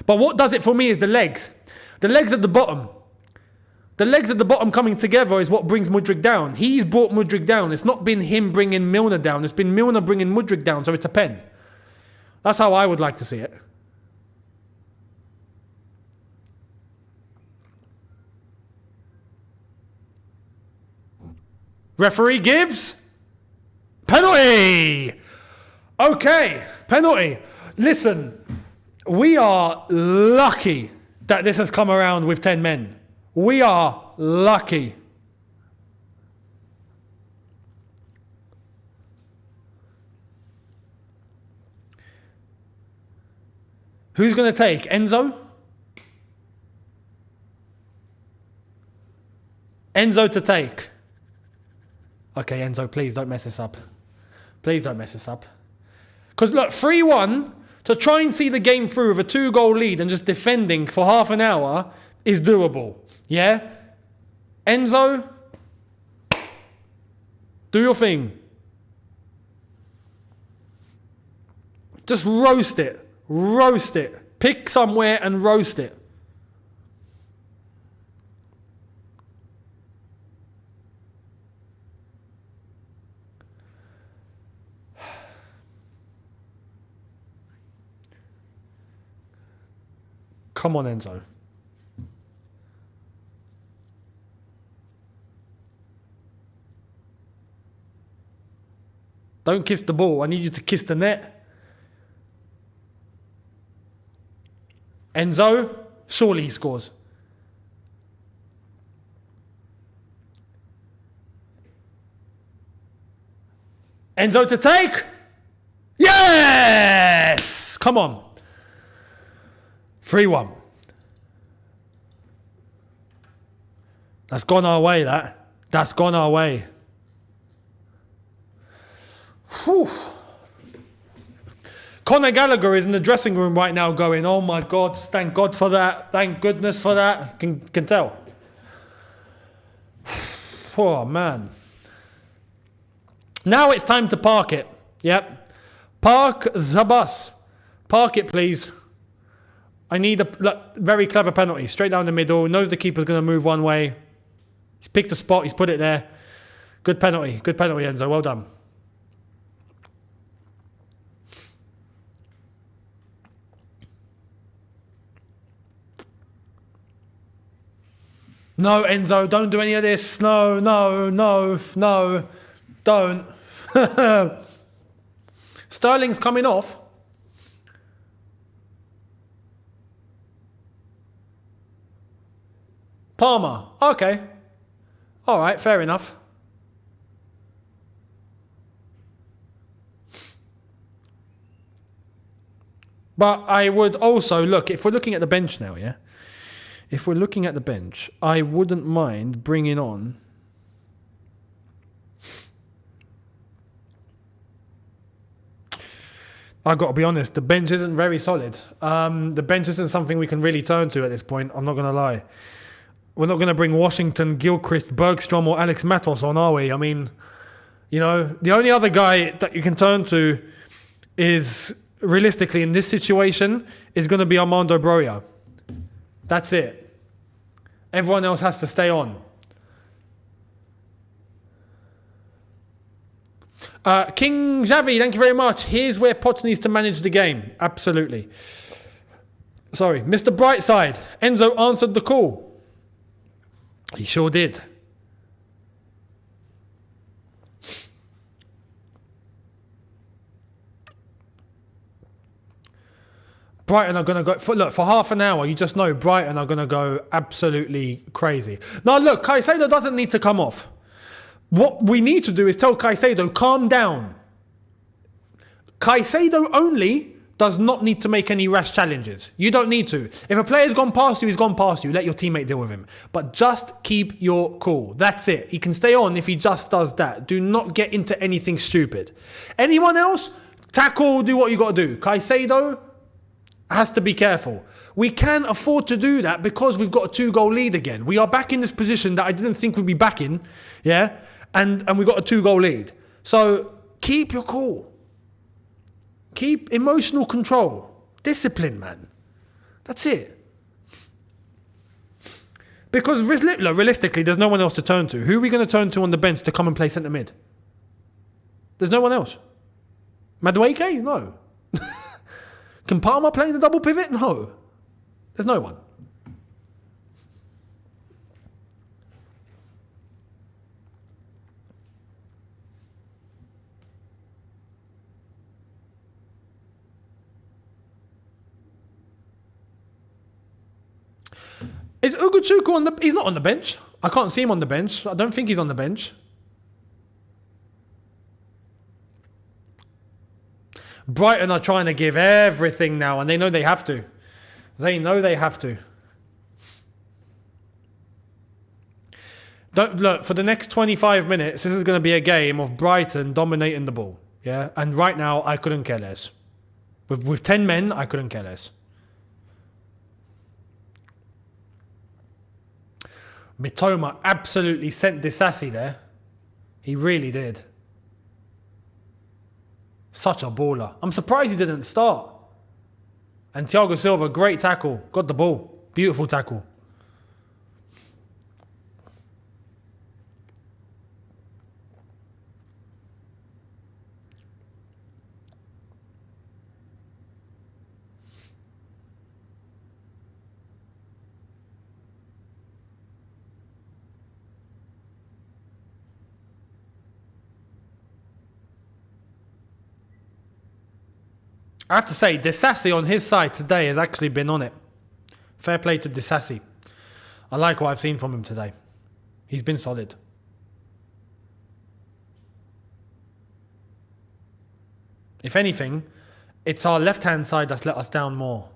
But what does it for me is the legs. The legs at the bottom. The legs at the bottom coming together is what brings Mudryk down. He's brought Mudryk down. It's not been him bringing Milner down. It's been Milner bringing Mudryk down, so it's a pen. That's how I would like to see it. Referee gives penalty. Okay, penalty. Listen, we are lucky that this has come around with 10 men. We are lucky. Who's going to take? Enzo? Enzo to take. Okay, Enzo, please don't mess this up. Please don't mess this up. Because look, 3-1, to try and see the game through with a 2-goal lead and just defending for half an hour is doable. Yeah? Enzo, do your thing. Just roast it. Roast it. Pick somewhere and roast it. Come on, Enzo. Don't kiss the ball. I need you to kiss the net. Enzo, surely he scores. Enzo to take. Yes! Come on. 3-1. That's gone our way, that. That's gone our way. Whew. Conor Gallagher is in the dressing room right now going, oh my God, thank God for that. Thank goodness for that. Can tell. Oh, man. Now it's time to park it. Yep. Park the bus. Park it, please. I need a very clever penalty. Straight down the middle. Knows the keeper's going to move one way. He's picked a spot. He's put it there. Good penalty. Good penalty, Enzo. Well done. No, Enzo. Don't do any of this. No, no, no, no. Don't. Sterling's coming off. Palmer. Okay. All right, fair enough. But I would also look, if we're looking at the bench now, yeah? If we're looking at the bench, I wouldn't mind bringing on I've got to be honest, the bench isn't very solid. The bench isn't something we can really turn to at this point, I'm not going to lie. We're not going to bring Washington, Gilchrist, Bergstrom or Alex Matos on, are we? I mean, you know, the only other guy that you can turn to is, realistically, in this situation, is going to be Armando Broja. That's it. Everyone else has to stay on. King Xavi, thank you very much. Here's where Poch needs to manage the game. Absolutely. Sorry. Mr. Brightside. Enzo answered the call. He sure did. Brighton are going to go... For half an hour, you just know Brighton are going to go absolutely crazy. Now, look, Caicedo doesn't need to come off. What we need to do is tell Caicedo, calm down. Caicedo only does not need to make any rash challenges. You don't need to. If a player's gone past you, he's gone past you. Let your teammate deal with him. But just keep your cool. That's it. He can stay on if he just does that. Do not get into anything stupid. Anyone else? Tackle, do what you got to do. Caicedo has to be careful. We can afford to do that because we've got a 2-goal lead again. We are back in this position that I didn't think we'd be back in. Yeah? And we got a 2-goal lead. So keep your cool. Keep emotional control. Discipline, man. That's it. Because realistically, there's no one else to turn to. Who are we going to turn to on the bench to come and play centre mid? There's no one else. Madueke? No. Can Palmer play in the double pivot? No. There's no one. Is Ugochukwu on the... He's not on the bench. I can't see him on the bench. I don't think he's on the bench. Brighton are trying to give everything now, and they know they have to. They know they have to. Don't look, for the next 25 minutes, this is going to be a game of Brighton dominating the ball. Yeah? And right now, I couldn't care less. With 10 men, I couldn't care less. Mitoma absolutely sent Disasi there. He really did. Such a baller. I'm surprised he didn't start. And Thiago Silva, great tackle. Got the ball. Beautiful tackle. I have to say, Disasi on his side today has actually been on it. Fair play to Disasi. I like what I've seen from him today. He's been solid. If anything, it's our left-hand side that's let us down more.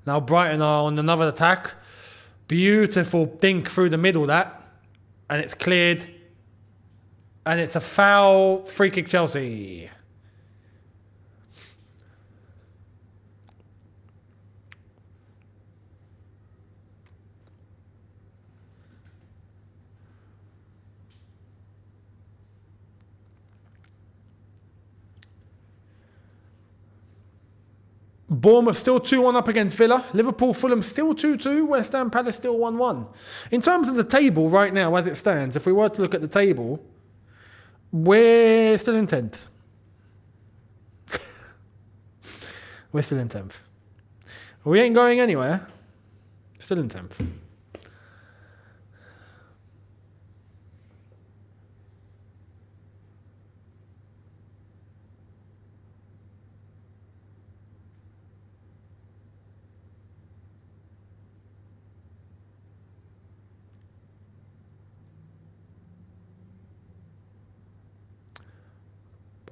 Now Brighton are on another attack. Beautiful dink through the middle, that. And it's cleared. And it's a foul, free kick Chelsea. Bournemouth still 2-1 up against Villa. Liverpool, Fulham still 2-2. West Ham Palace still 1-1. In terms of the table right now as it stands, if we were to look at the table... We're still in 10th. We're still in 10th. We ain't going anywhere. Still in 10th.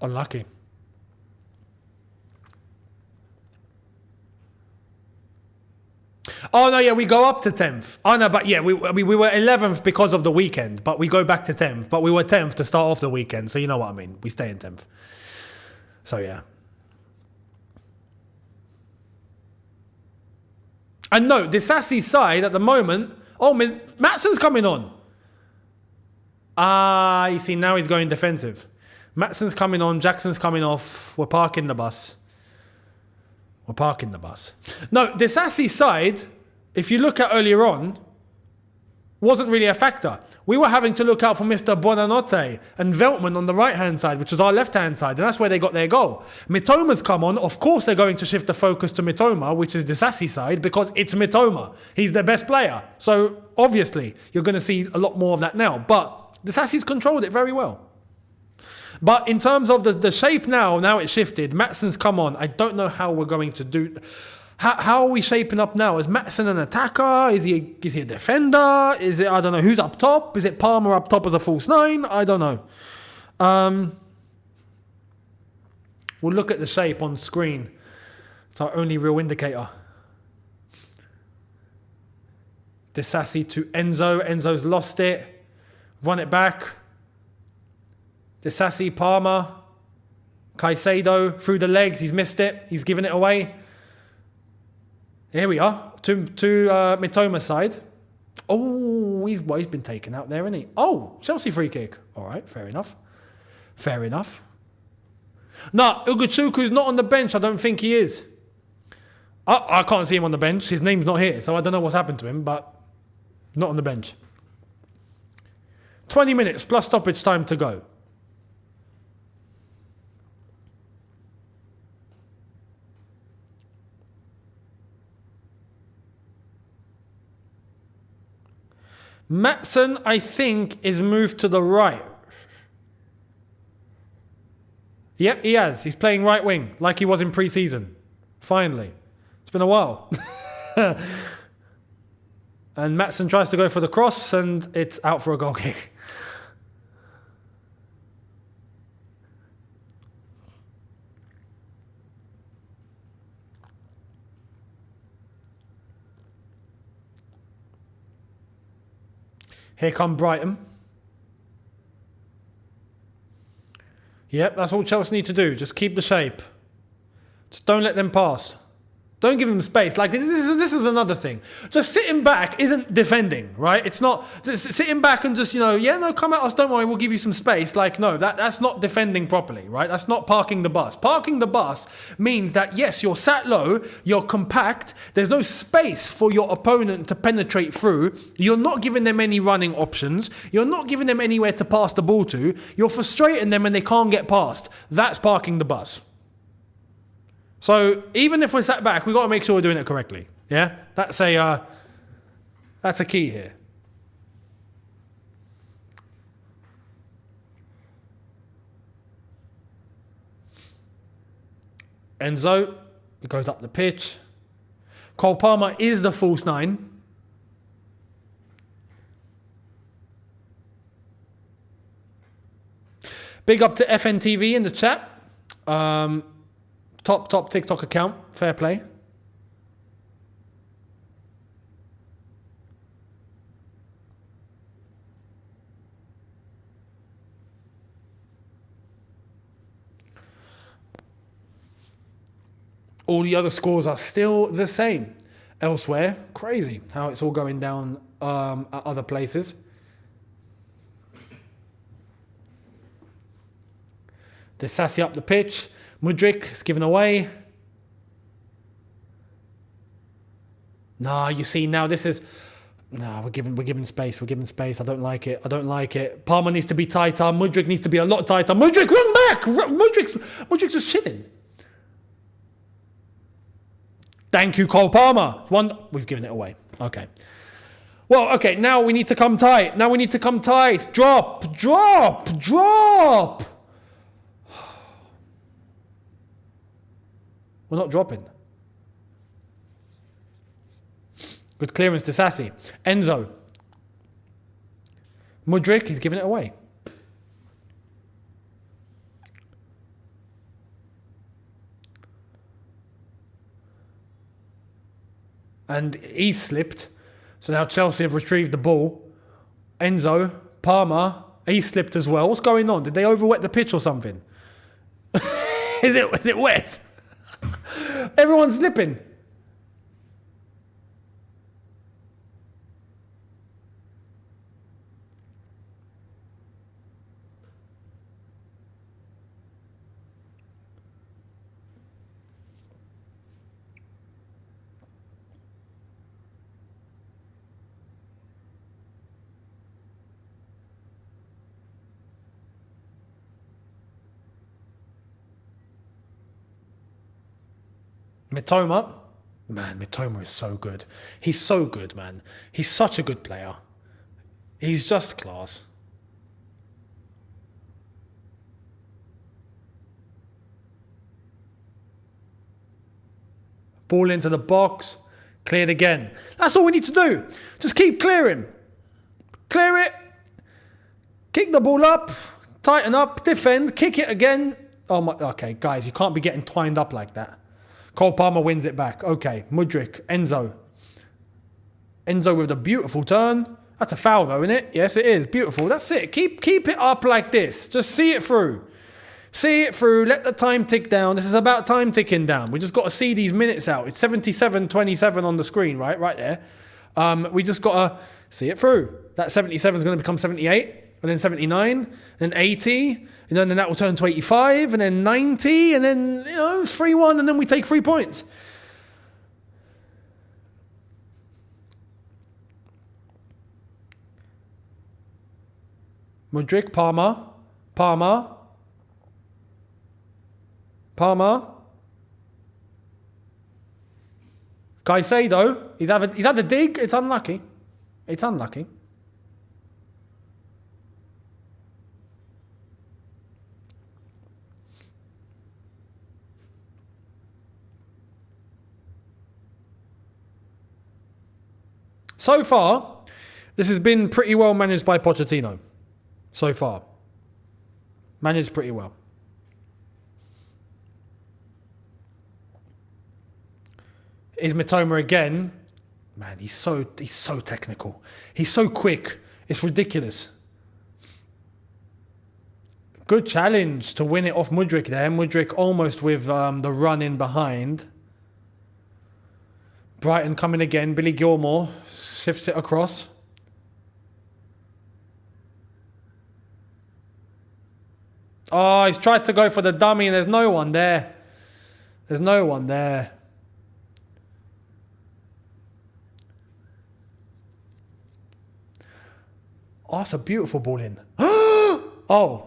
Unlucky. Oh, no, yeah, we go up to 10th. Oh, no, but yeah, we were 11th because of the weekend, but we go back to 10th. But we were 10th to start off the weekend, so you know what I mean. We stay in 10th. So, yeah. And no, Disasi's side at the moment... Oh, Matson's coming on. Ah, you see, now he's going defensive. Matson's coming on, Jackson's coming off. We're parking the bus. No, Disasi's side, if you look at earlier on, wasn't really a factor. We were having to look out for Mr. Buonanotte and Veltman on the right-hand side, which was our left-hand side, and that's where they got their goal. Mitoma's come on. Of course they're going to shift the focus to Mitoma, which is Disasi's side, because it's Mitoma. He's their best player. So, obviously, you're going to see a lot more of that now. But Disasi's controlled it very well. But in terms of the shape now it's shifted. Matson's come on. I don't know how we're going to do. How are we shaping up now? Is Matson an attacker? Is he a defender? Is it, I don't know, who's up top? Is it Palmer up top as a false nine? I don't know. We'll look at the shape on screen. It's our only real indicator. Disasi to Enzo. Enzo's lost it. Run it back. Disasi, Palmer. Caicedo through the legs. He's missed it. He's given it away. Here we are. To Mitoma's side. Oh, he's been taken out there, isn't he? Oh, Chelsea free kick. All right, fair enough. Fair enough. No, Ugochukwu's not on the bench. I don't think he is. I can't see him on the bench. His name's not here, so I don't know what's happened to him, but not on the bench. 20 minutes plus stoppage time to go. Matson, I think, is moved to the right. Yep, he has. He's playing right wing, like he was in pre-season. Finally. It's been a while. And Matson tries to go for the cross, and it's out for a goal kick. Here come Brighton. Yep, that's all Chelsea need to do. Just keep the shape. Just don't let them pass. Don't give them space. Like, this is another thing. Just sitting back isn't defending, right? It's not just sitting back and just, come at us, don't worry, we'll give you some space. Like, no, that's not defending properly, right? That's not parking the bus. Parking the bus means that, yes, you're sat low, you're compact, there's no space for your opponent to penetrate through, you're not giving them any running options, you're not giving them anywhere to pass the ball to, you're frustrating them and they can't get past. That's parking the bus. So even if we're sat back, we've got to make sure we're doing it correctly. Yeah? That's a key here. Enzo goes up the pitch. Cole Palmer is the false nine. Big up to FNTV in the chat. Top TikTok account. Fair play. All the other scores are still the same. Elsewhere, crazy how it's all going down at other places. Disasi up the pitch. Mudryk is given away. Nah, you see now this is. Nah, we're giving space. We're giving space. I don't like it. Palmer needs to be tighter. Mudryk needs to be a lot tighter. Mudryk, run back! Mudryk's just chilling. Thank you, Cole Palmer. We've given it away. Okay. Well, okay. Now we need to come tight. Drop. We're not dropping. Good clearance to Sassy. Enzo. Mudryk, he's giving it away. And he slipped. So now Chelsea have retrieved the ball. Enzo, Palmer, he slipped as well. What's going on? Did they overwet the pitch or something? Is it wet? Everyone's slipping. Mitoma. Man, Mitoma is so good. He's so good, man. He's such a good player. He's just class. Ball into the box. Cleared again. That's all we need to do. Just keep clearing. Clear it. Kick the ball up. Tighten up. Defend. Kick it again. Oh my. Okay, guys, you can't be getting twined up like that. Cole Palmer wins it back. Okay, Mudryk. Enzo. Enzo with the beautiful turn. That's a foul though, isn't it? Yes, it is. Beautiful. That's it. Keep it up like this. Just see it through. See it through. Let the time tick down. This is about time ticking down. We just got to see these minutes out. It's 77-27 on the screen, right? Right there. We just got to see it through. That 77 is going to become 78, and then 79, and then 80, and then that will turn to 85, and then 90, and then, it's 3-1, and then we take 3 points. Mudryk, Palmer. Caicedo, he's had a dig. It's unlucky. So far, this has been pretty well managed by Pochettino. So far. Managed pretty well. Is Mitoma again. Man, he's so technical. He's so quick. It's ridiculous. Good challenge to win it off Mudryk there. Mudryk almost with the run in behind. Brighton coming again. Billy Gilmore shifts it across. Oh, he's tried to go for the dummy and there's no one there. Oh, that's a beautiful ball in. Oh,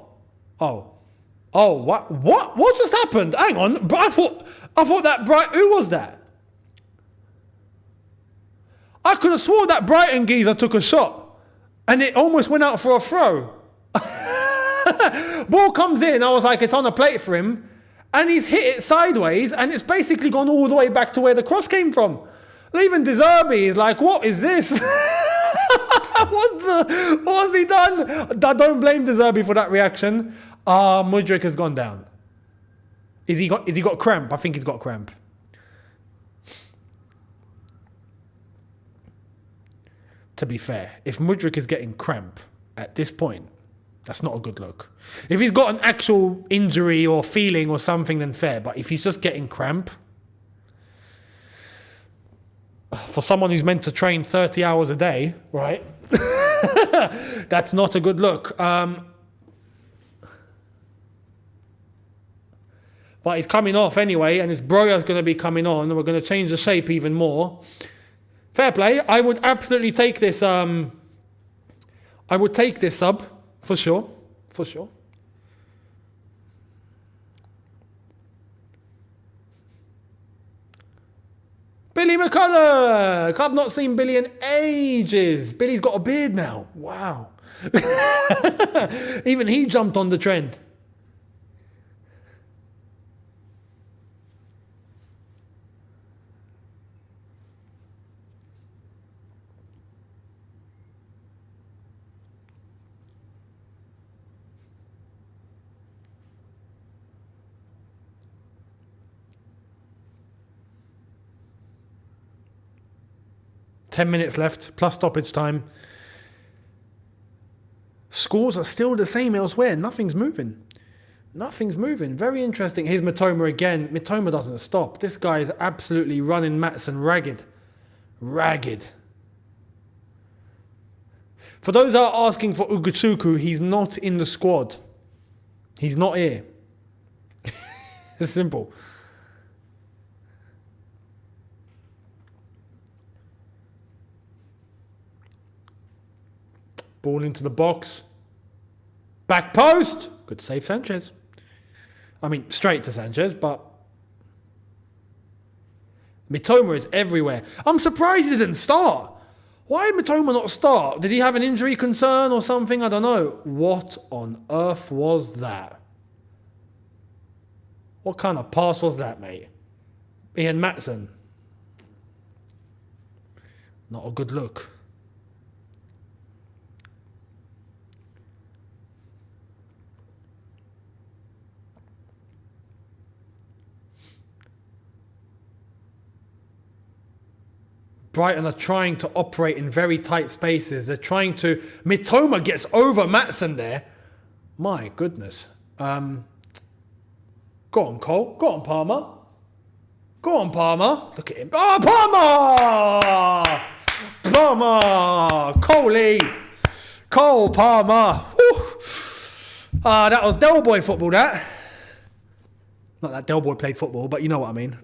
what just happened? Hang on. I thought that who was that? I could have sworn that Brighton geezer took a shot and it almost went out for a throw. Ball comes in, I was like, it's on a plate for him, and he's hit it sideways, and it's basically gone all the way back to where the cross came from. Even De Zerbi is like, what is this? What's he done? I don't blame De Zerbi for that reaction. Mudryk has gone down. Is he got cramp? I think he's got cramp. To be fair, if Mudryk is getting cramp at this point, that's not a good look. If he's got an actual injury or feeling or something, then fair. But if he's just getting cramp, for someone who's meant to train 30 hours a day, right? That's not a good look. But he's coming off anyway, and his Broya's going to be coming on, and we're going to change the shape even more. Fair play. I would absolutely take this. I would take this sub. For sure. Billy McCulloch! I've not seen Billy in ages. Billy's got a beard now. Wow. Even he jumped on the trend. Ten minutes left, plus stoppage time. Scores are still the same elsewhere. Nothing's moving. Very interesting. Here's Mitoma again. Mitoma doesn't stop. This guy is absolutely running Maatsen ragged. For those that are asking for Ugochukwu, he's not in the squad. He's not here. It's simple. Ball into the box. Back post. Good save, Sanchez. I mean, straight to Sanchez, but Mitoma is everywhere. I'm surprised he didn't start. Why did Mitoma not start? Did he have an injury concern or something? I don't know. What on earth was that? What kind of pass was that, mate? Ian Maatsen. Not a good look. Brighton are trying to operate in very tight spaces. They're trying to... Mitoma gets over Maatsen there. My goodness. Go on, Cole. Go on, Palmer. Go on, Palmer. Look at him. Oh, Palmer! Palmer! Coley! Cole Palmer. That was Del Boy football, that. Not that Del Boy played football, but you know what I mean.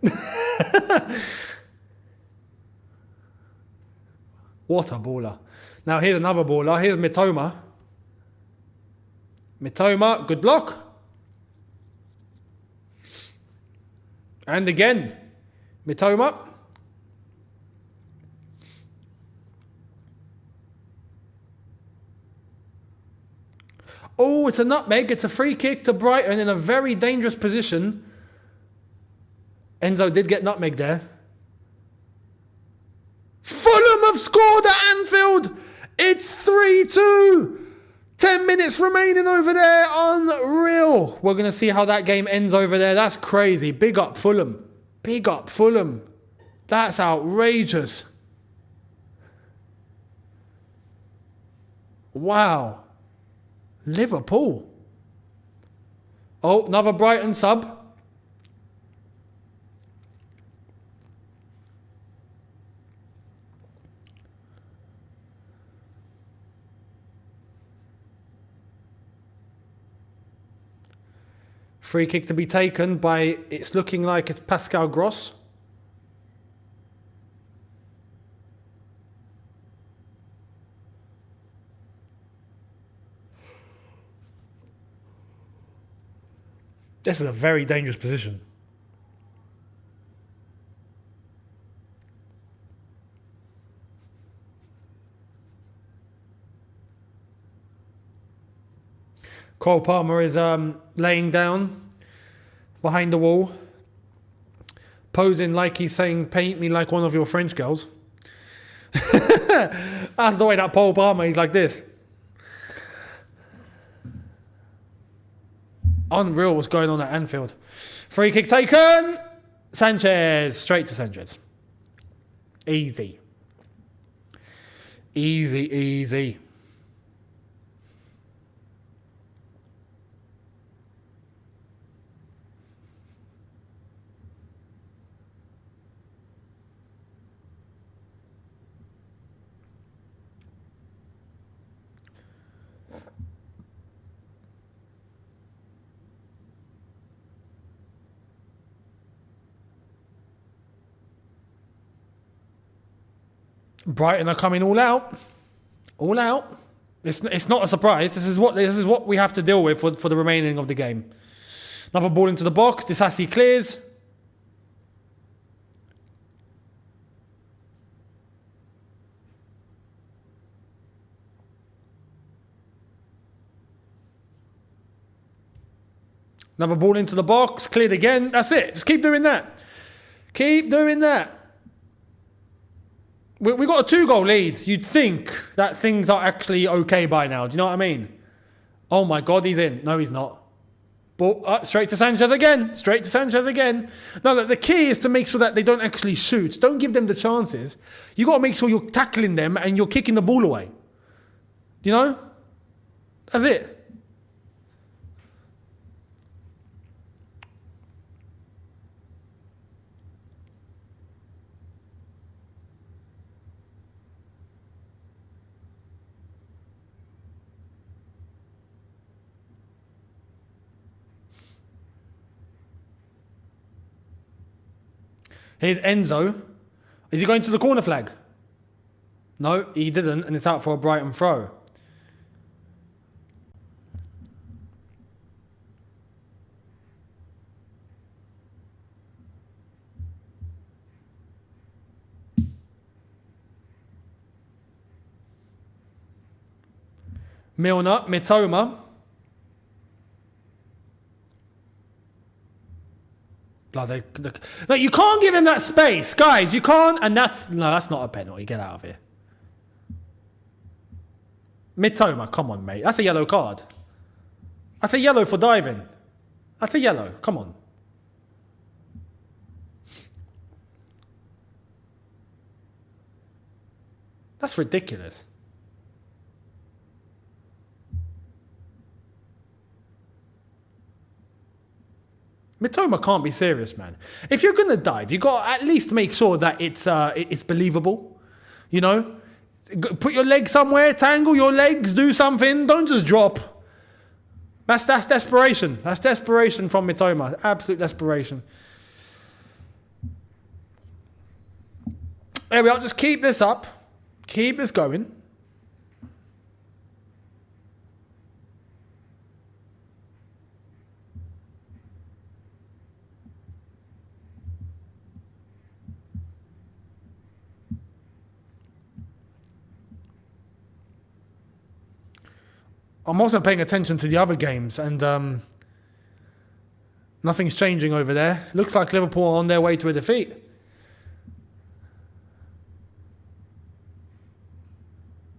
What a baller. Now here's another baller. Here's Mitoma. Mitoma, good block. And again, Mitoma. Oh, it's a nutmeg. It's a free kick to Brighton in a very dangerous position. Enzo did get nutmeg there. Fulham have scored at Anfield. It's 3-2. 10 minutes remaining over there. Unreal. We're going to see how that game ends over there. That's crazy. Big up Fulham. Big up Fulham. That's outrageous. Wow. Liverpool. Oh, another Brighton sub. Free kick to be taken by, it's looking like it's Pascal Gross. This is a very dangerous position. Cole Palmer is laying down behind the wall, posing like he's saying, paint me like one of your French girls. That's the way that Cole Palmer, he's like this. Unreal what's going on at Anfield. Free kick taken. Sanchez, straight to Sanchez. Easy. Easy, easy. Brighton are coming all out. All out. It's not a surprise. This is what we have to deal with for the remaining of the game. Another ball into the box. Disasi clears. Another ball into the box. Cleared again. That's it. Just keep doing that. Keep doing that. We got a 2-goal lead. You'd think that things are actually okay by now. Do you know what I mean? Oh my God, he's in. No, he's not. But straight to Sanchez again. Straight to Sanchez again. No, look, the key is to make sure that they don't actually shoot. Don't give them the chances. You got to make sure you're tackling them and you're kicking the ball away. You know? That's it. Here's Enzo. Is he going to the corner flag? No, he didn't, and it's out for a Brighton throw. Milner, Mitoma. No, you can't give him that space, guys. You can't, and that's not a penalty. Get out of here. Mitoma, come on, mate. That's a yellow card. That's a yellow for diving. That's a yellow. Come on. That's ridiculous. Mitoma can't be serious, man. If you're gonna dive, you got to at least make sure that it's believable. You know, put your leg somewhere, tangle your legs, do something. Don't just drop. That's desperation. That's desperation from Mitoma. Absolute desperation. There we are. Just keep this up. Keep this going. I'm also paying attention to the other games, and nothing's changing over there. Looks like Liverpool are on their way to a defeat.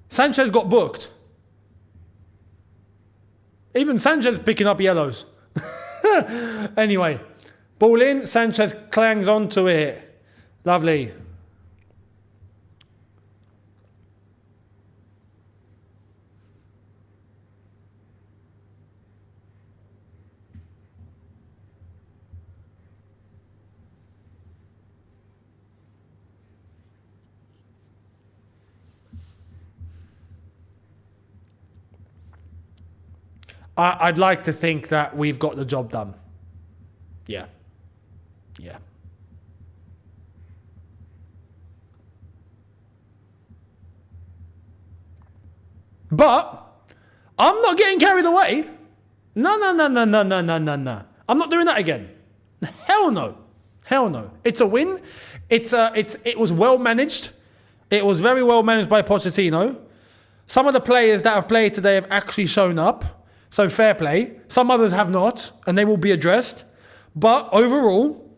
Sanchez got booked. Even Sanchez picking up yellows. Anyway, ball in, Sanchez clangs onto it. Lovely. I'd like to think that we've got the job done. Yeah. Yeah. But I'm not getting carried away. No. I'm not doing that again. Hell no. Hell no. It's a win. It was well managed. It was very well managed by Pochettino. Some of the players that have played today have actually shown up. So fair play. Some others have not, and they will be addressed. But overall,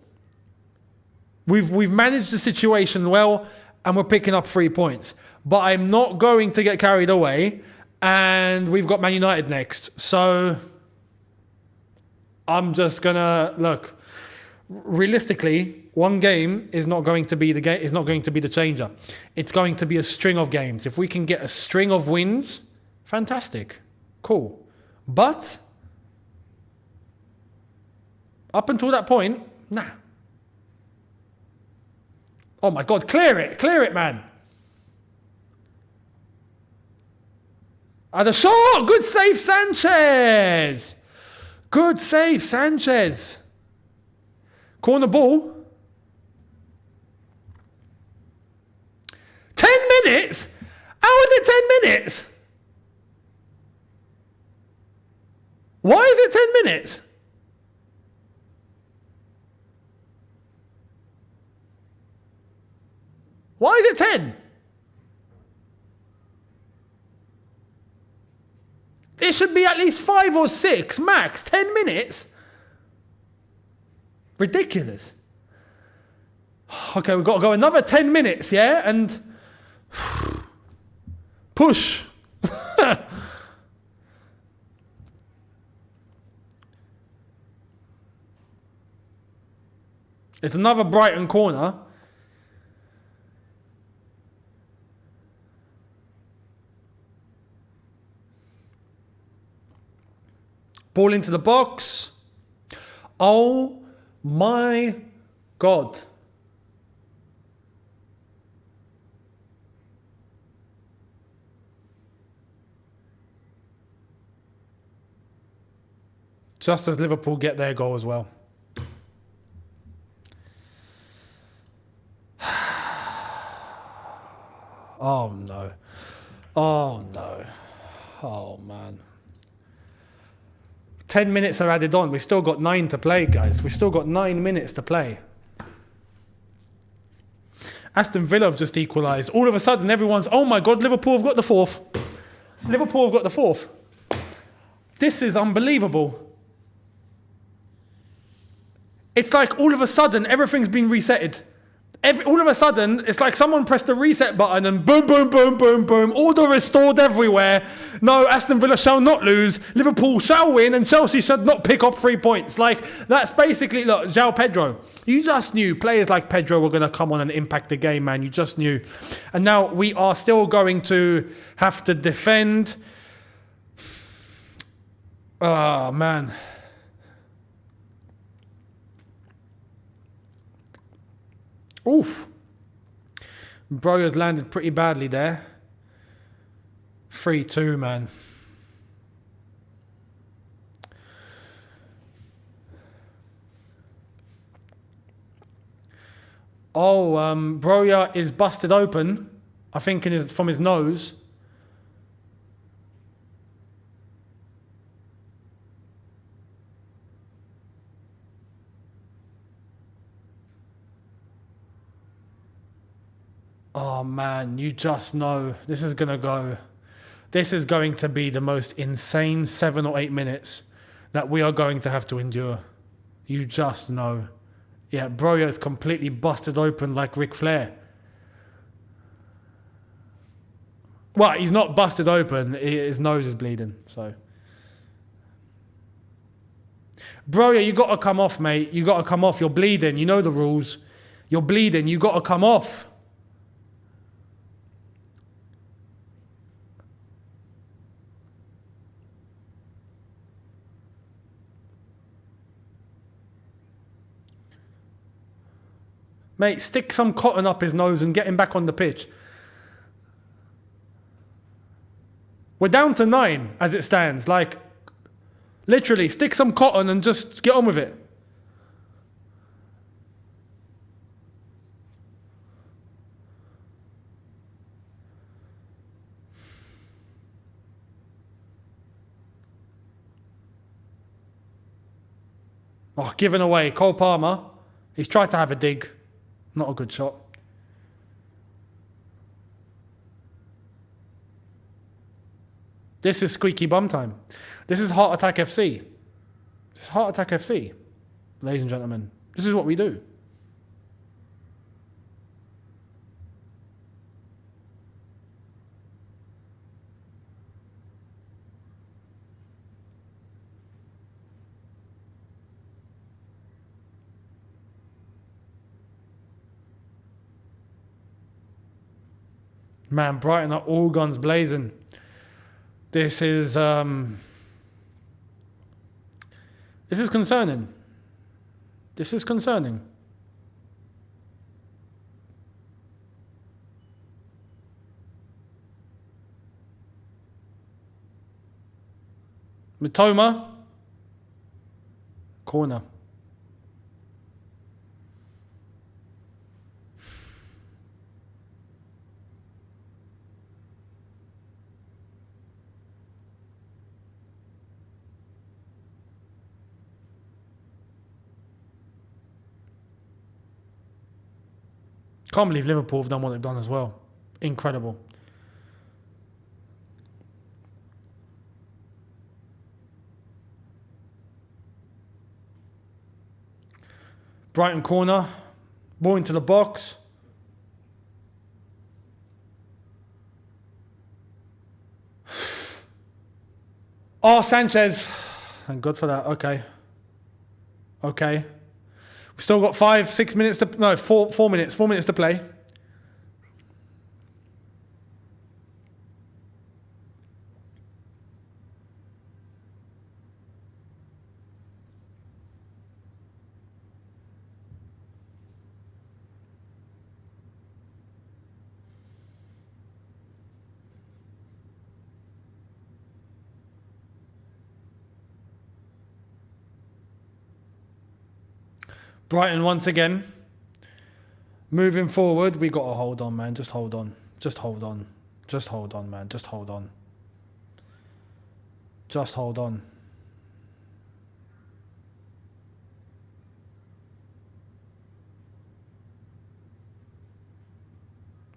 we've managed the situation well, and we're picking up 3 points. But I'm not going to get carried away, and we've got Man United next. So I'm just gonna look. Realistically, one game is not going to be the changer. It's going to be a string of games. If we can get a string of wins, fantastic, cool. But up until that point, nah. Oh my God, clear it, man. The shot, good save, Sanchez. Good save, Sanchez. Corner ball. 10 minutes? How is it 10 minutes? Why is it 10 minutes? Why is it 10? It should be at least 5 or 6 max. 10 minutes? Ridiculous. Okay, we've got to go another 10 minutes, yeah? And push. It's another Brighton corner. Ball into the box. Oh my God. Just as Liverpool get their goal as well. Oh no. Oh no. Oh man. 10 minutes are added on. We've still got 9 to play, guys. We've still got 9 minutes to play. Aston Villa have just equalised. All of a sudden, everyone's, oh my God, Liverpool have got the 4th. Liverpool have got the 4th. This is unbelievable. It's like all of a sudden, everything's been resetted. All of a sudden, it's like someone pressed the reset button and boom, boom, boom, boom, boom. Order restored everywhere. No, Aston Villa shall not lose. Liverpool shall win and Chelsea should not pick up 3 points. Like, that's basically, look, João Pedro. You just knew players like Pedro were going to come on and impact the game, man. You just knew. And now we are still going to have to defend. Oh, man. Oof. Broyer's landed pretty badly there. 3-2, man. Oh, Broyer is busted open. I think from his nose. Oh man, you just know this is going to be the most insane 7 or 8 minutes that we are going to have to endure. You just know. Yeah, Broyer is completely busted open like Ric Flair. Well, he's not busted open. His nose is bleeding, so. Broyer, you got to come off, mate. You got to come off. You're bleeding. You know the rules. You're bleeding. You got to come off. Mate, stick some cotton up his nose and get him back on the pitch. We're down to 9 as it stands. Like, literally, stick some cotton and just get on with it. Oh, given away. Cole Palmer. He's tried to have a dig. Not a good shot. This is squeaky bum time. This is Heart Attack FC. This is Heart Attack FC, ladies and gentlemen. This is what we do. Man, Brighton are all guns blazing. This is concerning. This is concerning. Mitoma. Corner. Can't believe Liverpool have done what they've done as well. Incredible. Brighton corner. Ball into the box. Oh, Sanchez. Thank God for that. Okay. Okay. We've still got 4 minutes to play. Brighton once again. Moving forward, we got to hold on, man. Just hold on. Just hold on. Just hold on, man. Just hold on. Just hold on.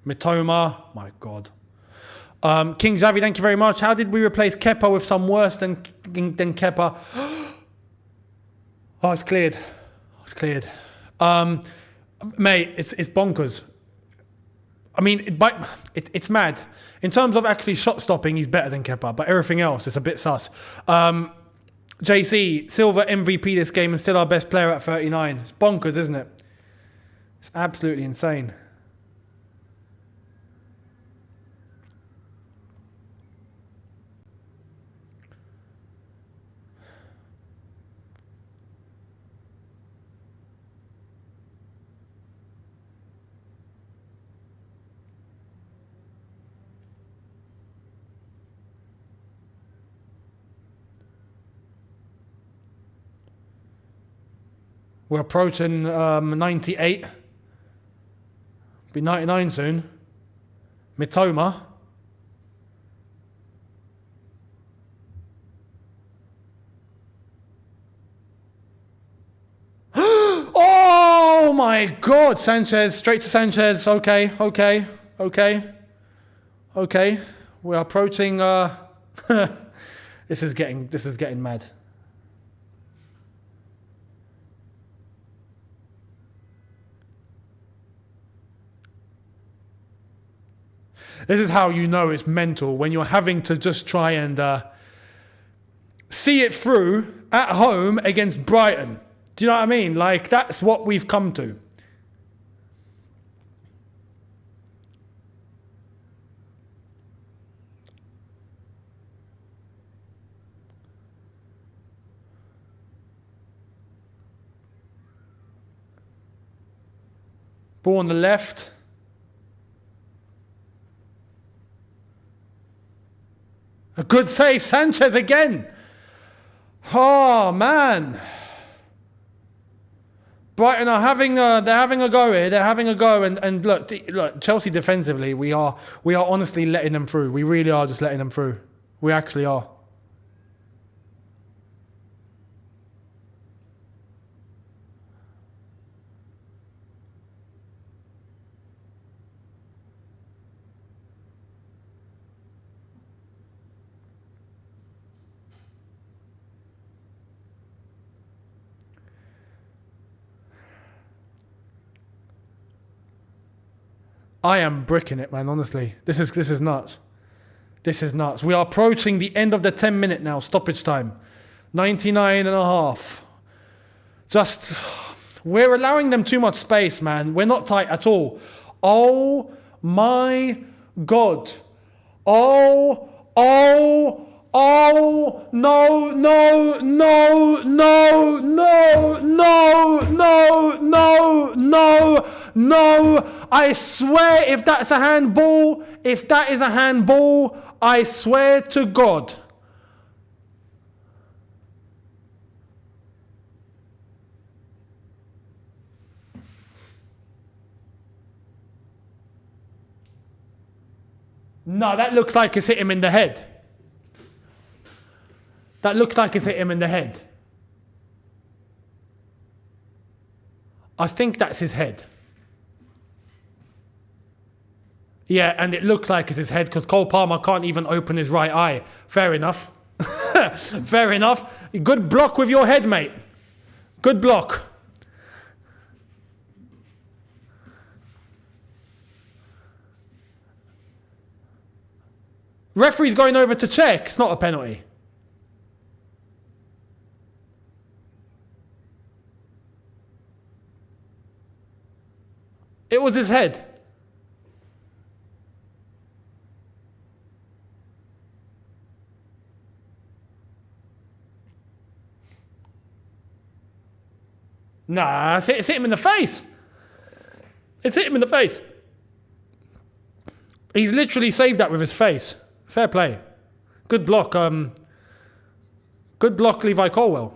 Mitoma. My God. King Xavi, thank you very much. How did we replace Kepa with some worse than Kepa? Oh, it's cleared. It's cleared. Mate, it's bonkers. I mean, it's mad. In terms of actually shot stopping, he's better than Kepa, but everything else is a bit sus. JC, Silva MVP this game and still our best player at 39. It's bonkers, isn't it? It's absolutely insane. We're approaching 98. Be 99 soon. Mitoma. Oh my God! Sanchez, straight to Sanchez. Okay. We're approaching. This is getting mad. This is how you know it's mental, when you're having to just try and see it through at home against Brighton. Do you know what I mean? Like, that's what we've come to. Ball on the left. A good save, Sanchez again. Oh man, Brighton are having they're having a go here. They're having a go, and look, Chelsea defensively, we are honestly letting them through. We really are just letting them through. We actually are. I am bricking it, man, honestly. This is nuts. This is nuts. We are approaching the end of the 10-minute now, stoppage time. 99 and a half. Just, we're allowing them too much space, man. We're not tight at all. Oh my God. Oh, no. I swear, if that's a handball, if that is a handball, I swear to God. No, that looks like it's hit him in the head. That looks like it's hit him in the head. I think that's his head. Yeah, and it looks like it's his head because Cole Palmer can't even open his right eye. Fair enough. Fair enough. Good block with your head, mate. Good block. Referee's going over to check. It's not a penalty. It was his head. Nah, it's hit him in the face. It's hit him in the face. He's literally saved that with his face. Fair play. Good block. Good block, Levi Colwell.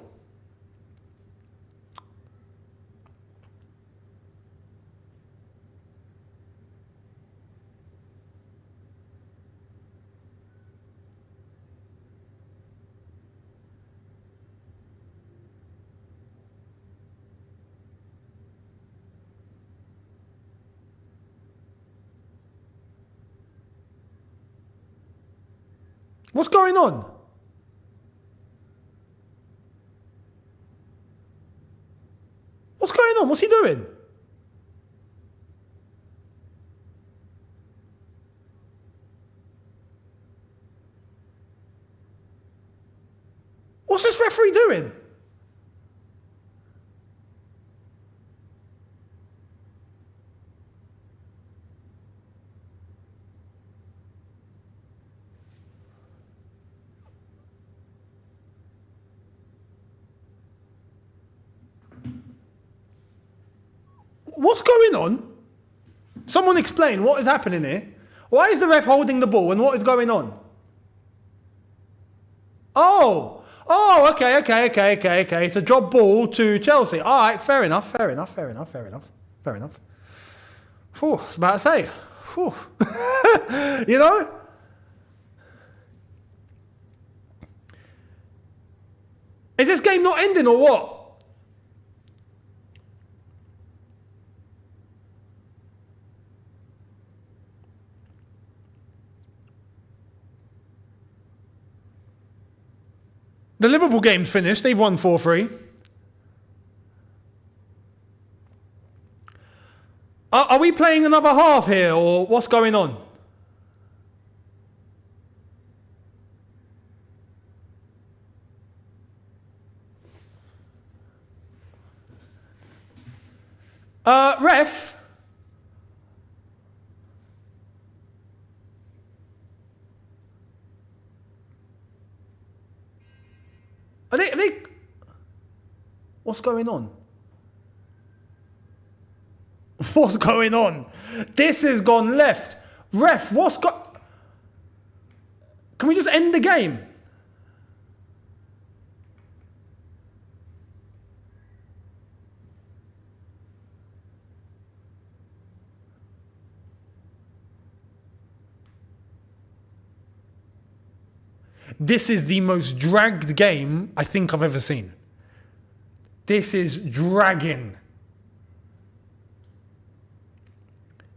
What's going on? What's he doing? What's this referee doing? What's going on? Someone explain what is happening here. Why is the ref holding the ball and what is going on? Oh, okay. It's a drop ball to Chelsea. All right, fair enough. Phew, I was about to say. Phew. You know? Is this game not ending or what? The Liverpool game's finished. They've won 4-3. Are we playing another half here, or what's going on? Ref? Are they... What's going on? What's going on? This has gone left. Ref, Can we just end the game? This is the most dragged game I think I've ever seen. This is dragging.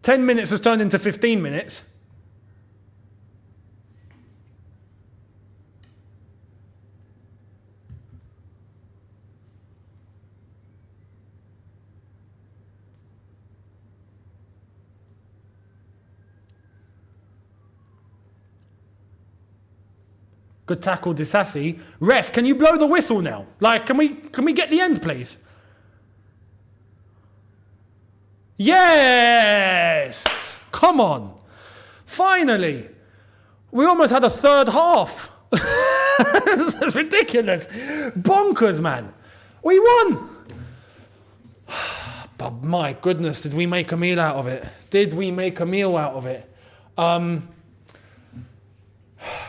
10 minutes has turned into 15 minutes. Good tackle, Disassi. Ref, can you blow the whistle now? Like, can we get the end, please? Yes! Come on. Finally. We almost had a third half. This is ridiculous. Bonkers, man. We won. But my goodness, did we make a meal out of it?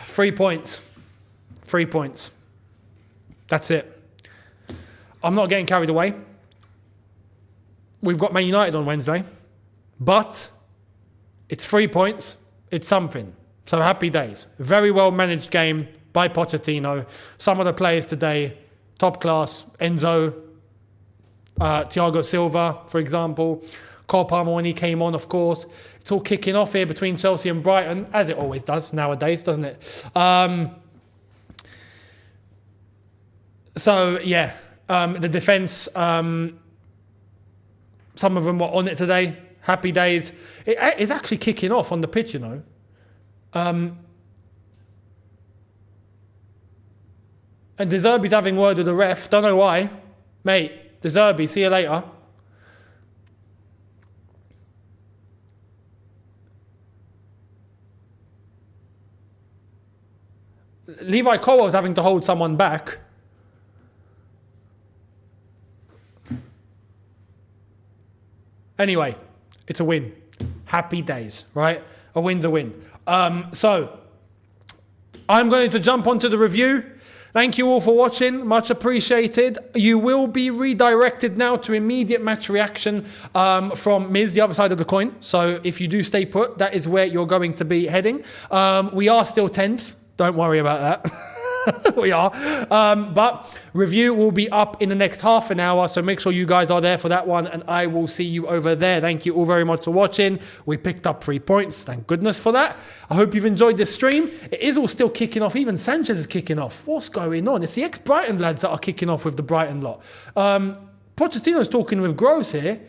3 points. 3 points. That's it. I'm not getting carried away. We've got Man United on Wednesday. But it's 3 points. It's something. So happy days. Very well managed game by Pochettino. Some of the players today, top class. Enzo, Thiago Silva, for example. Cole Palmer when he came on, of course. It's all kicking off here between Chelsea and Brighton, as it always does nowadays, doesn't it? So, yeah, the defence, some of them were on it today. Happy days. It's actually kicking off on the pitch, you know. And De Zerbi's having word with the ref. Don't know why. Mate, De Zerbi, see you later. Levi Colwell's having to hold someone back. Anyway, it's a win. Happy days, right? A win's a win. So, I'm going to jump onto the review. Thank you all for watching. Much appreciated. You will be redirected now to immediate match reaction from Miz, the other side of the coin. So, if you do stay put, that is where you're going to be heading. We are still 10th. Don't worry about that. We are. But review will be up in the next half an hour. So make sure you guys are there for that one. And I will see you over there. Thank you all very much for watching. We picked up 3 points. Thank goodness for that. I hope you've enjoyed this stream. It is all still kicking off. Even Sanchez is kicking off. What's going on? It's the ex-Brighton lads that are kicking off with the Brighton lot. Pochettino's talking with Gross here.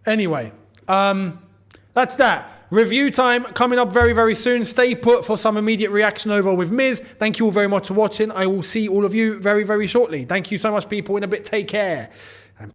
Anyway, that's that. Review time coming up very, very soon. Stay put for some immediate reaction over with Miz. Thank you all very much for watching. I will see all of you very, very shortly. Thank you so much, people. In a bit, take care.